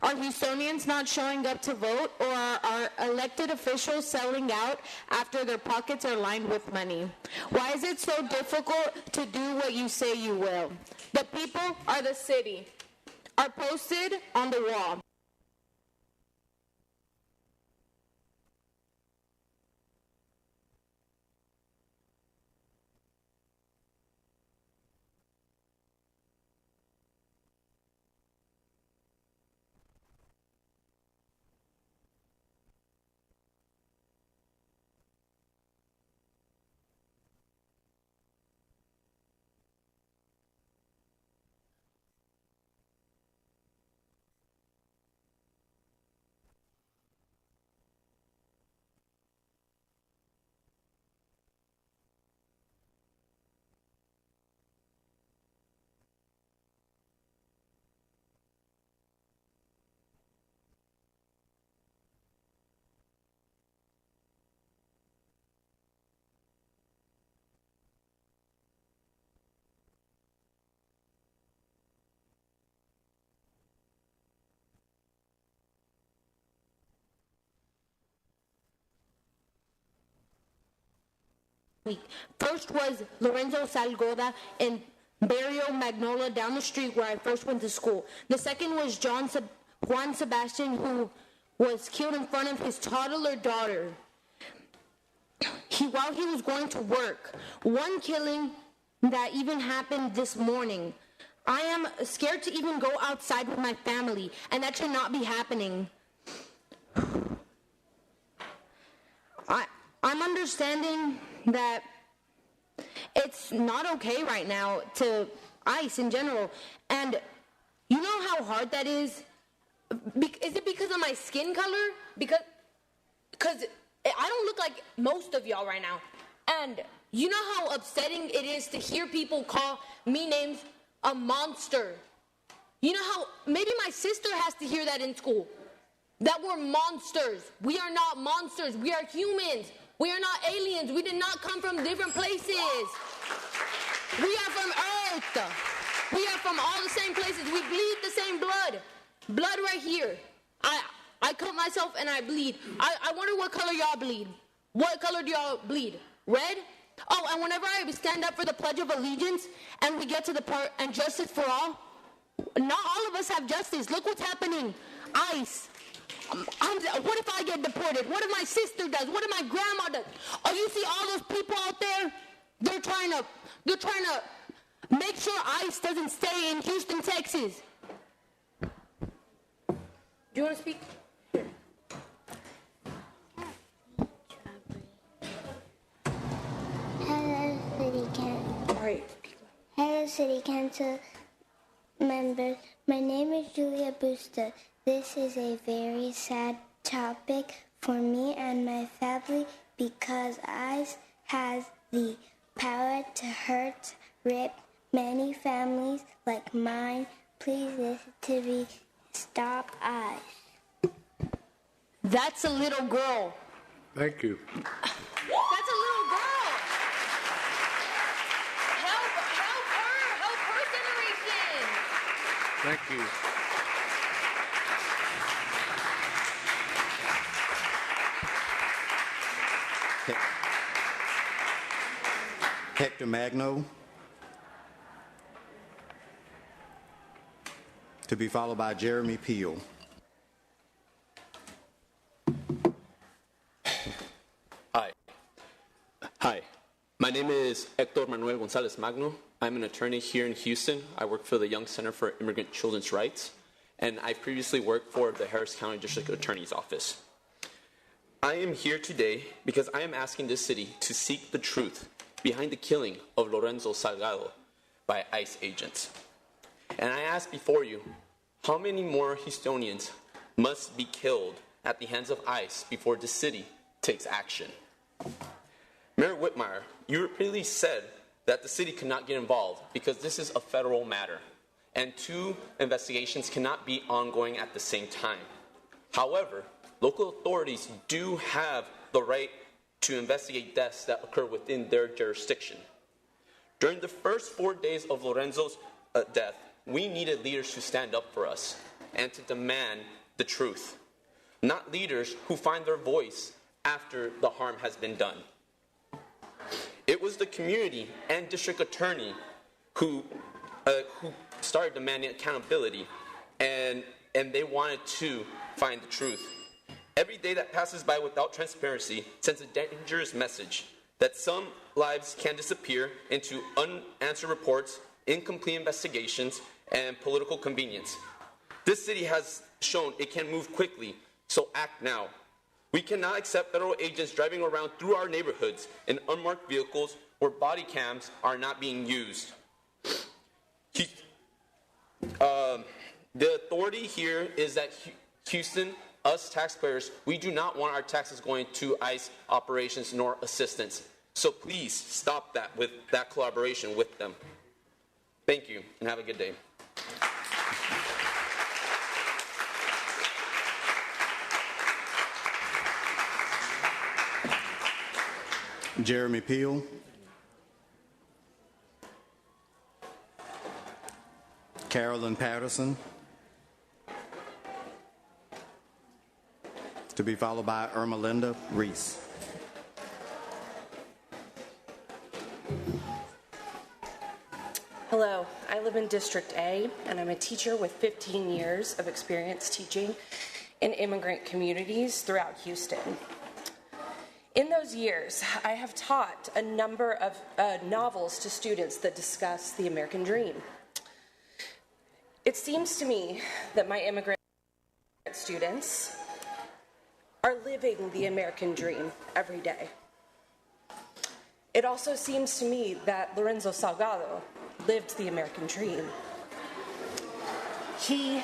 Speaker 22: Are Houstonians not showing up to vote, or are our elected officials selling out after their pockets are lined with money? Why is it so difficult to do what you say you will? The people are the city, are posted on the wall. First was Lorenzo Salgoda in Barrio Magnolia down the street where I first went to school. The second was Juan Sebastian, who was killed in front of his toddler daughter while he was going to work. One killing that even happened this morning. I am scared to even go outside with my family, and that should not be happening. I'm understanding that it's not okay right now to ICE in general. And you know how hard that is? Is it because of my skin color? Because I don't look like most of y'all right now. And you know how upsetting it is to hear people call me names a monster? You know how maybe my sister has to hear that in school. That we're monsters. We are not monsters. We are humans. We are not aliens. We did not come from different places. We are from Earth. We are from all the same places. We bleed the same blood. Blood right here. I cut myself and I bleed. I wonder what color y'all bleed. What color do y'all bleed? Red? Oh, and whenever I stand up for the Pledge of Allegiance and we get to the part and justice for all, not all of us have justice. Look what's happening. ICE. What if I get deported? What if my sister does? What if my grandma does? Oh, you see all those people out there? They're trying to make sure ICE doesn't stay in Houston, Texas. Do you want to speak?
Speaker 6: right.
Speaker 2: Hello, City Council members. My name is Julia Busta. This is a very sad topic for me and my family because ICE has the power to hurt, rip many families like mine. Please listen to me. Stop ICE.
Speaker 22: That's a little girl.
Speaker 3: Thank you.
Speaker 22: That's a little girl. Help her generation.
Speaker 3: Thank you.
Speaker 4: Hector Magno, to be followed by Jeremy Peel.
Speaker 5: Hi, my name is Hector Manuel Gonzalez Magno. I'm an attorney here in Houston. I work for the Young Center for Immigrant Children's Rights, and I previously worked for the Harris County District Attorney's Office. I am here today because I am asking this city to seek the truth behind the killing of Lorenzo Salgado by ICE agents. And I ask before you, how many more Houstonians must be killed at the hands of ICE before the city takes action? Mayor Whitmire, you repeatedly said that the city could not get involved because this is a federal matter, and two investigations cannot be ongoing at the same time. However, local authorities do have the right to investigate deaths that occur within their jurisdiction. During the first 4 days of Lorenzo's death, we needed leaders to stand up for us and to demand the truth, not leaders who find their voice after the harm has been done. It was the community and district attorney who started demanding accountability, and they wanted to find the truth. Every day that passes by without transparency sends a dangerous message that some lives can disappear into unanswered reports, incomplete investigations, and political convenience. This city has shown it can move quickly, so act now. We cannot accept federal agents driving around through our neighborhoods in unmarked vehicles where body cams are not being used. The authority here is that Houston, us taxpayers, we do not want our taxes going to ICE operations nor assistance. So please stop that with that collaboration with them. Thank you, and have a good day.
Speaker 4: Jeremy Peel. Carolyn Patterson, to be followed by Ermelinda Reese.
Speaker 23: Hello, I live in District A, and I'm a teacher with 15 years of experience teaching in immigrant communities throughout Houston. In those years, I have taught a number of novels to students that discuss the American dream. It seems to me that my immigrant students are living the American dream every day. It also seems to me that Lorenzo Salgado lived the American dream. He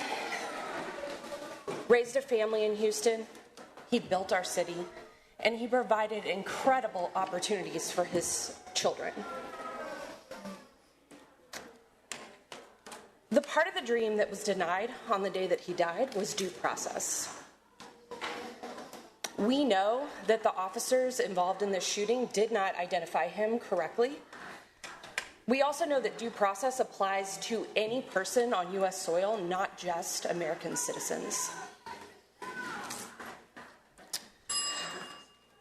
Speaker 23: raised a family in Houston, he built our city, and he provided incredible opportunities for his children. The part of the dream that was denied on the day that he died was due process. We know that the officers involved in this shooting did not identify him correctly. We also know that due process applies to any person on U.S. soil, not just American citizens.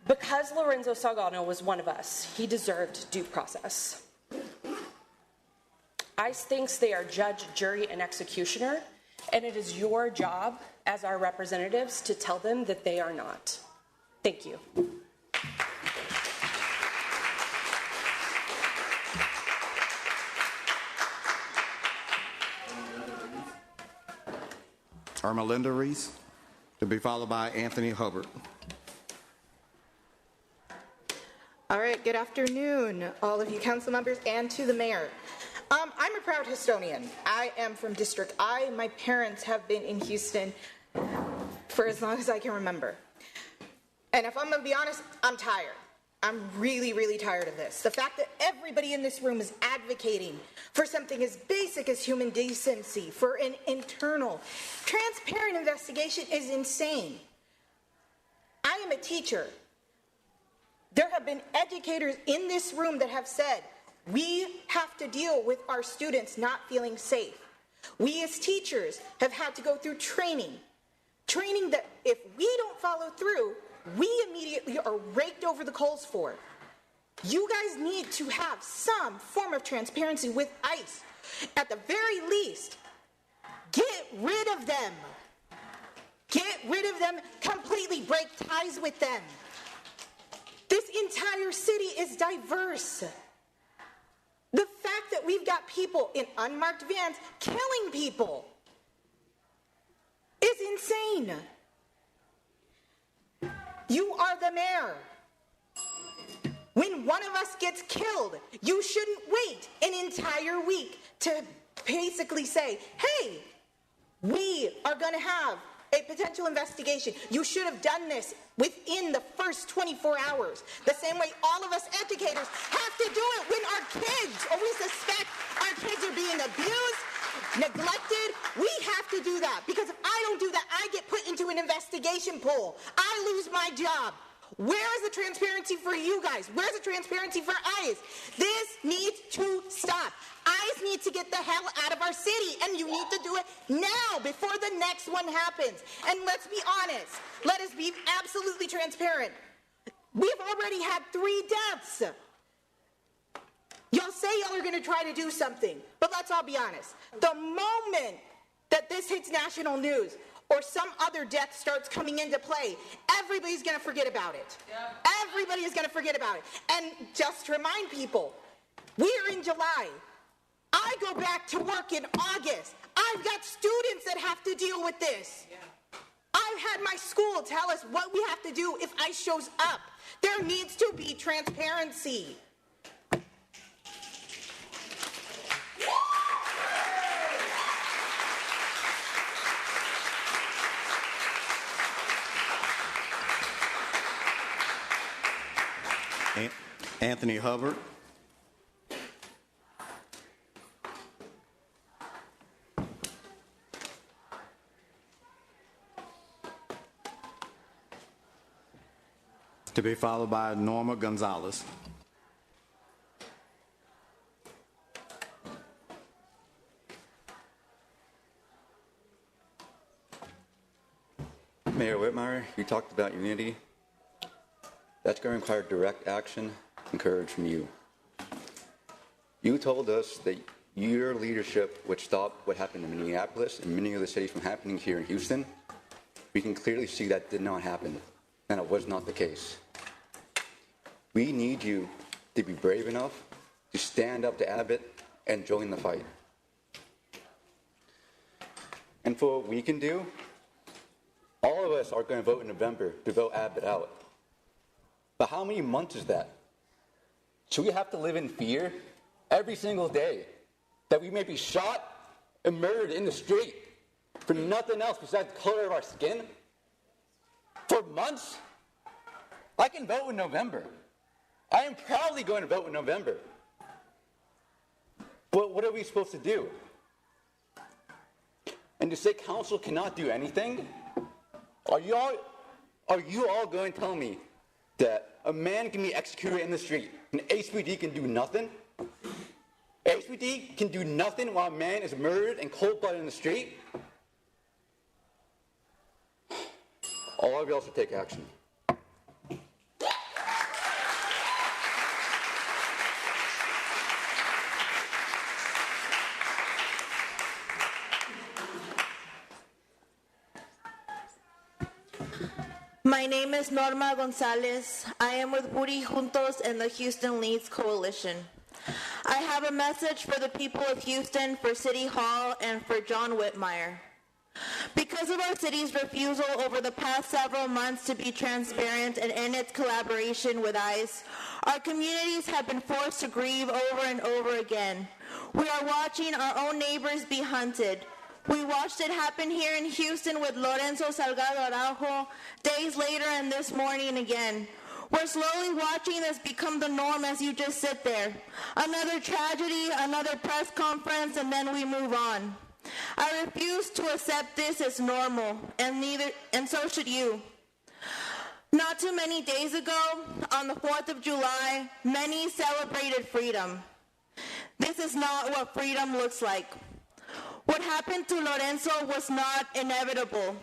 Speaker 23: Because Lorenzo Salgado was one of us, he deserved due process. ICE thinks they are judge, jury, and executioner, and it is your job as our representatives to tell them that they are not. Thank you.
Speaker 4: Ermelinda Reese, to be followed by Anthony Hubbard.
Speaker 10: All right, good afternoon, all of you council members and to the mayor. I'm a proud Houstonian. I am from District I. My parents have been in Houston for as long as I can remember. And if I'm gonna be honest, I'm tired. I'm really, really tired of this. The fact that everybody in this room is advocating for something as basic as human decency, for an internal, transparent investigation is insane. I am a teacher. There have been educators in this room that have said, we have to deal with our students not feeling safe. We as teachers have had to go through training that if we don't follow through, we immediately are raked over the coals for. You guys need to have some form of transparency with ICE. At the very least, get rid of them. Get rid of them completely, break ties with them. This entire city is diverse. The fact that we've got people in unmarked vans killing people is insane. You are the mayor. When one of us gets killed, you shouldn't wait an entire week to basically say, hey, we are going to have a potential investigation. You should have done this within the first 24 hours. The same way all of us educators have to do it when our kids, or we suspect our kids are being abused, neglected. We have to do that, because if I don't do that, I get put into an investigation pool. I lose my job. Where is the transparency for you guys? Where's the transparency for ICE? This needs to stop. ICE needs to get the hell out of our city, and you need to do it now before the next one happens. And let's be honest. Let us be absolutely transparent. We've already had 3 deaths. Y'all say y'all are going to try to do something, but let's all be honest. The moment that this hits national news, or some other death starts coming into play, everybody's going to forget about it. Yeah. Everybody is going to forget about it. And just to remind people, we are in July. I go back to work in August. I've got students that have to deal with this. Yeah. I've had my school tell us what we have to do if ICE shows up. There needs to be transparency.
Speaker 4: Anthony Hubbard. To be followed by Norma Gonzalez.
Speaker 12: Mayor Whitmire, you talked about unity. That's going to require direct action and courage from you. You told us that your leadership would stop what happened in Minneapolis and many other cities from happening here in Houston. We can clearly see that did not happen, and it was not the case. We need you to be brave enough to stand up to Abbott and join the fight. And for what we can do, all of us are going to vote in November to vote Abbott out. But how many months is that? Should we have to live in fear every single day that we may be shot and murdered in the street for nothing else besides the color of our skin? For months? I can vote in November. I am proudly going to vote in November. But what are we supposed to do? And to say council cannot do anything? Are you all going to tell me that a man can be executed in the street and HPD can do nothing? HPD can do nothing while a man is murdered and cold-blooded in the street? All of y'all should take action.
Speaker 15: My name is Norma Gonzalez. I am with Woody Juntos and the Houston Leads Coalition. I have a message for the people of Houston, for City Hall, and for John Whitmire. Because Because of our city's refusal over the past several months to be transparent and in its collaboration with ICE, our communities have been forced to grieve over and over again. We are watching our own neighbors be hunted. We watched it happen here in Houston with Lorenzo Salgado Araujo, days later and this morning again. We're slowly watching this become the norm as you just sit there. Another tragedy, another press conference, and then we move on. I refuse to accept this as normal, and so should you. Not too many days ago, on the 4th of July, many celebrated freedom. This is not what freedom looks like. What happened to Lorenzo was not inevitable.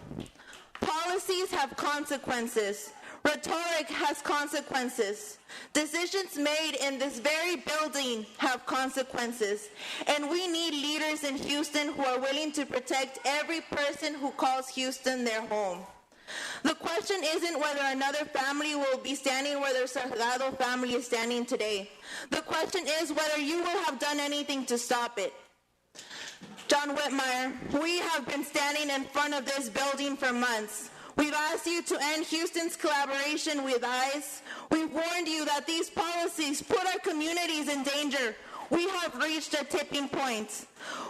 Speaker 15: Policies have consequences. Rhetoric has consequences. Decisions made in this very building have consequences. And we need leaders in Houston who are willing to protect every person who calls Houston their home. The question isn't whether another family will be standing where the Salgado family is standing today. The question is whether you will have done anything to stop it. John Whitmire, we have been standing in front of this building for months. We've asked you to end Houston's collaboration with ICE. We've warned you that these policies put our communities in danger. We have reached a tipping point.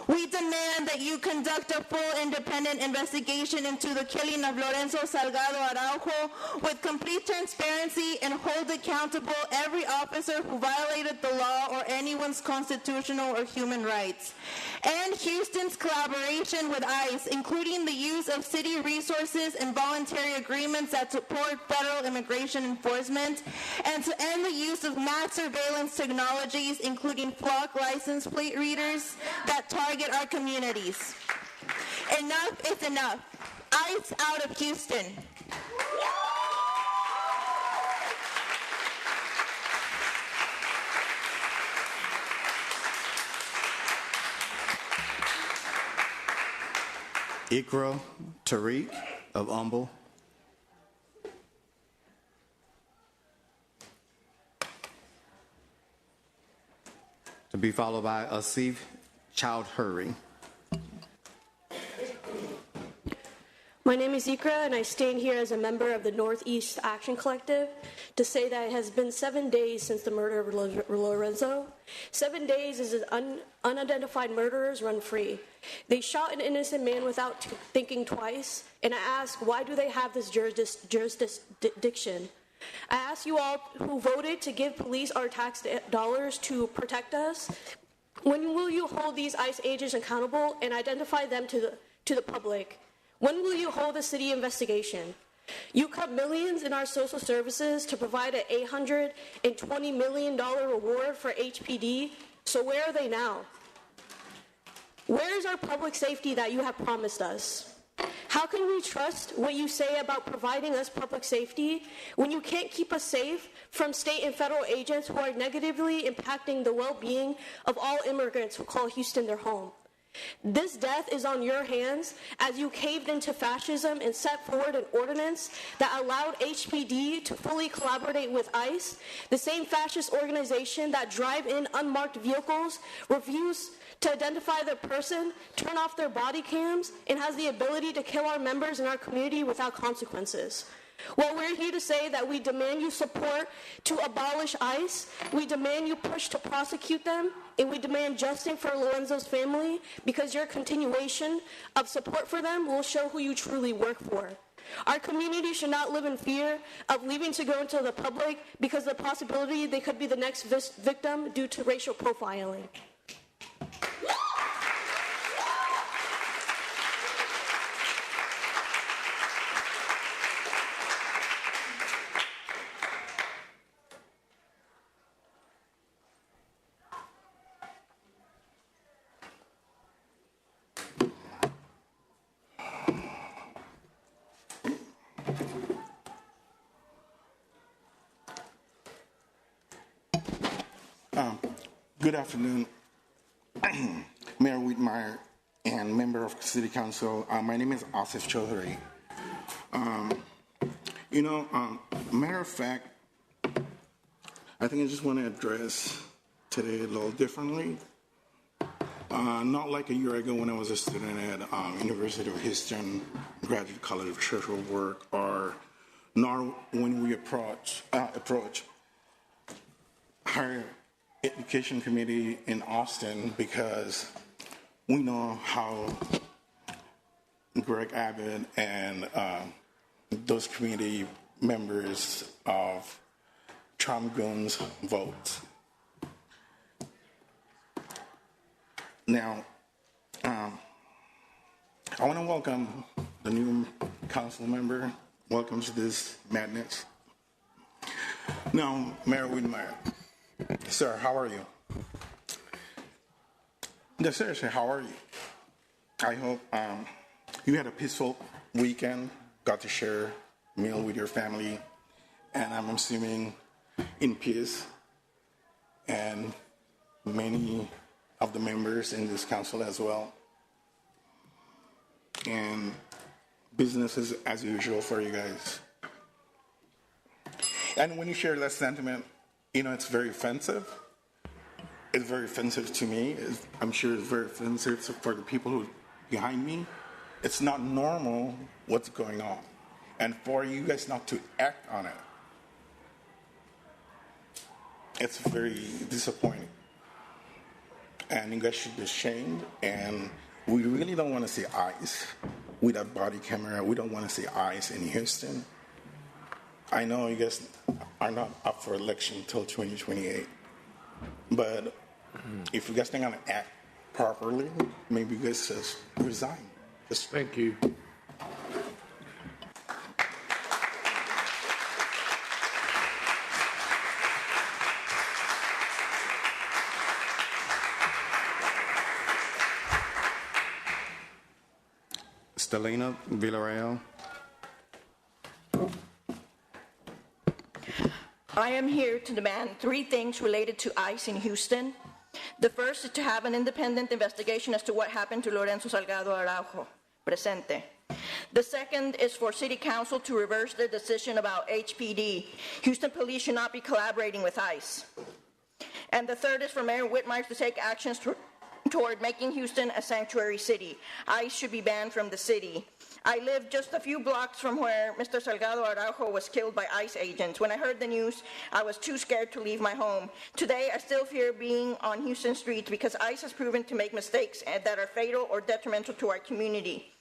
Speaker 15: We demand that you conduct a full independent investigation into the killing of Lorenzo Salgado Araujo with complete transparency and hold accountable every officer who violated the law or anyone's constitutional or human rights. And Houston's collaboration with ICE, including the use of city resources and voluntary agreements that support federal immigration enforcement, and to end the use of mass surveillance technologies, including flock license plate readers that target our communities. Enough is enough. ICE out of Houston.
Speaker 4: Ikra Tariq of Humble. To be followed by Asif Chowdhury.
Speaker 16: My name is Ikra, and I stand here as a member of the Northeast Action Collective to say that it has been 7 days since the murder of Lorenzo. 7 days as unidentified murderers run free. They shot an innocent man without thinking twice, and I ask, why do they have this jurisdiction? I ask you all who voted to give police our tax dollars to protect us, when will you hold these ICE agents accountable and identify them to the public? When will you hold a city investigation? You cut millions in our social services to provide an $820 million reward for HPD, so where are they now? Where is our public safety that you have promised us? How can we trust what you say about providing us public safety when you can't keep us safe from state and federal agents who are negatively impacting the well-being of all immigrants who call Houston their home? This death is on your hands as you caved into fascism and set forward an ordinance that allowed HPD to fully collaborate with ICE, the same fascist organization that drive in unmarked vehicles, refuse to identify their person, turn off their body cams, and has the ability to kill our members in our community without consequences. Well, we're here to say that we demand you support to abolish ICE, we demand you push to prosecute them, and we demand justice for Lorenzo's family, because your continuation of support for them will show who you truly work for. Our community should not live in fear of leaving to go into the public because of the possibility they could be the next victim due to racial profiling.
Speaker 17: Good afternoon, Mayor Whitmire and member of City Council. My name is Asif Chowdhury. Matter of fact, I think I just want to address today a little differently. Not like a year ago when I was a student at University of Houston Graduate College of Social Work, or nor when we approach higher education committee in Austin, because we know how Greg Abbott and those committee members of Trump goons vote. Now, I want to welcome the new council member. Welcome to this madness. Now, Mayor Whitmire, sir, how are you? No, seriously, how are you? I hope you had a peaceful weekend, got to share a meal with your family, and I'm assuming in peace. And many of the members in this council as well. And business is as usual for you guys. And when you share that sentiment, you know, it's very offensive. It's very offensive to me. I'm sure it's very offensive for the people who behind me. It's not normal what's going on. And for you guys not to act on it, it's very disappointing. And you guys should be ashamed. And we really don't want to see ICE with a body camera. We don't want to see ICE in Houston. I know you guys are not up for election until 2028. But if you guys are going to act properly, maybe you guys just resign.
Speaker 3: Thank you.
Speaker 4: Stelina Villarreal.
Speaker 9: I am here to demand 3 things related to ICE in Houston. The first is to have an independent investigation as to what happened to Lorenzo Salgado Araujo, presente. The second is for City Council to reverse their decision about HPD. Houston police should not be collaborating with ICE. And the third is for Mayor Whitmire to take actions toward making Houston a sanctuary city. ICE should be banned from the city. I live just a few blocks from where Mr. Salgado Araujo was killed by ICE agents. When I heard the news, I was too scared to leave my home. Today, I still fear being on Houston streets because ICE has proven to make mistakes that are fatal or detrimental to our community.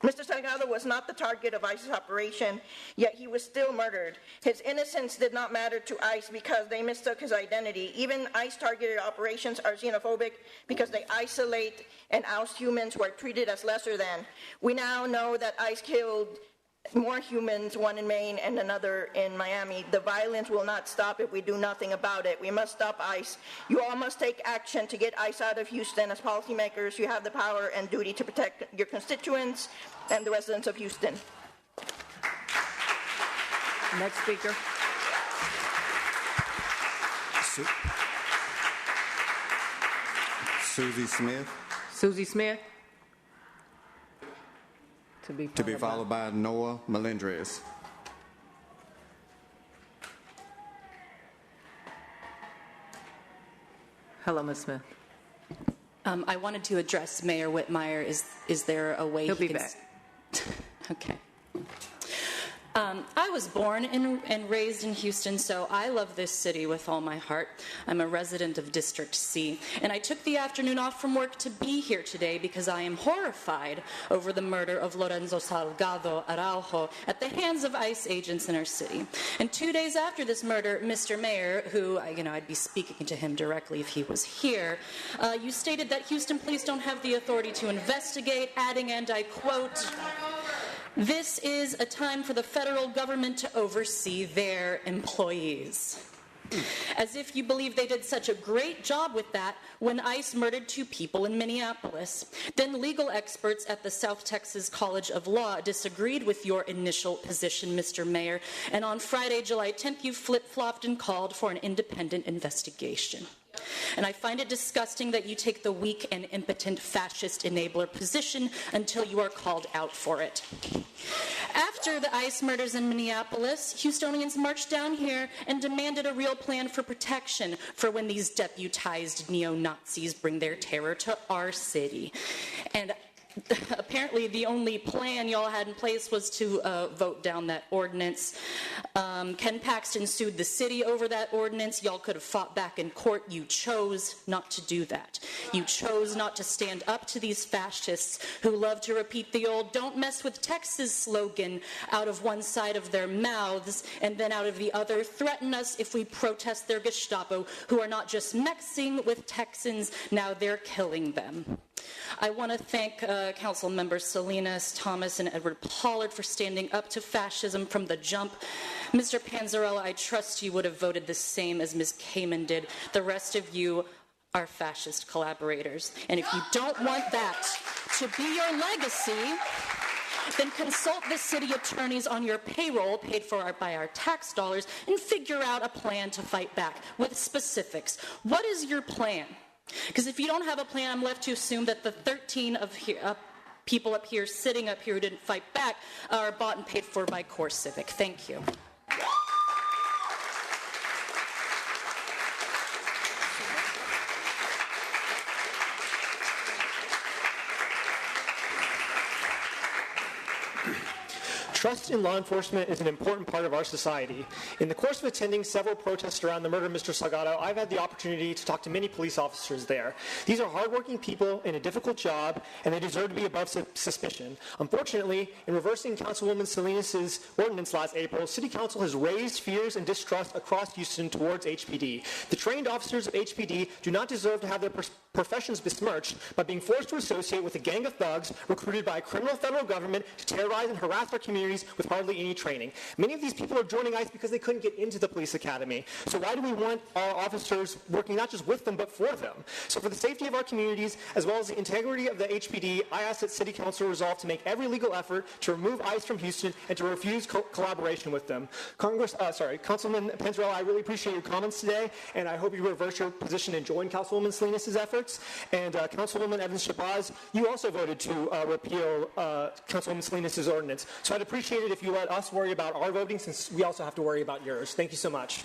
Speaker 9: Mr. Salgado was not the target of ICE's operation, yet he was still murdered. His innocence did not matter to ICE because they mistook his identity. Even ICE-targeted operations are xenophobic because they isolate and oust humans who are treated as lesser than. We now know that ICE killed more humans, one in Maine and another in Miami. The violence will not stop if we do nothing about it. We must stop ICE. You all must take action to get ICE out of Houston. As policymakers, you have the power and duty to protect your constituents and the residents of Houston.
Speaker 14: Next speaker.
Speaker 4: Susie Smith.
Speaker 14: Susie Smith.
Speaker 4: To be followed by Noah Melendrez.
Speaker 7: Hello, Ms. Smith.
Speaker 18: I wanted to address Mayor Whitmire. Is there a way
Speaker 14: He'll
Speaker 18: he
Speaker 14: be
Speaker 18: can...
Speaker 14: back.
Speaker 18: Okay. I was born and raised in Houston, so I love this city with all my heart. I'm a resident of District C, and I took the afternoon off from work to be here today because I am horrified over the murder of Lorenzo Salgado Araujo at the hands of ICE agents in our city. And 2 days after this murder, Mr. Mayor, who, I'd be speaking to him directly if he was here, you stated that Houston police don't have the authority to investigate, adding, and I quote, "This is a time for the federal government to oversee their employees." As if you believe they did such a great job with that when ICE murdered 2 people in Minneapolis. Then legal experts at the South Texas College of Law disagreed with your initial position, Mr. Mayor, and on Friday, July 10th, you flip-flopped and called for an independent investigation. And I find it disgusting that you take the weak and impotent fascist enabler position until you are called out for it. After the ICE murders in Minneapolis, Houstonians marched down here and demanded a real plan for protection for when these deputized neo-Nazis bring their terror to our city. And apparently the only plan y'all had in place was to vote down that ordinance. Ken Paxton sued the city over that ordinance. Y'all could have fought back in court. You chose not to do that. You chose not to stand up to these fascists who love to repeat the old "don't mess with Texas" slogan out of one side of their mouths and then out of the other threaten us if we protest their Gestapo, who are not just messing with Texans, now they're killing them. I want to thank Council Members Salinas, Thomas, and Edward Pollard for standing up to fascism from the jump. Mr. Panzarella, I trust you would have voted the same as Ms. Kamen did. The rest of you are fascist collaborators. And if you don't want that to be your legacy, then consult the city attorneys on your payroll, paid for by our tax dollars, and figure out a plan to fight back with specifics. What is your plan? Because if you don't have a plan, I'm left to assume that the 13 of people up here, sitting up here who didn't fight back, are bought and paid for by Core Civic. Thank you.
Speaker 1: Trust in law enforcement is an important part of our society. In the course of attending several protests around the murder of Mr. Salgado, I've had the opportunity to talk to many police officers there. These are hardworking people in a difficult job, and they deserve to be above suspicion. Unfortunately, in reversing Councilwoman Salinas' ordinance last April, City Council has raised fears and distrust across Houston towards HPD. The trained officers of HPD do not deserve to have their professions besmirched by being forced to associate with a gang of thugs recruited by a criminal federal government to terrorize and harass our communities with hardly any training. Many of these people are joining ICE because they couldn't get into the police academy. So why do we want our officers working not just with them, but for them? So for the safety of our communities, as well as the integrity of the HPD, I ask that City Council resolve to make every legal effort to remove ICE from Houston and to refuse collaboration with them. Councilman Panzarella, I really appreciate your comments today, and I hope you reverse your position and join Councilwoman Salinas' efforts. And Councilwoman Evans-Shabazz, you also voted to repeal Councilwoman Salinas' ordinance. So I'd appreciate it if you let us worry about our voting, since we also have to worry about yours. Thank you so much.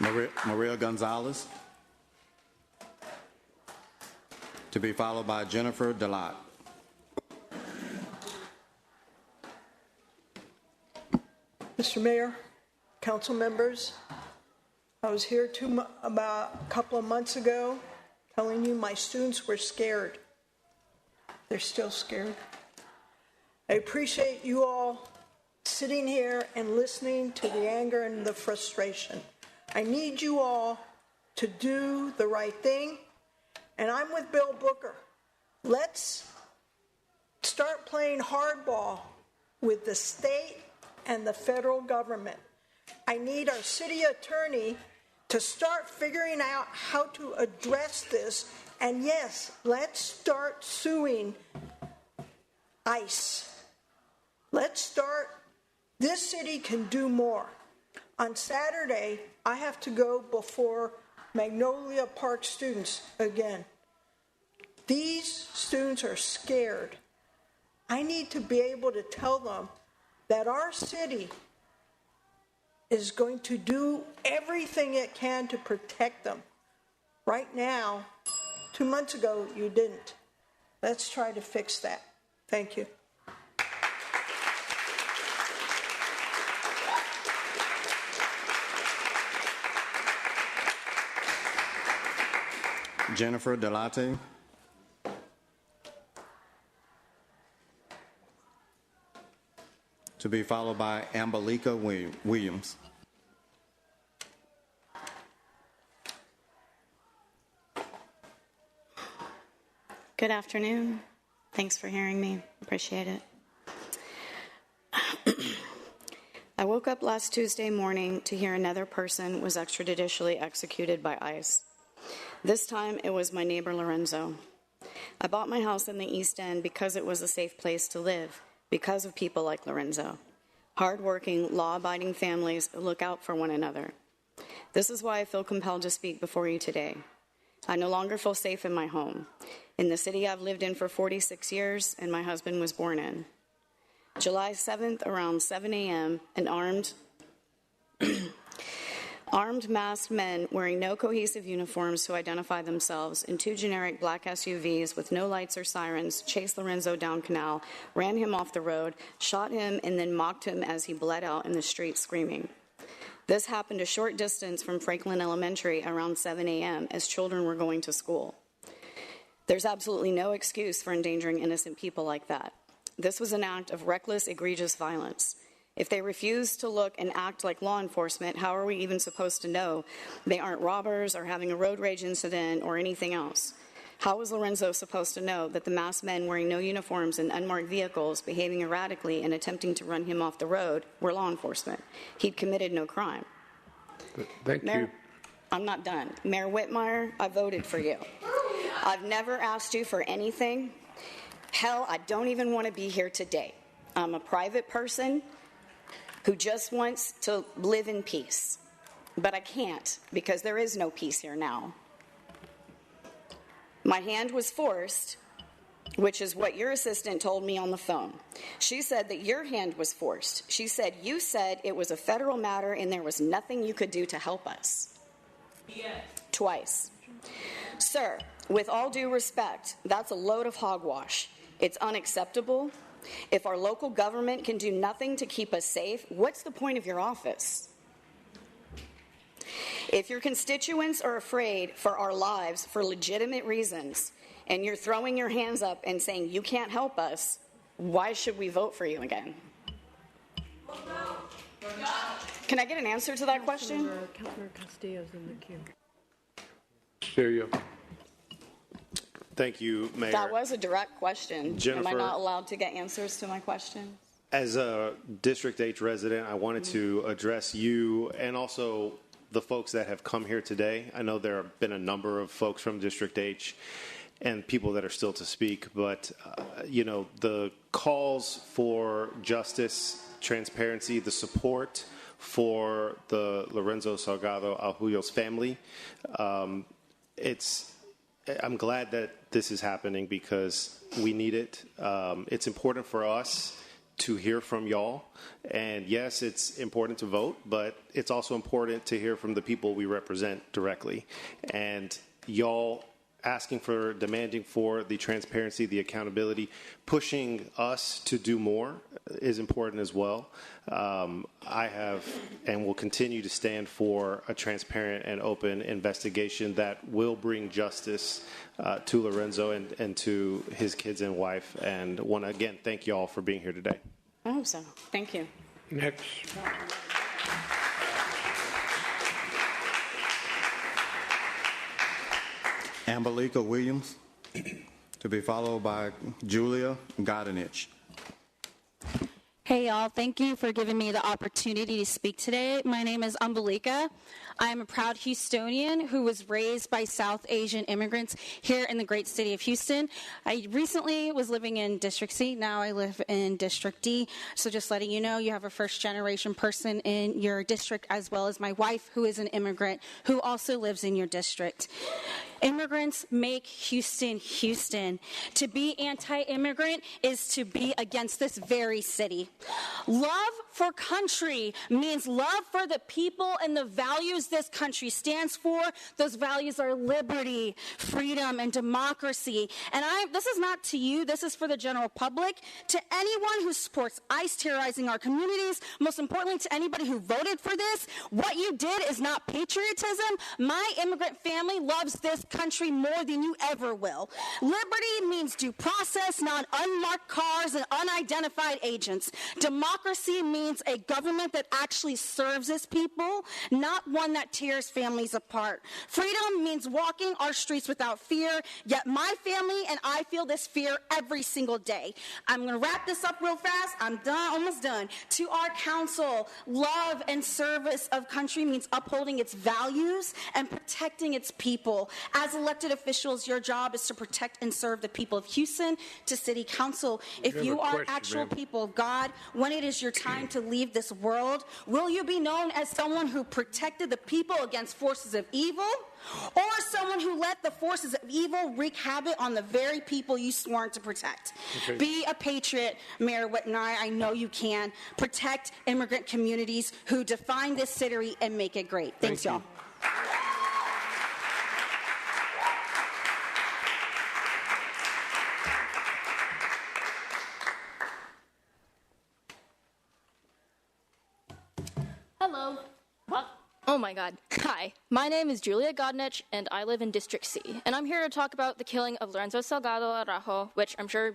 Speaker 4: Maria Gonzalez, to be followed by Jennifer Delat.
Speaker 6: Mr. Mayor, council members, I was here about a couple of months ago telling you my students were scared. They're still scared. I appreciate you all sitting here and listening to the anger and the frustration. I need you all to do the right thing, and I'm with Bill Booker. Let's start playing hardball with the state and the federal government. I need our city attorney to start figuring out how to address this. And yes, let's start suing ICE. Let's start. This city can do more. On Saturday, I have to go before Magnolia Park students again. These students are scared. I need to be able to tell them that our city is going to do everything it can to protect them. Right now, 2 months ago, you didn't. Let's try to fix that. Thank you.
Speaker 4: Jennifer Delate. To be followed by Ambalika Williams.
Speaker 19: Good afternoon. Thanks for hearing me. Appreciate it. I woke up last Tuesday morning to hear another person was extrajudicially executed by ICE. This time it was my neighbor Lorenzo. I bought my house in the East End because it was a safe place to live. because of people like Lorenzo. Hardworking, law-abiding families look out for one another. This is why I feel compelled to speak before you today. I no longer feel safe in my home, in the city I've lived in for 46 years and my husband was born in. July 7th, around 7 a.m., an armed masked men wearing no cohesive uniforms to identify themselves in two generic black SUVs with no lights or sirens chased Lorenzo down Canal, ran him off the road, shot him, and then mocked him as he bled out in the street screaming. This happened a short distance from Franklin Elementary around 7 a.m. as children were going to school. There's absolutely no excuse for endangering innocent people like that. This was an act of reckless, egregious violence. If they refuse to look and act like law enforcement, how are we even supposed to know they aren't robbers or having a road rage incident or anything else? How was Lorenzo supposed to know that the masked men wearing no uniforms in unmarked vehicles, behaving erratically and attempting to run him off the road were law enforcement? He'd committed no crime.
Speaker 3: Thank you.
Speaker 19: I'm not done. Mayor Whitmire, I voted for you. I've never asked you for anything. Hell, I don't even want to be here today. I'm a private person who just wants to live in peace. But I can't, because there is no peace here now. My hand was forced, which is what your assistant told me on the phone. She said that your hand was forced. She said you said it was a federal matter and there was nothing you could do to help us. Yes. Twice. Sir, with all due respect, that's a load of hogwash. It's unacceptable. If our local government can do nothing to keep us safe, what's the point of your office? If your constituents are afraid for our lives for legitimate reasons, and you're throwing your hands up and saying you can't help us, why should we vote for you again? Can I get an answer to that question?
Speaker 14: Councilor Castillo's in the queue.
Speaker 3: Stereo.
Speaker 8: Thank you, Mayor.
Speaker 19: That was a direct question.
Speaker 8: Jennifer,
Speaker 19: am I not allowed to get answers to my question?
Speaker 8: As a District H resident, I wanted to address you and also the folks that have come here today. I know there have been a number of folks from District H and people that are still to speak, but the calls for justice, transparency, the support for the Lorenzo Salgado Araujo's family, I'm glad that this is happening because we need it. It's important for us to hear from y'all. And yes, it's important to vote, but it's also important to hear from the people we represent directly. And y'all asking for, demanding for the transparency, the accountability, pushing us to do more is important as well. I have and will continue to stand for a transparent and open investigation that will bring justice to Lorenzo and to his kids and wife. And want to again thank you all for being here today.
Speaker 19: I hope so. Thank you.
Speaker 3: Next.
Speaker 4: Ambalika Williams, to be followed by Julia Godinich.
Speaker 11: Hey y'all, thank you for giving me the opportunity to speak today. My name is Ambalika. I am a proud Houstonian who was raised by South Asian immigrants here in the great city of Houston. I recently was living in District C, now I live in District D. So just letting you know, you have a first generation person in your district as well as my wife who is an immigrant who also lives in your district. Immigrants make Houston, Houston. To be anti-immigrant is to be against this very city. Love for country means love for the people and the values this country stands for. Those values are liberty, freedom, and democracy. And this is not to you, this is for the general public. To anyone who supports ICE terrorizing our communities, most importantly to anybody who voted for this, what you did is not patriotism. My immigrant family loves this country more than you ever will. Liberty means due process, not unmarked cars and unidentified agents. Democracy means a government that actually serves its people, not one that tears families apart. Freedom means walking our streets without fear, yet my family and I feel this fear every single day. I'm going to wrap this up real fast. I'm done, almost done. To our council, love and service of country means upholding its values and protecting its people. As elected officials, your job is to protect and serve the people of Houston. To City Council, if you are actual people of God, when it is your time to leave this world, will you be known as someone who protected the people against forces of evil, or someone who let the forces of evil wreak havoc on the very people you sworn to protect?
Speaker 3: Okay.
Speaker 11: Be a patriot, Mayor Whitmire. I know you can. Protect immigrant communities who define this city and make it great. Thanks, y'all.
Speaker 13: Hello. Oh my God. Hi, my name is Julia Godnich, and I live in District C. And I'm here to talk about the killing of Lorenzo Salgado Araujo, which I'm sure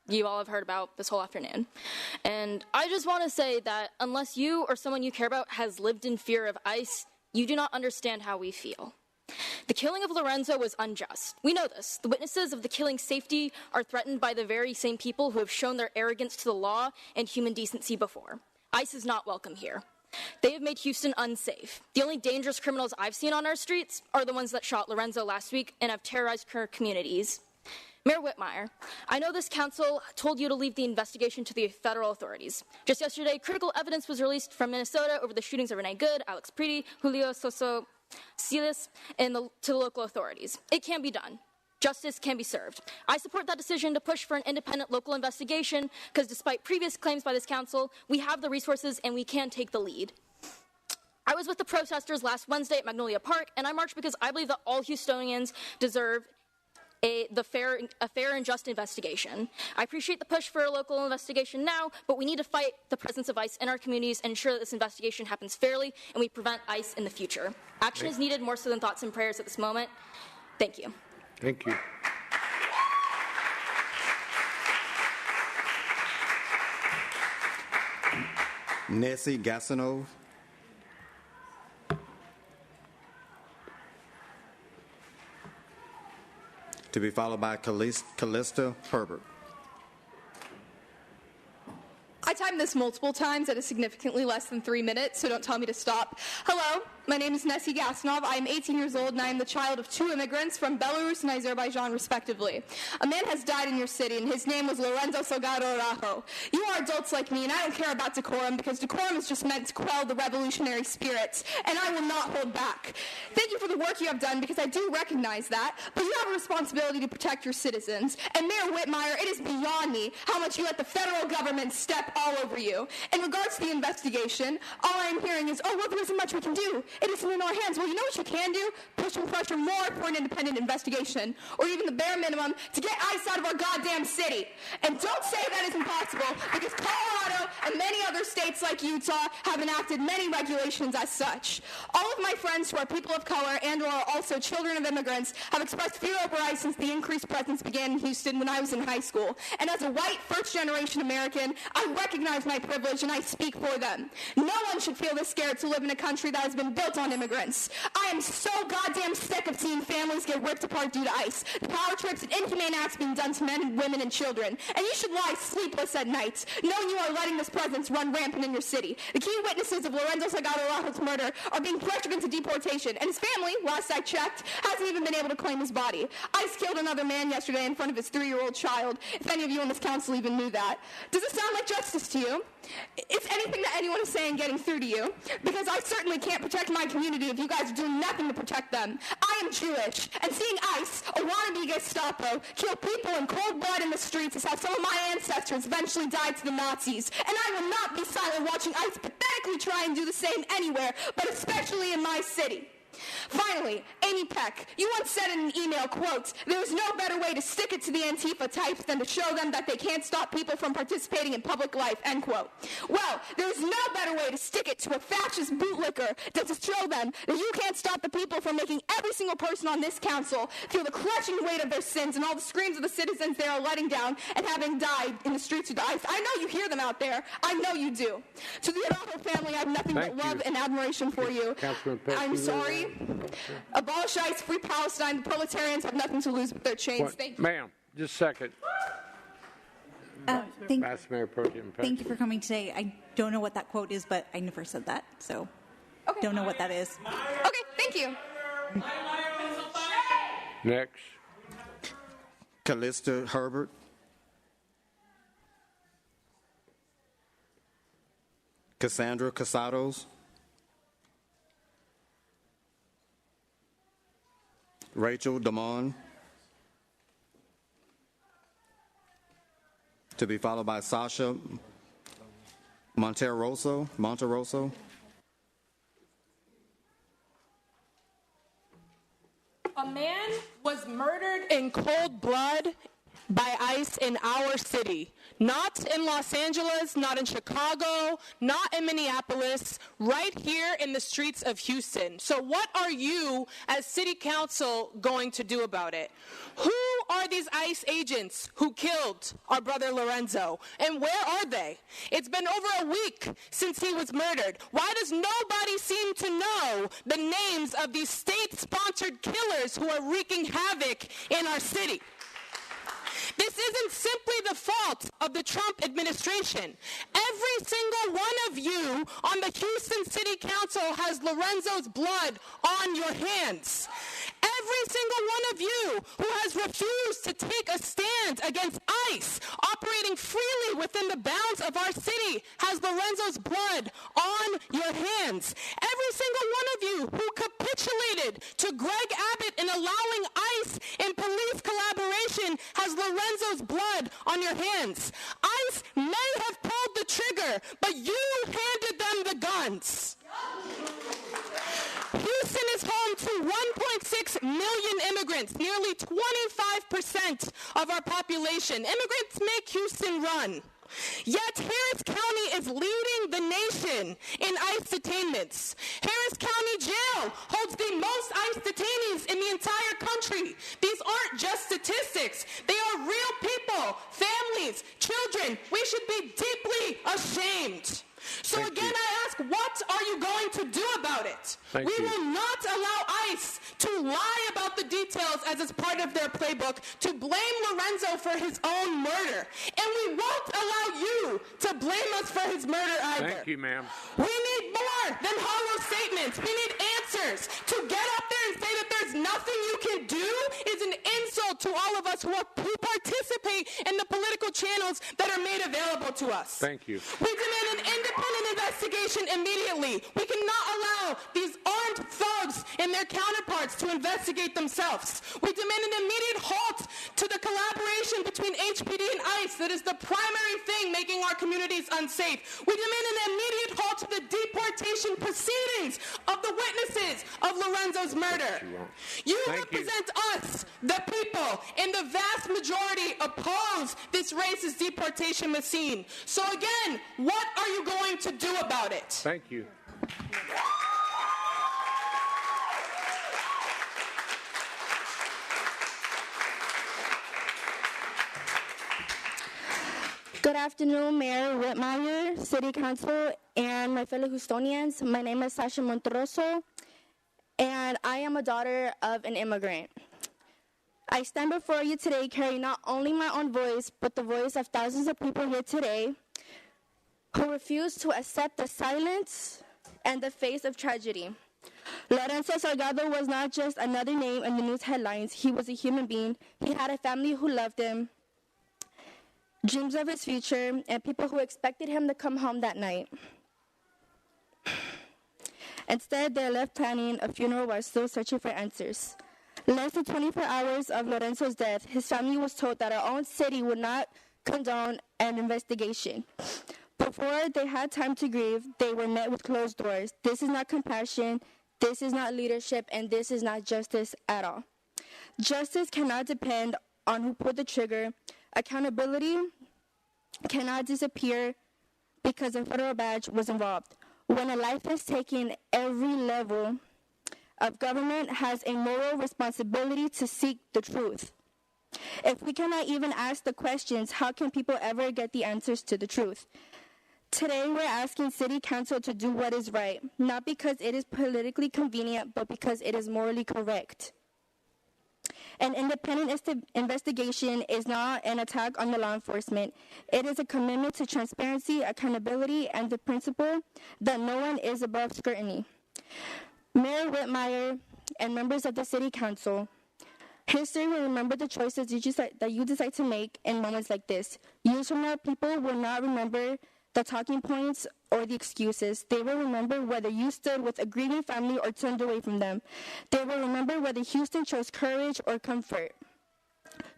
Speaker 13: you all have heard about this whole afternoon. And I just want to say that unless you or someone you care about has lived in fear of ICE, you do not understand how we feel. The killing of Lorenzo was unjust. We know this. The witnesses of the killing's safety are threatened by the very same people who have shown their arrogance to the law and human decency before. ICE is not welcome here. They have made Houston unsafe. The only dangerous criminals I've seen on our streets are the ones that shot Lorenzo last week and have terrorized our communities. Mayor Whitmire, I know this council told you to leave the investigation to the federal authorities. Just yesterday, critical evidence was released from Minnesota over the shootings of Renee Good, Alex Preety, Julio Soso Silas, and to the local authorities. It can be done. Justice can be served. I support that decision to push for an independent local investigation because despite previous claims by this council, we have the resources and we can take the lead. I was with the protesters last Wednesday at Magnolia Park, and I marched because I believe that all Houstonians deserve a fair and just investigation. I appreciate the push for a local investigation now, but we need to fight the presence of ICE in our communities and ensure that this investigation happens fairly and we prevent ICE in the future. Action is needed more so than thoughts and prayers at this moment. Thank you.
Speaker 3: Thank you.
Speaker 4: Nessie Gasanov. To be followed by Callista Herbert.
Speaker 20: I timed this multiple times at a significantly less than 3 minutes, so don't tell me to stop. Hello, my name is Nessie Gasanov. I am 18 years old, and I am the child of 2 immigrants from Belarus and Azerbaijan, respectively. A man has died in your city, and his name was Lorenzo Salgado Araujo. You are adults like me, and I don't care about decorum, because decorum is just meant to quell the revolutionary spirits, and I will not hold back. Thank you for the work you have done, because I do recognize that, but you have a responsibility to protect your citizens. And Mayor Whitmire, it is beyond me how much you let the federal government step all over you. In regards to the investigation, all I'm hearing is, oh, well, there isn't much we can do. It isn't in our hands. Well, you know what you can do? Push and pressure more for an independent investigation, or even the bare minimum to get ICE out of our goddamn city. And don't say that isn't possible, because Colorado and many other states like Utah have enacted many regulations as such. All of my friends who are people of color and or are also children of immigrants have expressed fear over ICE since the increased presence began in Houston when I was in high school. And as a white first-generation American, I recognize my privilege and I speak for them. No one should feel this scared to live in a country that has been built on immigrants. I am so goddamn sick of seeing families get ripped apart due to ICE, the power trips and inhumane acts being done to men and women and children. And you should lie sleepless at night, knowing you are letting this presence run rampant in your city. The key witnesses of Lorenzo Salgado Araujo's murder are being pressured into deportation, and his family, last I checked, hasn't even been able to claim his body. ICE killed another man yesterday in front of his 3-year-old child, if any of you on this council even knew that. Does it sound like justice to you? Is anything that anyone is saying getting through to you? Because I certainly can't protect my community if you guys are doing nothing to protect them. I am Jewish, and seeing ICE, a wannabe Gestapo, kill people in cold blood in the streets is how some of my ancestors eventually died to the Nazis. And I will not be silent watching ICE pathetically try and do the same anywhere, but especially in my city. Finally, Amy Peck, you once said in an email, quote, "There's no better way to stick it to the Antifa types than to show them that they can't stop people from participating in public life," end quote. Well, there's no better way to stick it to a fascist bootlicker than to show them that you can't stop the people from making every single person on this council feel the crushing weight of their sins and all the screams of the citizens they are letting down and having died in the streets with ICE. I know you hear them out there. I know you do. To the Araujo family, I have nothing but love and admiration for you. I'm sorry. Abolish ICE, free Palestine. The proletarians have nothing to lose but their chains. Thank you.
Speaker 3: Ma'am, just a second. Vice Mayor Pro Tem Peck.
Speaker 2: Thank you for coming today. I don't know what that quote is, but I never said that, so don't know what that is.
Speaker 20: Okay, thank you.
Speaker 3: Next.
Speaker 4: Callista Herbert. Cassandra Casados. Rachel Damon. To be followed by Sasha Monteroso.
Speaker 21: A man was murdered in cold blood by ICE in our city. Not in Los Angeles, not in Chicago, not in Minneapolis, right here in the streets of Houston. So what are you as city council going to do about it? Who are these ICE agents who killed our brother Lorenzo? And where are they? It's been over a week since he was murdered. Why does nobody seem to know the names of these state-sponsored killers who are wreaking havoc in our city? This isn't simply the fault of the Trump administration. Every single one of you on the Houston City Council has Lorenzo's blood on your hands. Every single one of you who has refused to take a stand against ICE operating freely within the bounds of our city has Lorenzo's blood on your hands. Every single one of you who capitulated to Greg Abbott in allowing ICE in police collaboration has Lorenzo's blood on your hands. ICE may have pulled the trigger, but you handed them the guns. Houston is home to 1.6 million immigrants, nearly 25% of our population. Immigrants make Houston run. Yet Harris County is leading the nation in ICE detainments. Harris County Jail holds the most ICE detainees in the entire country. These aren't just statistics. They are real people, families, children. We should be deeply ashamed. So again, I ask, what are you going to do about it? We will not allow ICE to lie about the details as is part of their playbook, to blame Lorenzo for his own murder. And we won't allow you to blame us for his murder either.
Speaker 3: Thank you, ma'am.
Speaker 21: We need more than hollow statements. We need answers. To get up there and say that there's nothing you can do is an insult to all of us who participate in the political channels that are made available to us.
Speaker 3: Thank you.
Speaker 21: We demand an independent investigation immediately. We cannot allow these armed thugs and their counterparts to investigate themselves. We demand an immediate halt to the collaboration between HPD and ICE that is the primary thing making our communities unsafe. We demand an immediate halt to the deportation proceedings of the witnesses of Lorenzo's murder. You represent us, the people, and the vast majority oppose this racist deportation machine. So again, what are you going to do about it?
Speaker 3: Thank you.
Speaker 22: Good afternoon, Mayor Whitmire, City Council, and my fellow Houstonians. My name is Sasha Monteroso, and I am a daughter of an immigrant. I stand before you today carrying not only my own voice, but the voice of thousands of people here today who refuse to accept the silence and the face of tragedy. Lorenzo Salgado was not just another name in the news headlines. He was a human being. He had a family who loved him, dreams of his future, and people who expected him to come home that night. Instead, they left planning a funeral while still searching for answers. Less than 24 hours of Lorenzo's death, his family was told that our own city would not condone an investigation. Before they had time to grieve, they were met with closed doors. This is not compassion. This is not leadership, and this is not justice at all. Justice cannot depend on who pulled the trigger. Accountability cannot disappear because a federal badge was involved. When a life is taken, every level of government has a moral responsibility to seek the truth. If we cannot even ask the questions, how can people ever get the answers to the truth? Today, we're asking City Council to do what is right, not because it is politically convenient, but because it is morally correct. An independent investigation is not an attack on the law enforcement. It is a commitment to transparency, accountability, and the principle that no one is above scrutiny. Mayor Whitmire and members of the City Council, history will remember the choices that you decide to make in moments like this. Years from now, people will not remember the talking points or the excuses. They will remember whether you stood with a grieving family or turned away from them. They will remember whether Houston chose courage or comfort.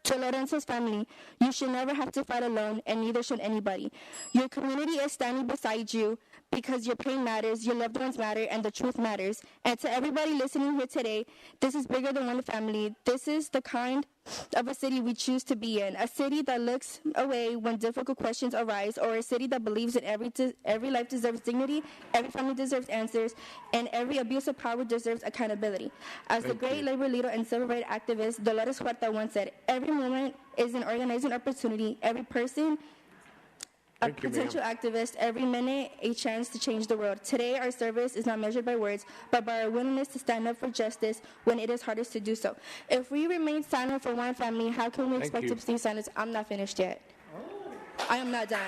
Speaker 22: To Lorenzo's family, you should never have to fight alone, and neither should anybody. Your community is standing beside you because your pain matters, your loved ones matter, and the truth matters. And to everybody listening here today, this is bigger than one family. This is the kind of a city we choose to be in, a city that looks away when difficult questions arise, or a city that believes that every life deserves dignity, every family deserves answers, and every abuse of power deserves accountability. As the great labor leader and civil rights activist Dolores Huerta once said, every moment is an organizing opportunity, every person a potential activist, every minute a chance to change the world. Today, our service is not measured by words, but by our willingness to stand up for justice when it is hardest to do so. If we remain silent for one family, how can we expect to stay silent? I'm not finished yet. I am not done.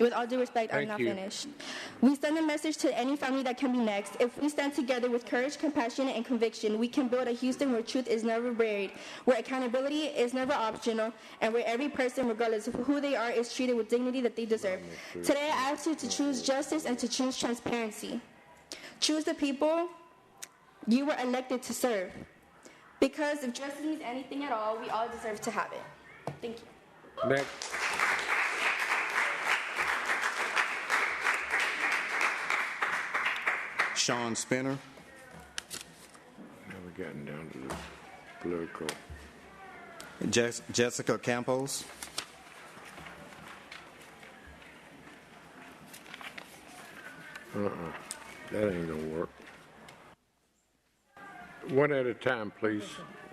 Speaker 22: With all due respect, I'm not finished. We send a message to any family that can be next. If we stand together with courage, compassion, and conviction, we can build a Houston where truth is never buried, where accountability is never optional, and where every person, regardless of who they are, is treated with dignity that they deserve. Today, I ask you to choose justice and to choose transparency. Choose the people you were elected to serve. Because if justice means anything at all, we all deserve to have it. Thank you.
Speaker 3: Next.
Speaker 4: Sean Spinner.
Speaker 3: Now we're getting down to the political.
Speaker 4: Jessica Campos.
Speaker 3: That ain't gonna work. One at a time, please.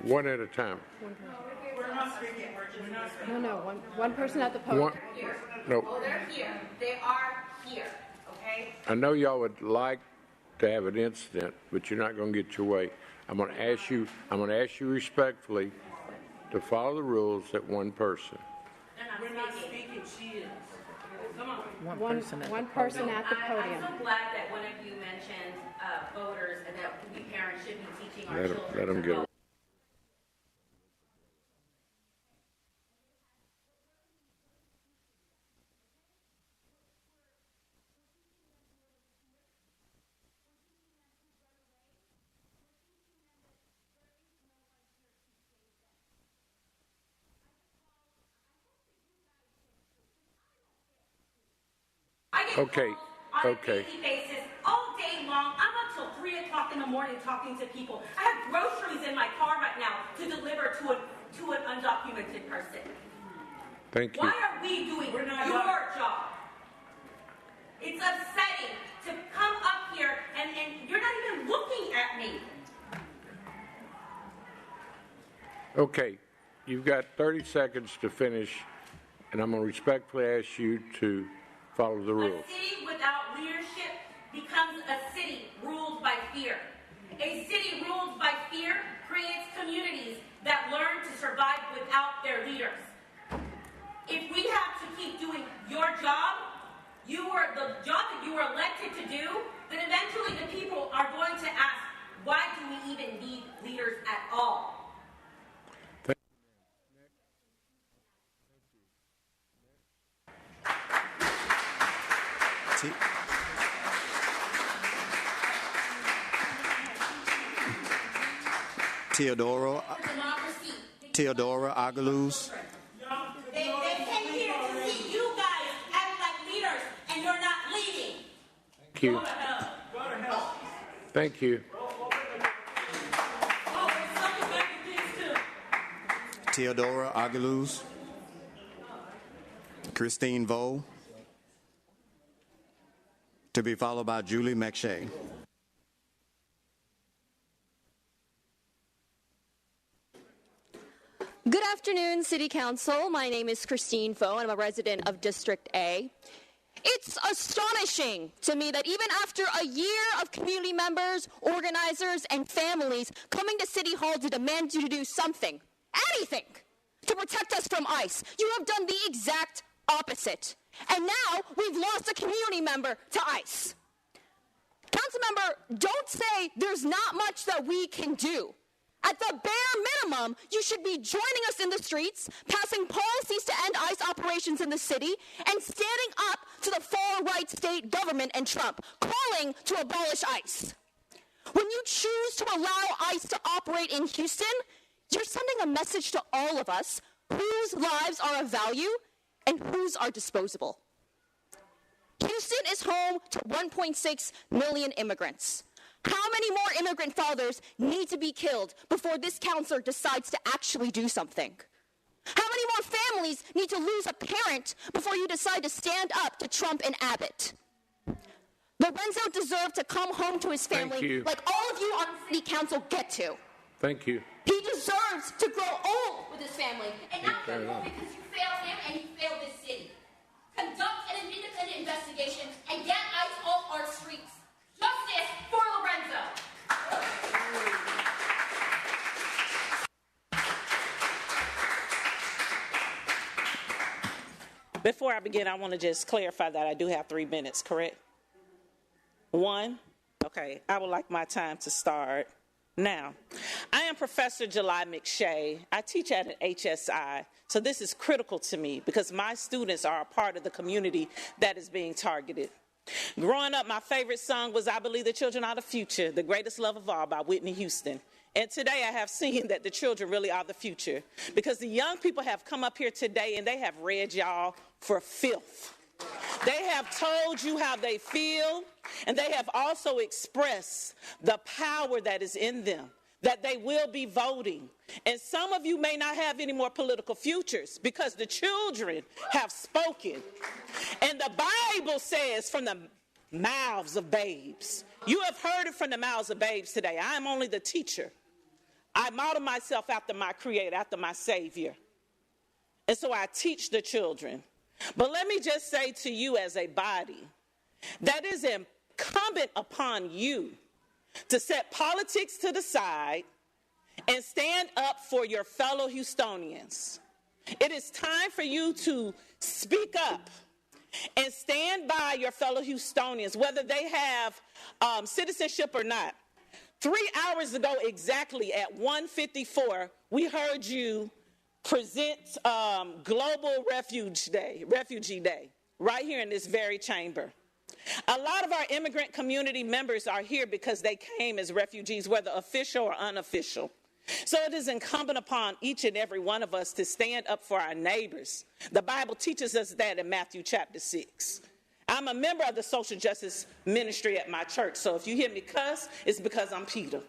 Speaker 3: One at a time.
Speaker 14: We're not speaking. No, one person at the podium.
Speaker 3: No.
Speaker 5: Oh, they're here. They are here. Okay.
Speaker 3: I know y'all would like to have an incident, but you're not going to get your way. I'm going to ask you respectfully to follow the rules that one person.
Speaker 5: We're not speaking. She is. Come on.
Speaker 14: One person at the podium.
Speaker 5: I'm so glad that one of you mentioned voters and that we parents should be teaching our children.
Speaker 3: Let them get away. Okay.
Speaker 5: On a daily basis, all day long. I'm up till 3 o'clock in the morning talking to people. I have groceries in my car right now to deliver to an undocumented person.
Speaker 3: Thank you.
Speaker 5: Why are we doing your job? It's upsetting to come up here and you're not even looking at me.
Speaker 3: Okay. You've got 30 seconds to finish, and I'm going to respectfully ask you to follow the rules.
Speaker 5: A city without leadership becomes a city ruled by fear. A city ruled by fear creates communities that learn to survive without their leaders. If we have to keep doing your job, the job that you were elected to do, then eventually the people are going to ask, why do we even need leaders at all?
Speaker 4: Teodora Agaluz.
Speaker 5: They came here to see you guys act like leaders, and you're not leading.
Speaker 3: Thank you. Thank you.
Speaker 4: Teodora Aguiluz, Christine Vo, to be followed by Julie McShay.
Speaker 10: Good afternoon, City Council. My name is Christine Vo, and I'm a resident of District A. It's astonishing to me that even after a year of community members, organizers, and families coming to City Hall to demand you to do something, anything, to protect us from ICE, you have done the exact opposite. And now we've lost a community member to ICE. Councilmember, don't say there's not much that we can do. At the bare minimum, you should be joining us in the streets, passing policies to end ICE operations in the city, and standing up to the far-right state government and Trump, calling to abolish ICE. When you choose to allow ICE to operate in Houston, you're sending a message to all of us whose lives are of value and whose are disposable. Houston is home to 1.6 million immigrants. How many more immigrant fathers need to be killed before this council decides to actually do something? How many more families need to lose a parent before you decide to stand up to Trump and Abbott? Lorenzo deserved to come home to his family like all of you on City Council get to.
Speaker 3: Thank you.
Speaker 10: He deserves to grow old with his family and not get old because you failed him and you failed this city. Conduct an independent investigation and get ICE off our streets. Justice for Lorenzo.
Speaker 12: Before I begin, I want to just clarify that I do have 3 minutes, correct? 1? Okay, I would like my time to start now. I am Professor July McShay. I teach at an HSI, so this is critical to me because my students are a part of the community that is being targeted. Growing up, my favorite song was I Believe the Children Are the Future, The Greatest Love of All by Whitney Houston. And today I have seen that the children really are the future because the young people have come up here today and they have read y'all for filth. They have told you how they feel, and they have also expressed the power that is in them, that they will be voting. And some of you may not have any more political futures because the children have spoken. And the Bible says from the mouths of babes. You have heard it from the mouths of babes today. I am only the teacher. I model myself after my Creator, after my Savior. And so I teach the children. But let me just say to you as a body, that is incumbent upon you to set politics to the side and stand up for your fellow Houstonians. It is time for you to speak up and stand by your fellow Houstonians, whether they have citizenship or not. 3 hours ago exactly at 1:54, we heard you present Global Refugee Day, right here in this very chamber. A lot of our immigrant community members are here because they came as refugees, whether official or unofficial. So it is incumbent upon each and every one of us to stand up for our neighbors. The Bible teaches us that in Matthew chapter 6. I'm a member of the social justice ministry at my church, so if you hear me cuss, it's because I'm Peter.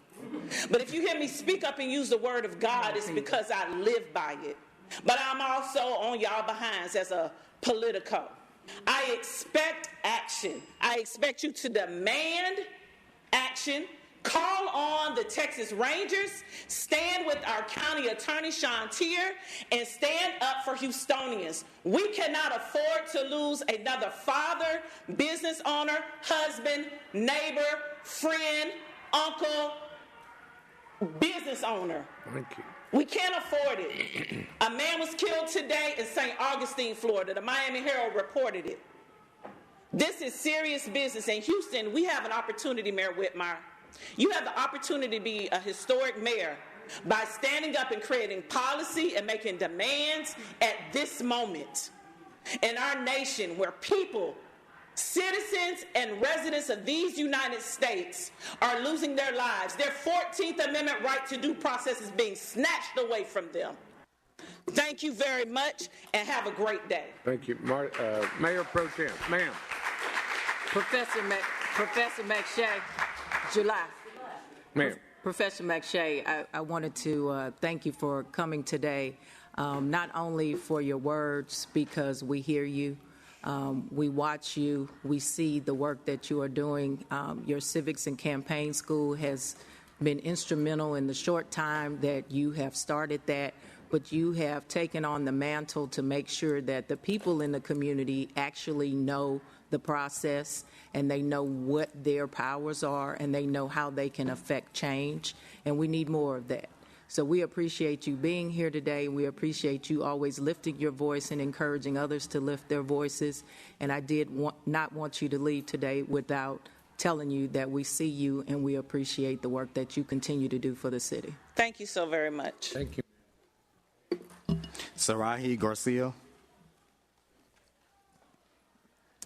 Speaker 12: But if you hear me speak up and use the word of God, it's because I live by it. But I'm also on y'all behinds as a politico. I expect action. I expect you to demand action, call on the Texas Rangers, stand with our county attorney, Sean Tier, and stand up for Houstonians. We cannot afford to lose another father, business owner, husband, neighbor, friend, uncle, business owner.
Speaker 3: Thank you.
Speaker 12: We can't afford it. A man was killed today in St. Augustine, Florida. The Miami Herald reported it. This is serious business. In Houston, we have an opportunity, Mayor Whitmire. You have the opportunity to be a historic mayor by standing up and creating policy and making demands at this moment in our nation where people, citizens and residents of these United States are losing their lives. Their 14th Amendment right to due process is being snatched away from them. Thank you very much and have a great day.
Speaker 3: Thank you. Mayor Pro Tem, ma'am.
Speaker 7: Professor McShay, July.
Speaker 3: Ma'am.
Speaker 7: Professor McShay, I wanted to thank you for coming today. not only for your words, because we hear you, we watch you, we see the work that you are doing. Your Civics and Campaign School has been instrumental in the short time that you have started that, but you have taken on the mantle to make sure that the people in the community actually know the process and they know what their powers are and they know how they can affect change, and we need more of that. So we appreciate you being here today. We appreciate you always lifting your voice and encouraging others to lift their voices. And I did not want you to leave today without telling you that we see you and we appreciate the work that you continue to do for the city.
Speaker 12: Thank you so very much.
Speaker 3: Thank you.
Speaker 4: Sarahi Garcia,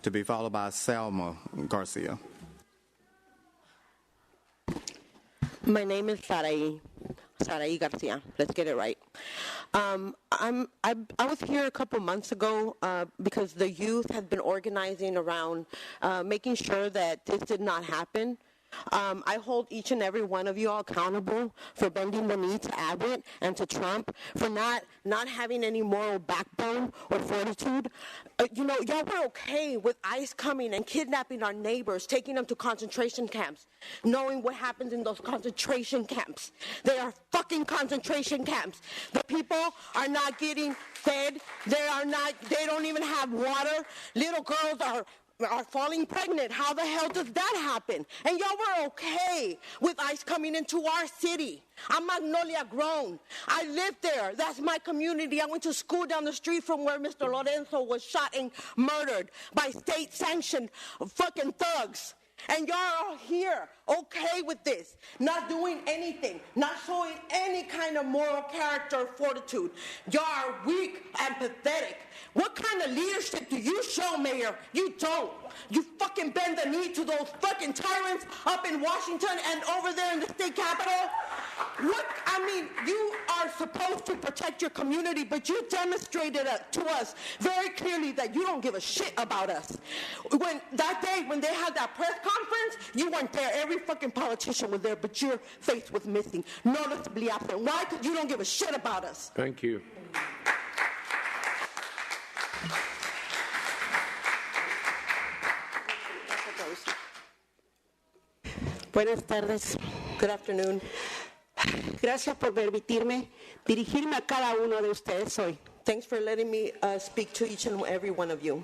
Speaker 4: to be followed by Selma Garcia.
Speaker 15: My name is Sarai Garcia. Let's get it right. I was here a couple months ago because the youth had been organizing around making sure that this did not happen. I hold each and every one of you all accountable for bending the knee to Abbott and to Trump, for not having any moral backbone or fortitude. Y'all were okay with ICE coming and kidnapping our neighbors, taking them to concentration camps, knowing what happens in those concentration camps. They are fucking concentration camps. The people are not getting fed. They don't even have water. Little girls are falling pregnant. How the hell does that happen? And y'all were okay with ICE coming into our city. I'm Magnolia grown. I lived there. That's my community. I went to school down the street from where Mr. Lorenzo was shot and murdered by state-sanctioned fucking thugs. And y'all are here, okay with this, not doing anything, not showing any kind of moral character or fortitude. Y'all are weak and pathetic. What kind of leadership do you show, Mayor? You don't. You fucking bend the knee to those fucking tyrants up in Washington and over there in the state capitol. You are supposed to protect your community, but you demonstrated to us very clearly that you don't give a shit about us. When they had that press conference, you weren't there. Every fucking politician was there, but your face was missing, noticeably absent. Why? Because you don't give a shit about us.
Speaker 3: Thank you.
Speaker 15: Buenas tardes. Good afternoon. Gracias por permitirme dirigirme a cada uno de ustedes hoy. Thanks for letting me speak to each and every one of you.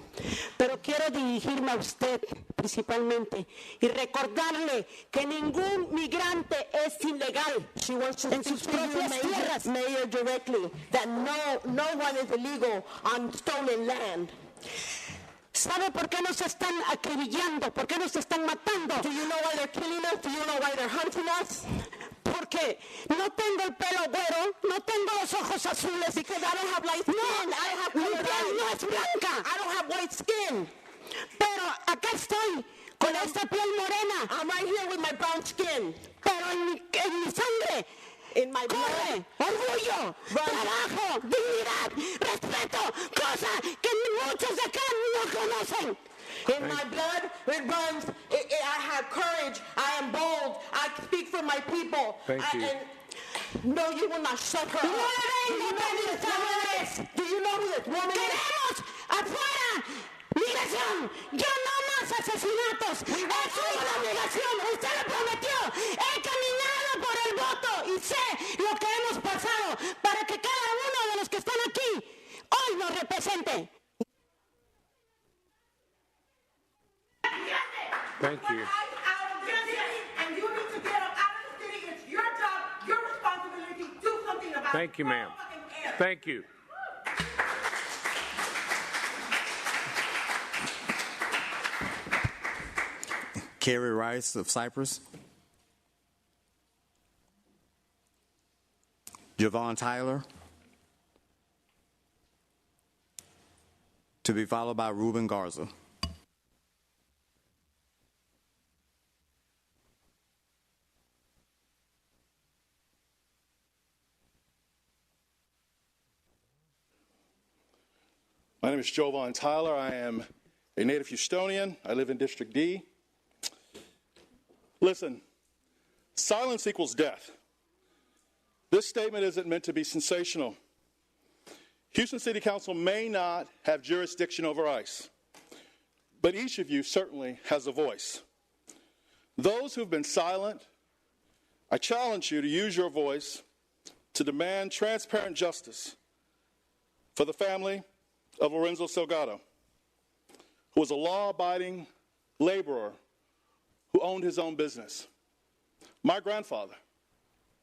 Speaker 15: Pero quiero dirigirme a usted principalmente y recordarle que ningún migrante es ilegal. She wants to speak to you, Mayor, directly, that no one is illegal on stolen land. ¿Sabe por qué nos están acribillando? ¿Por qué nos están matando? Do you know why they're killing us? Do you know why they're hunting us? Porque no tengo el pelo güero, no tengo los ojos azules. Because I don't have light skin. Mi piel no es blanca. I don't have white skin. Pero acá estoy con esta piel morena. I'm right here with my brown skin. Pero en mi sangre. In my blood, orgullo, trabajo, dignidad, respeto, cosa que muchos de acá no conocen. In my blood, it runs. I have courage. I am bold. I speak for my people.
Speaker 3: Thank you.
Speaker 15: No, you will not shut her up. Do you know who this woman is? Queremos afuera migración. Yo no más asesinatos. Es una obligación. Usted lo prometió. He caminado por el voto y sé lo que hemos pasado para que cada uno de los que están aquí hoy nos represente.
Speaker 3: Thank you.
Speaker 5: And you need to get up out of the city. It's your job, your responsibility. Do something about it.
Speaker 3: Thank you, ma'am. Thank you.
Speaker 4: Carrie Rice of Cyprus. Javon Tyler. To be followed by Ruben Garza.
Speaker 16: My name is Jovan Tyler. I am a native Houstonian. I live in District D. Listen, silence equals death. This statement isn't meant to be sensational. Houston City Council may not have jurisdiction over ICE, but each of you certainly has a voice. Those who've been silent, I challenge you to use your voice to demand transparent justice for the family of Lorenzo Salgado, who was a law-abiding laborer who owned his own business. My grandfather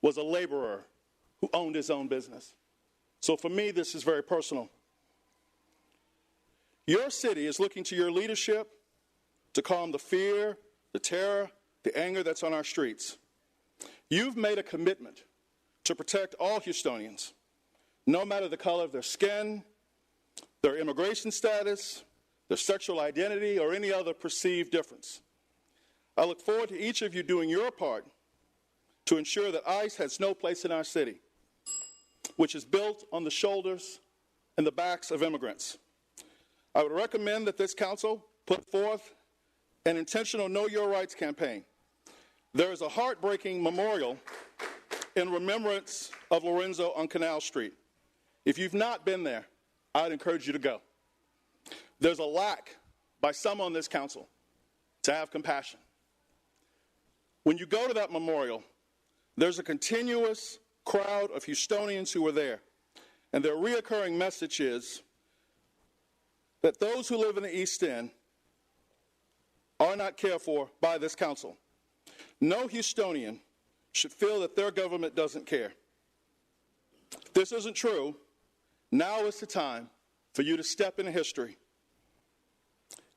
Speaker 16: was a laborer who owned his own business. So for me, this is very personal. Your city is looking to your leadership to calm the fear, the terror, the anger that's on our streets. You've made a commitment to protect all Houstonians, no matter the color of their skin, their immigration status, their sexual identity, or any other perceived difference. I look forward to each of you doing your part to ensure that ICE has no place in our city, which is built on the shoulders and the backs of immigrants. I would recommend that this council put forth an intentional Know Your Rights campaign. There is a heartbreaking memorial in remembrance of Lorenzo on Canal Street. If you've not been there, I'd encourage you to go. There's a lack by some on this council to have compassion. When you go to that memorial, there's a continuous crowd of Houstonians who were there, and their reoccurring message is that those who live in the East End are not cared for by this council. No Houstonian should feel that their government doesn't care. If this isn't true, now is the time for you to step into history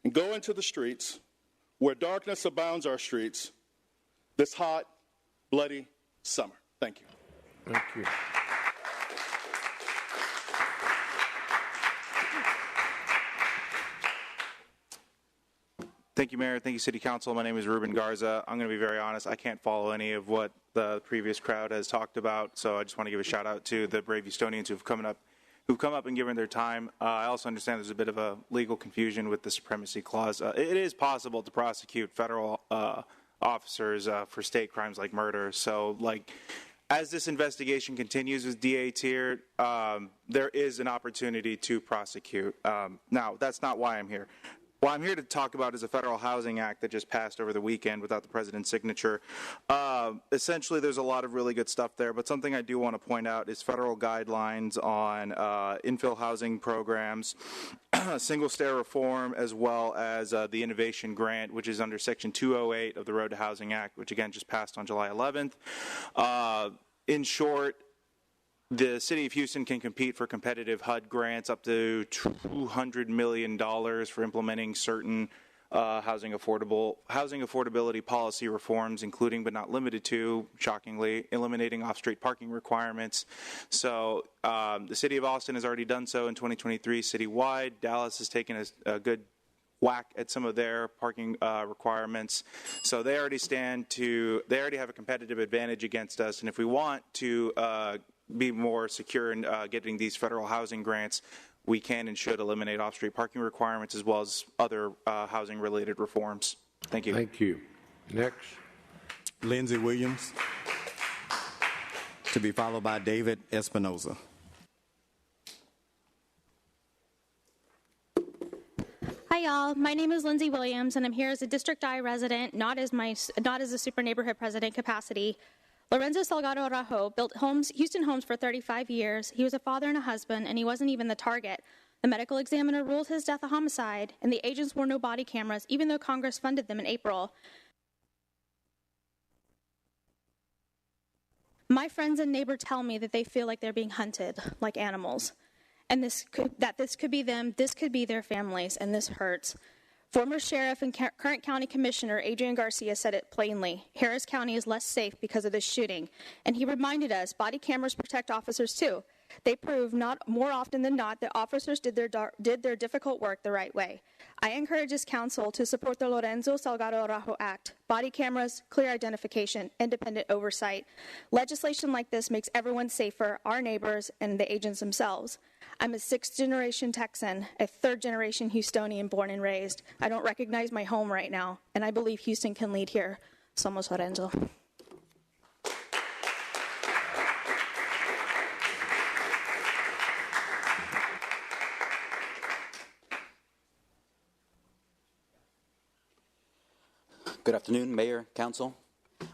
Speaker 16: and go into the streets where darkness abounds our streets this hot, bloody summer. Thank you.
Speaker 3: Thank you.
Speaker 9: Thank you, Mayor. Thank you, City Council. My name is Ruben Garza. I'm going to be very honest. I can't follow any of what the previous crowd has talked about, so I just want to give a shout out to the brave Houstonians who've come up and given their time. I also understand there's a bit of a legal confusion with the Supremacy Clause. It is possible to prosecute federal officers for state crimes like murder. So, as this investigation continues with DA Tier, there is an opportunity to prosecute. Now, that's not why I'm here. What I'm here to talk about is a federal housing act that just passed over the weekend without the president's signature. Essentially, there's a lot of really good stuff there, but something I do want to point out is federal guidelines on infill housing programs, single-stair reform, as well as the Innovation Grant, which is under Section 208 of the Road to Housing Act, which again just passed on July 11th. In short, the City of Houston can compete for competitive HUD grants up to $200 million for implementing certain housing affordability policy reforms, including but not limited to, shockingly, eliminating off-street parking requirements. So the City of Austin has already done so in 2023 citywide. Dallas has taken a good whack at some of their parking requirements. So they already have a competitive advantage against us. And if we want to be more secure in getting these federal housing grants, we can and should eliminate off-street parking requirements as well as other housing-related reforms. Thank you.
Speaker 3: Thank you. Next.
Speaker 4: Lindsey Williams, to be followed by David Espinoza.
Speaker 17: Hi, y'all. My name is Lindsey Williams, and I'm here as a District I resident, not as a super neighborhood president capacity. Lorenzo Salgado Araujo built Houston homes for 35 years. He was a father and a husband, and he wasn't even the target. The medical examiner ruled his death a homicide, and the agents wore no body cameras, even though Congress funded them in April. My friends and neighbors tell me that they feel like they're being hunted like animals, and this could be them, this could be their families, and this hurts. Former Sheriff and current County Commissioner Adrian Garcia said it plainly. Harris County is less safe because of this shooting. And he reminded us body cameras protect officers too. They prove more often than not that officers did their difficult work the right way. I encourage this council to support the Lorenzo Salgado Araujo Act. Body cameras, clear identification, independent oversight. Legislation like this makes everyone safer, our neighbors and the agents themselves. I'm a 6th-generation Texan, a 3rd-generation Houstonian born and raised. I don't recognize my home right now, and I believe Houston can lead here. Somos Lorenzo.
Speaker 1: Good afternoon, Mayor, Council.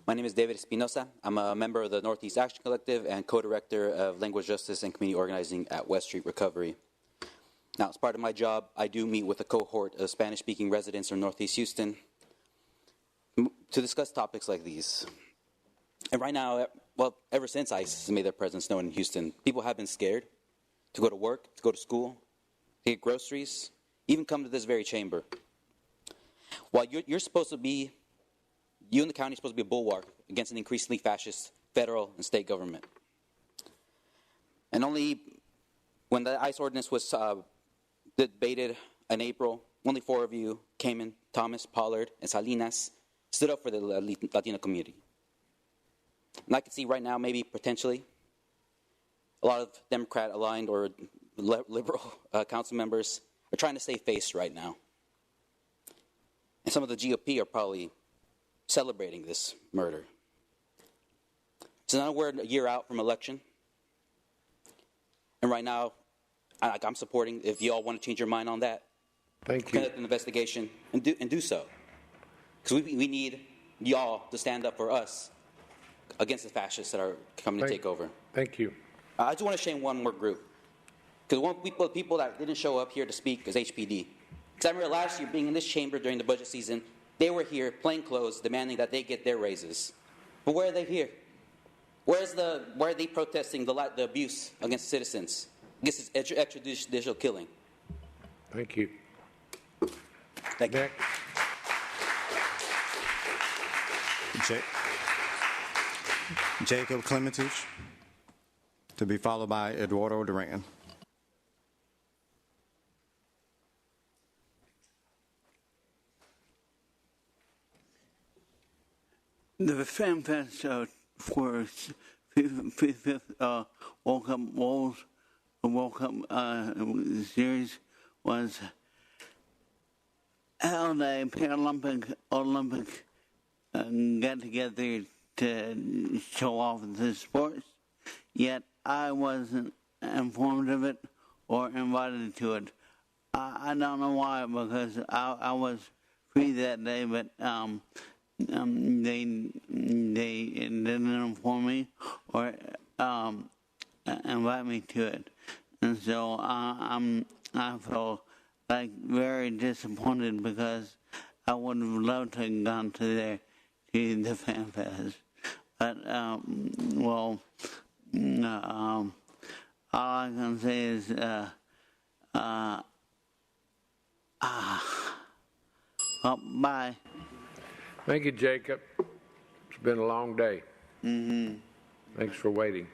Speaker 1: My name is David Espinosa. I'm a member of the Northeast Action Collective and co-director of Language Justice and Community Organizing at West Street Recovery. Now, as part of my job, I do meet with a cohort of Spanish-speaking residents from Northeast Houston to discuss topics like these. And right now, well, ever since ICE has made their presence known in Houston, people have been scared to go to work, to go to school, to get groceries, even come to this very chamber. While you're supposed to be, you and the county are supposed to be a bulwark against an increasingly fascist federal and state government. And only when the ICE ordinance was debated in April, only 4 of you, Cayman, Thomas, Pollard, and Salinas, stood up for the Latino community. And I can see right now, maybe potentially, a lot of Democrat-aligned or liberal council members are trying to save face right now. And some of the GOP are probably celebrating this murder. So now we're a year out from election. And right now, I'm supporting, if you all want to change your mind on that,
Speaker 3: thank you.
Speaker 1: Conduct an investigation and do so. Because we need y'all to stand up for us against the fascists that are coming to take over.
Speaker 3: Thank you.
Speaker 1: I just want to shame one more group. Because one people that didn't show up here to speak is HPD. Because I remember last year being in this chamber during the budget season, they were here, plain clothes, demanding that they get their raises. But where are they here? Where are they protesting the abuse against citizens, against this extrajudicial killing?
Speaker 3: Thank you.
Speaker 1: Thank you.
Speaker 4: Jacob Clementich, to be followed by Eduardo Duran.
Speaker 18: The Fan Fest for 55th World Cup series was held a Olympic get together to show off the sports, yet I wasn't informed of it or invited to it. I don't know why, because I was free that day, but they didn't inform me or invite me to it, and so I feel like very disappointed because I would have loved to have gone to the Fan Fest, but all I can say is bye.
Speaker 3: Thank you, Jacob. It's been a long day. Thanks for waiting.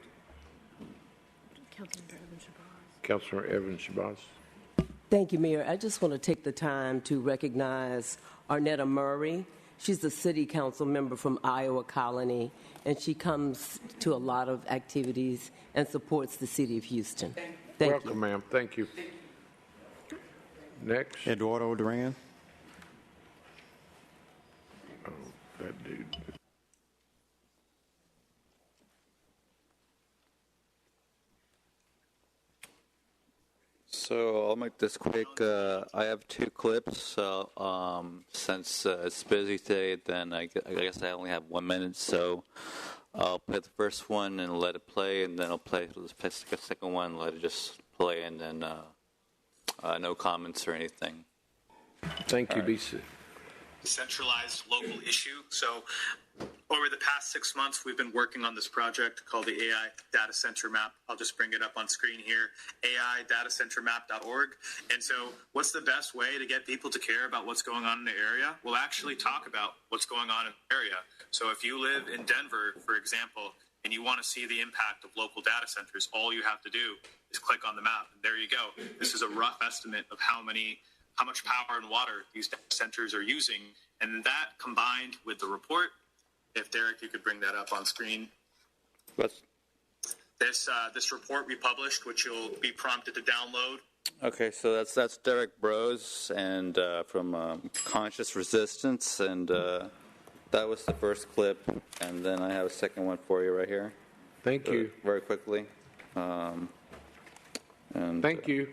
Speaker 3: Councilor Evans Shabazz.
Speaker 23: Thank you, Mayor. I just want to take the time to recognize Arnetta Murray. She's a city council member from Iowa Colony, and she comes to a lot of activities and supports the city of Houston. Thank you.
Speaker 3: Welcome, ma'am. Thank you. Next.
Speaker 4: Eduardo Duran.
Speaker 3: Oh, that dude.
Speaker 24: So I'll make this quick. I have 2 clips. Since it's busy today, then I guess I only have 1 minute. So I'll play the first one and let it play, and then I'll play the second one, let it just play, and then no comments or anything.
Speaker 3: Thank you, BC.
Speaker 25: Centralized local issue. So over the past 6 months, we've been working on this project called the AI Data Center Map. I'll just bring it up on screen here, AIDataCenterMap.org. And so what's the best way to get people to care about what's going on in the area? We'll actually talk about what's going on in the area. So if you live in Denver, for example, and you want to see the impact of local data centers, all you have to do is click on the map. And there you go. This is a rough estimate of how much power and water these data centers are using. And that combined with the report, if Derek, you could bring that up on screen. This report we published, which you'll be prompted to download.
Speaker 24: Okay, so that's Derek Brose and from Conscious Resistance, and that was the first clip, and then I have a second one for you right here.
Speaker 3: Thank you.
Speaker 24: Very quickly.
Speaker 3: Thank you.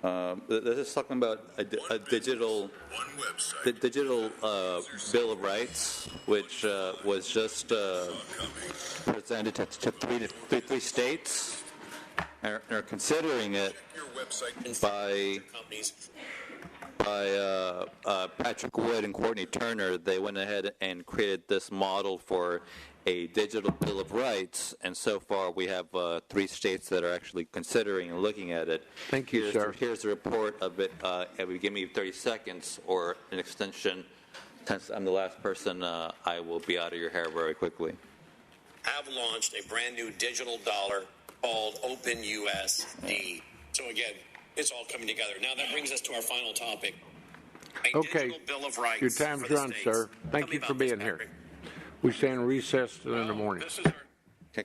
Speaker 24: This is talking about a digital Bill of Rights, which was just presented to three states, and are considering it by Patrick Wood and Courtney Turner. They went ahead and created this model for a digital Bill of Rights, and so far we have 3 states that are actually considering and looking at it.
Speaker 3: Thank you, sir.
Speaker 24: Here's the report of it. If you give me 30 seconds or an extension, since I'm the last person, I will be out of your hair very quickly.
Speaker 6: Have launched a brand new digital dollar called OpenUSD. So again, it's all coming together. Now that brings us to our final topic.
Speaker 3: Okay,
Speaker 6: Bill of Rights.
Speaker 3: your time's run, sir. Thank you for being here. We stand recessed in the morning.
Speaker 24: Okay.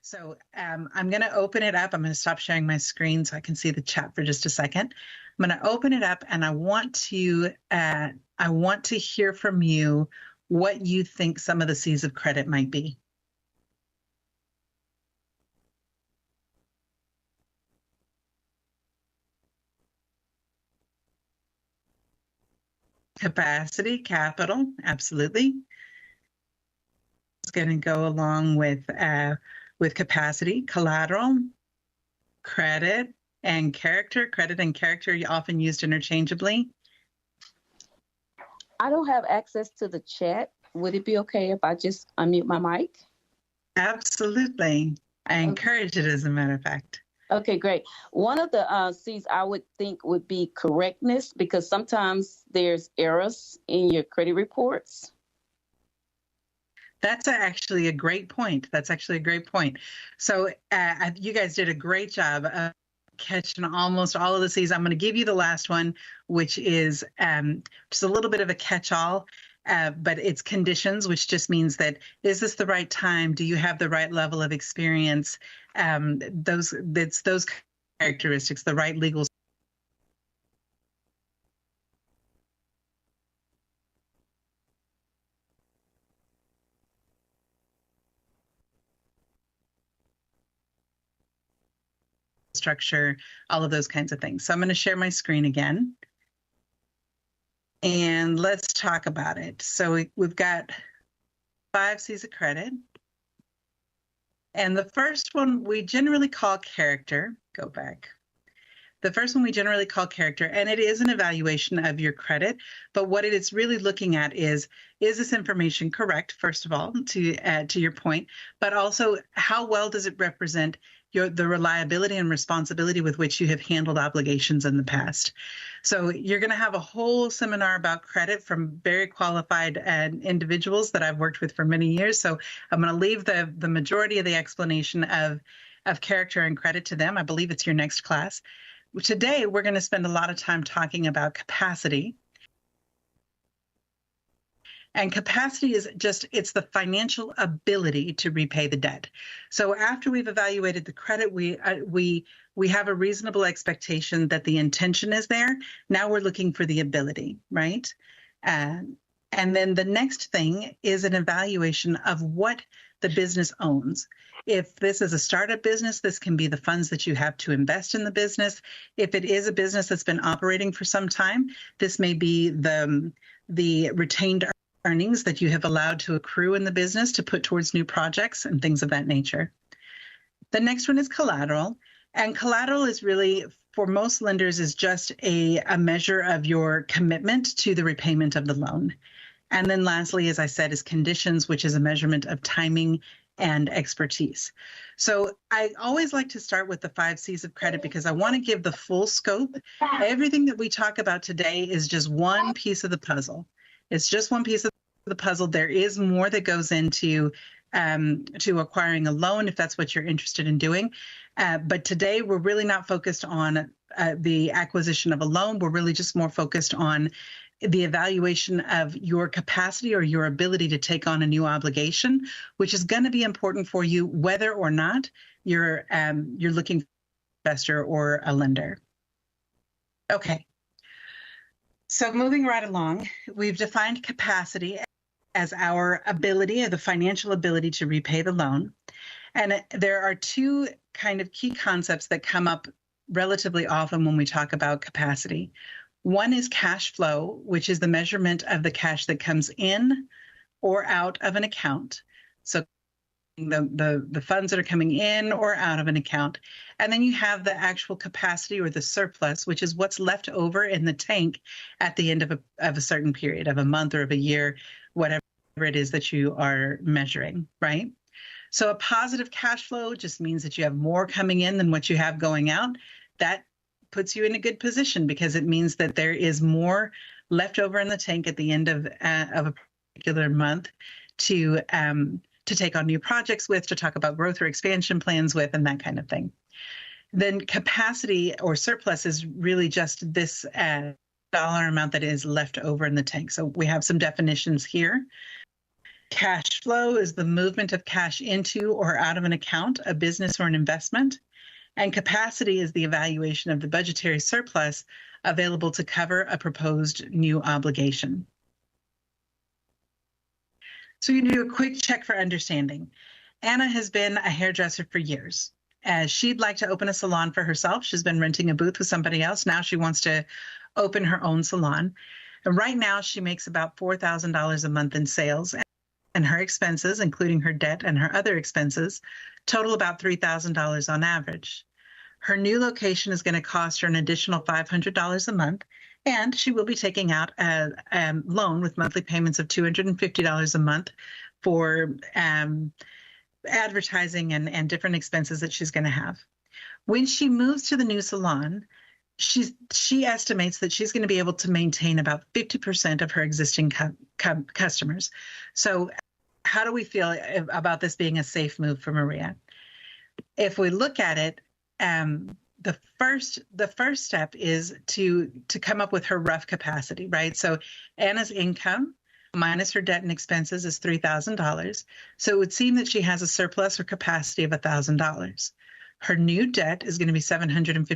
Speaker 8: So I'm going to open it up. I'm going to stop sharing my screen so I can see the chat for just a second. I'm going to open it up, and I want to hear from you what you think some of the C's of credit might be. Capacity, capital, absolutely. It's going to go along with capacity, collateral, credit, and character. Credit and character are often used interchangeably.
Speaker 11: I don't have access to the chat. Would it be okay if I just unmute my mic?
Speaker 8: Absolutely. I encourage it, as a matter of fact.
Speaker 11: Okay, great. One of the C's I would think would be correctness, because sometimes there's errors in your credit reports.
Speaker 8: That's actually a great point. So you guys did a great job of catching almost all of the C's. I'm going to give you the last one, which is just a little bit of a catch-all, but it's conditions, which just means that, is this the right time? Do you have the right level of experience? Those characteristics, the right legal structure, all of those kinds of things. So I'm going to share my screen again, and let's talk about it. So we've got 5 C's of credit, and the first one we generally call character. Go back. The first one we generally call character, and it is an evaluation of your credit, but what it is really looking at is this information correct, first of all, to add to your point, but also how well does it represent the reliability and responsibility with which you have handled obligations in the past. So you're going to have a whole seminar about credit from very qualified individuals that I've worked with for many years. So I'm going to leave the majority of the explanation of character and credit to them. I believe it's your next class. Today, we're going to spend a lot of time talking about capacity. And capacity is it's the financial ability to repay the debt. So after we've evaluated the credit, we have a reasonable expectation that the intention is there. Now we're looking for the ability, right? And then the next thing is an evaluation of what the business owns. If this is a startup business, this can be the funds that you have to invest in the business. If it is a business that's been operating for some time, this may be the retained earnings that you have allowed to accrue in the business to put towards new projects and things of that nature. The next one is collateral. And collateral is really, for most lenders, is just a measure of your commitment to the repayment of the loan. And then lastly, as I said, is conditions, which is a measurement of timing and expertise. So I always like to start with the 5 C's of credit because I want to give the full scope. Everything that we talk about today is just one piece of the puzzle. It's just one piece of the puzzle. There is more that goes into to acquiring a loan if that's what you're interested in doing. But today we're really not focused on the acquisition of a loan. We're really just more focused on the evaluation of your capacity or your ability to take on a new obligation, which is going to be important for you whether or not you're looking for an investor or a lender. Okay. So moving right along, we've defined capacity as our ability, or the financial ability to repay the loan. And there are two kind of key concepts that come up relatively often when we talk about capacity. One is cash flow, which is the measurement of the cash that comes in or out of an account. So the funds that are coming in or out of an account. And then you have the actual capacity or the surplus, which is what's left over in the tank at the end of a certain period, of a month or of a year, whatever it is that you are measuring, right? So a positive cash flow just means that you have more coming in than what you have going out. That puts you in a good position because it means that there is more left over in the tank at the end of a particular month to take on new projects with, to talk about growth or expansion plans with, and that kind of thing. Then capacity or surplus is really just this dollar amount that is left over in the tank. So we have some definitions here. Cash flow is the movement of cash into or out of an account, a business, or an investment. And capacity is the evaluation of the budgetary surplus available to cover a proposed new obligation. So you do a quick check for understanding. Anna has been a hairdresser for years. She'd like to open a salon for herself. She's been renting a booth with somebody else. Now she wants to open her own salon. And right now she makes about $4,000 a month in sales. And her expenses, including her debt and her other expenses, total about $3,000 on average. Her new location is going to cost her an additional $500 a month, and she will be taking out a loan with monthly payments of $250 a month for advertising and different expenses that she's going to have. When she moves to the new salon, she estimates that she's going to be able to maintain about 50% of her existing customers. So how do we feel about this being a safe move for Maria? If we look at it, the first step is to come up with her rough capacity, right? So Anna's income minus her debt and expenses is $3,000. So it would seem that she has a surplus or capacity of $1,000. Her new debt is going to be $750.